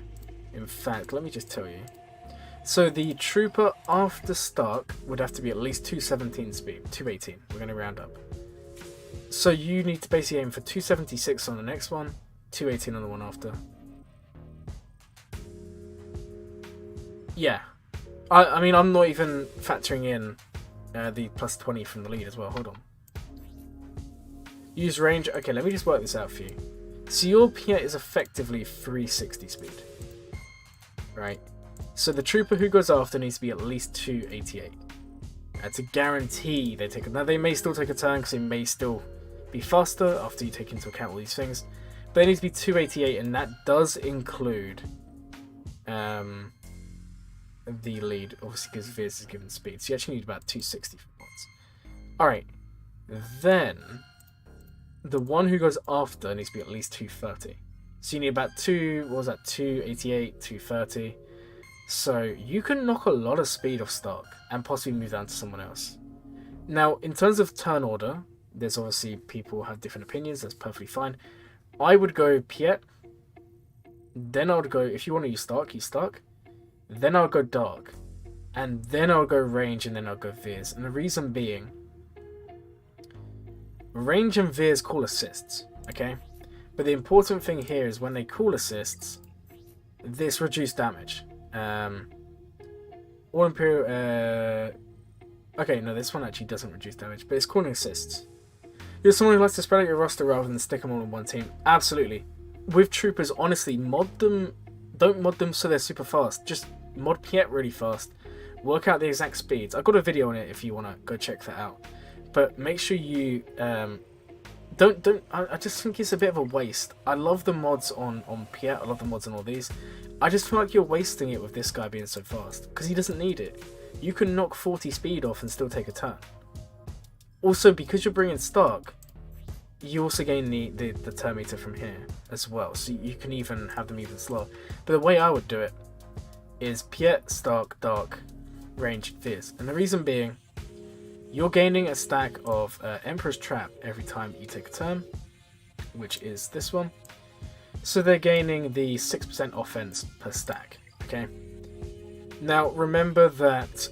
In fact, let me just tell you. So the trooper after Stark would have to be at least 217 speed, 218. We're going to round up. So you need to basically aim for 276 on the next one, 218 on the one after. Yeah. I mean, I'm not even factoring in the plus 20 from the lead as well. Hold on. Use range. Okay, let me just work this out for you. So your Piet is effectively 360 speed. Right? So the trooper who goes after needs to be at least 288. That's a guarantee they take it. Now, they may still take a turn because they may still be faster after you take into account all these things. But they need to be 288, and that does include the lead, obviously, because Viz is given speed. So you actually need about 260 for once. Alright. Then, the one who goes after needs to be at least 230. So you need about 288, 230. So you can knock a lot of speed off Stark and possibly move down to someone else. Now, in terms of turn order, there's obviously people have different opinions. That's perfectly fine. I would go Piet. Then I would go, if you want to use Stark, use Stark. Then I would go Dark. And then I would go Range, and then I'll go Viz. And the reason being, Range and Viz call assists, okay? But the important thing here is when they call assists, this reduced damage. All Imperial, okay, no, this one actually doesn't reduce damage, but it's calling assists. You're someone who likes to spread out your roster rather than stick them all in one team. Absolutely. With troopers, honestly, mod them. Don't mod them so they're super fast. Just mod Piet really fast. Work out the exact speeds. I've got a video on it if you want to go check that out. But make sure you don't. I just think it's a bit of a waste. I love the mods on Piet. I love the mods on all these. I just feel like you're wasting it with this guy being so fast because he doesn't need it. You can knock 40 speed off and still take a turn. Also, because you're bringing Stark, you also gain the turn meter from here as well, so you can even have them even slower. But the way I would do it is Piet, Stark, Dark, Range, Fizz. And the reason being, you're gaining a stack of Emperor's Trap every time you take a turn, which is this one. So they're gaining the 6% offense per stack, okay? Now, remember that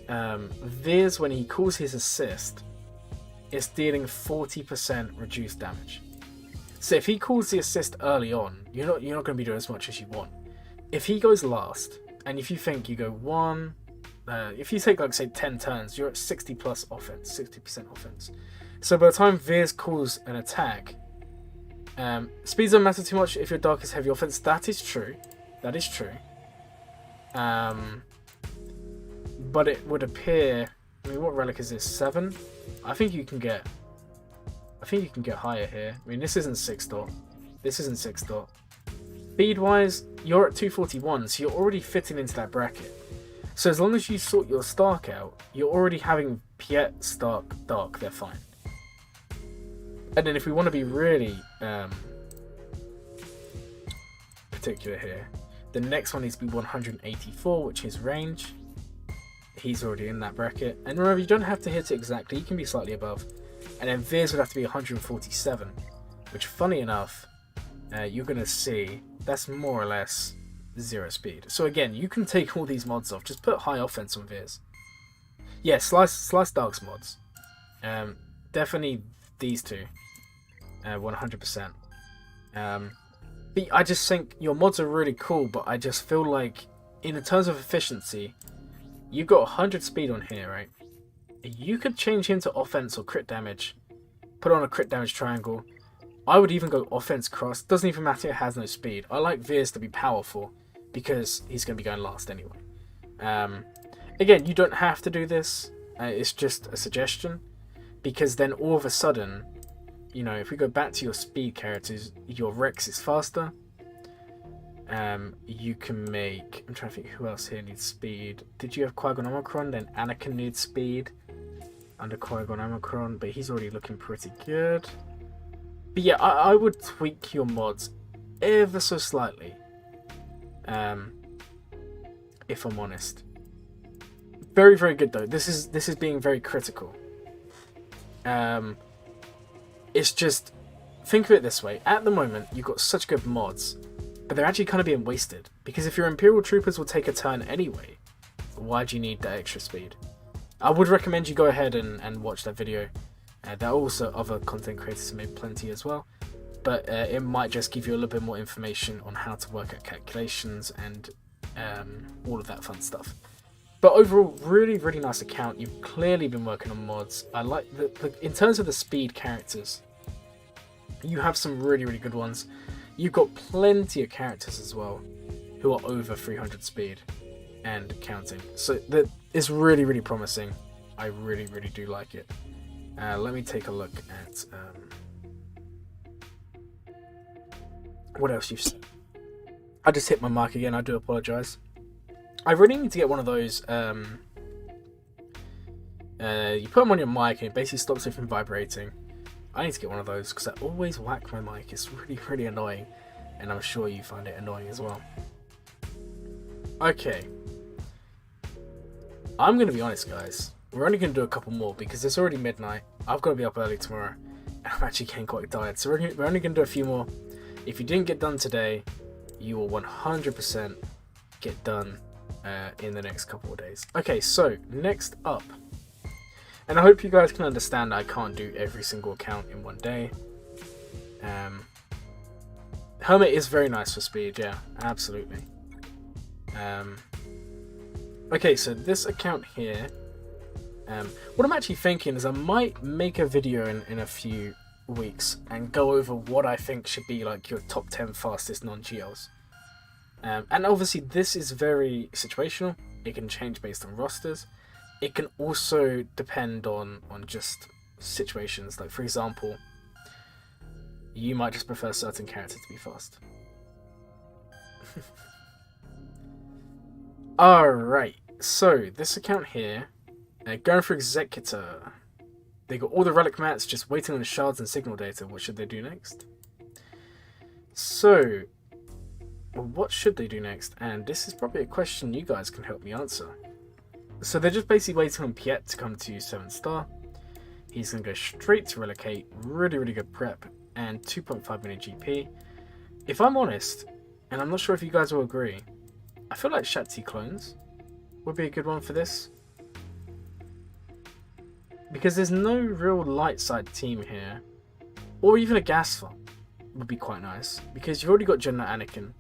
Viz, when he calls his assist, is dealing 40% reduced damage. So if he calls the assist early on, you're not going to be doing as much as you want. If he goes last, and if you think you go one, if you take like say 10 turns, you're at 60 plus offense, 60% offense. So by the time Viz calls an attack, speeds don't matter too much if your Dark is heavy offense. That is true. That is true. But it would appear. I mean, what relic is this? 7? I think you can get higher here. I mean, this isn't 6 dot. This isn't 6 dot. Speed wise, you're at 241, so you're already fitting into that bracket. So as long as you sort your Stark out, you're already having Piet, Stark, Dark. They're fine. And then if we want to be really particular here, the next one needs to be 184, which is range. He's already in that bracket. And remember, you don't have to hit it exactly. You can be slightly above. And then Viz would have to be 147, which, funny enough, you're going to see that's more or less 0 speed. So again, you can take all these mods off. Just put high offense on Viz. Yeah, Slice Dark's mods. Definitely these two. 100%. But I just think your mods are really cool, but I just feel like, in terms of efficiency, you've got 100 speed on here, right? You could change him to offense or crit damage. Put on a crit damage triangle. I would even go offense cross. Doesn't even matter, it has no speed. I like Viz to be powerful because he's going to be going last anyway. Again, you don't have to do this. It's just a suggestion. Because then all of a sudden, you know, if we go back to your speed characters, your Rex is faster. You can make... I'm trying to think who else here needs speed. Did you have Qui-Gon Omicron? Then Anakin needs speed under Qui-Gon Omicron, but he's already looking pretty good. But yeah, I would tweak your mods ever so slightly. If I'm honest. Very, very good though. This is being very critical. It's just... Think of it this way. At the moment, you've got such good mods, but they're actually kind of being wasted. Because if your Imperial Troopers will take a turn anyway, why do you need that extra speed? I would recommend you go ahead and watch that video. There are also other content creators who made plenty as well. But it might just give you a little bit more information on how to work out calculations and all of that fun stuff. But overall, really, really nice account. You've clearly been working on mods. I like in terms of the speed characters, you have some really, really good ones. You've got plenty of characters as well who are over 300 speed and counting. So that is really, really promising. I really, really do like it. Let me take a look at what else you've said. I just hit my mic again. I do apologise. I really need to get one of those. You put them on your mic and it basically stops it from vibrating. I need to get one of those because I always whack my mic. It's really, really annoying. And I'm sure you find it annoying as well. Okay. I'm going to be honest, guys. We're only going to do a couple more because it's already midnight. I've got to be up early tomorrow. And I'm actually getting quite tired. So we're only going to do a few more. If you didn't get done today, you will 100% get done in the next couple of days. Okay, so next up. And I hope you guys can understand that I can't do every single account in one day. Hermit is very nice for speed, yeah, absolutely. Okay, so this account here, what I'm actually thinking is I might make a video in a few weeks and go over what I think should be like your top 10 fastest non-GLs. And obviously this is very situational. It can change based on rosters. It can also depend on just situations. Like, for example, you might just prefer certain characters to be fast. Alright, so this account here, going for Executor. They got all the relic mats just waiting on the shards and signal data. What should they do next? So, what should they do next? And this is probably a question you guys can help me answer. So they're just basically waiting on Piet to come to 7 star. He's going to go straight to relocate. Really, really good prep. And 2.5 million GP. If I'm honest, and I'm not sure if you guys will agree, I feel like Shakti clones would be a good one for this. Because there's no real light side team here. Or even a gas farm would be quite nice. Because you've already got Jenna, Anakin,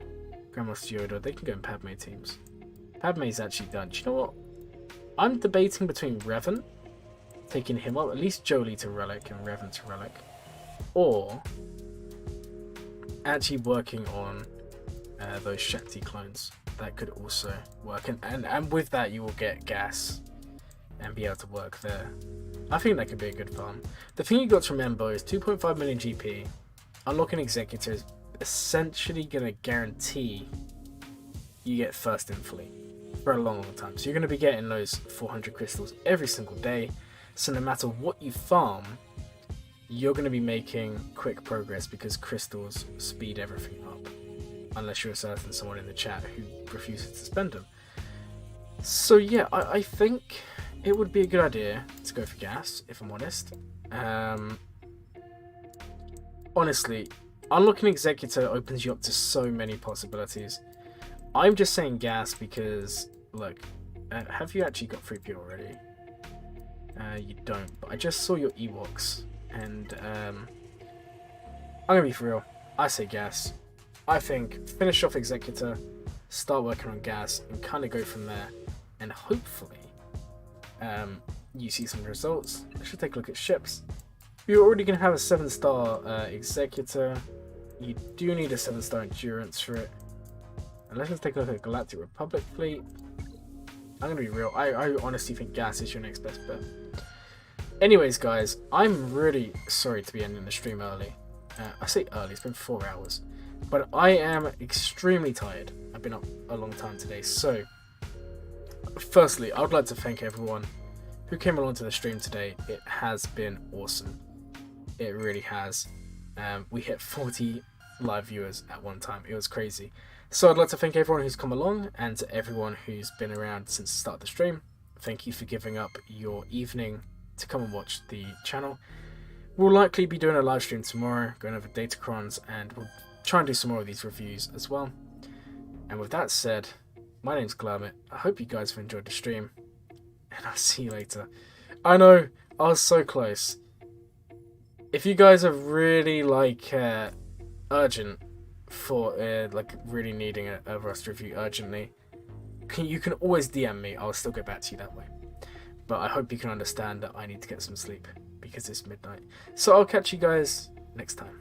Grandmaster Yoda. They can go in Padme teams. Padme's actually done. Do you know what? I'm debating between Revan, taking him up, at least Jolie to Relic and Revan to Relic. Or actually working on those Shakti clones. That could also work. And with that you will get gas and be able to work there. I think that could be a good farm. The thing you got to remember is 2.5 million GP. Unlocking Executor is essentially going to guarantee you get first in fleet for a long time. So you're going to be getting those 400 crystals every single day. So no matter what you farm, you're going to be making quick progress because crystals speed everything up. Unless you're certain someone in the chat who refuses to spend them. So yeah, I think it would be a good idea to go for gas, if I'm honest. Honestly, unlocking Executor opens you up to so many possibilities. I'm just saying gas because, look, have you actually got 3P already? You don't, but I just saw your Ewoks, and I'm gonna be for real. I say gas. I think finish off Executor, start working on gas, and kind of go from there, and hopefully you see some results. I should take a look at ships. You're already going to have a 7-star Executor. You do need a 7-star Endurance for it. And let's just take a look at Galactic Republic fleet. I'm going to be real. I honestly think gas is your next best bet. Anyways, guys, I'm really sorry to be ending the stream early. I say early, it's been 4 hours. But I am extremely tired. I've been up a long time today. So, firstly, I would like to thank everyone who came along to the stream today. It has been awesome. It really has. We hit 40 live viewers at one time. It was crazy. So I'd like to thank everyone who's come along and to everyone who's been around since the start of the stream. Thank you for giving up your evening to come and watch the channel. We'll likely be doing a live stream tomorrow, going over Datacrons, and we'll try and do some more of these reviews as well. And with that said, my name's Glamit. I hope you guys have enjoyed the stream, and I'll see you later. I know, I was so close. If you guys are really urgent for really needing a Rust review urgently, you can always DM me. I'll still get back to you that way. But I hope you can understand that I need to get some sleep because it's midnight. So I'll catch you guys next time.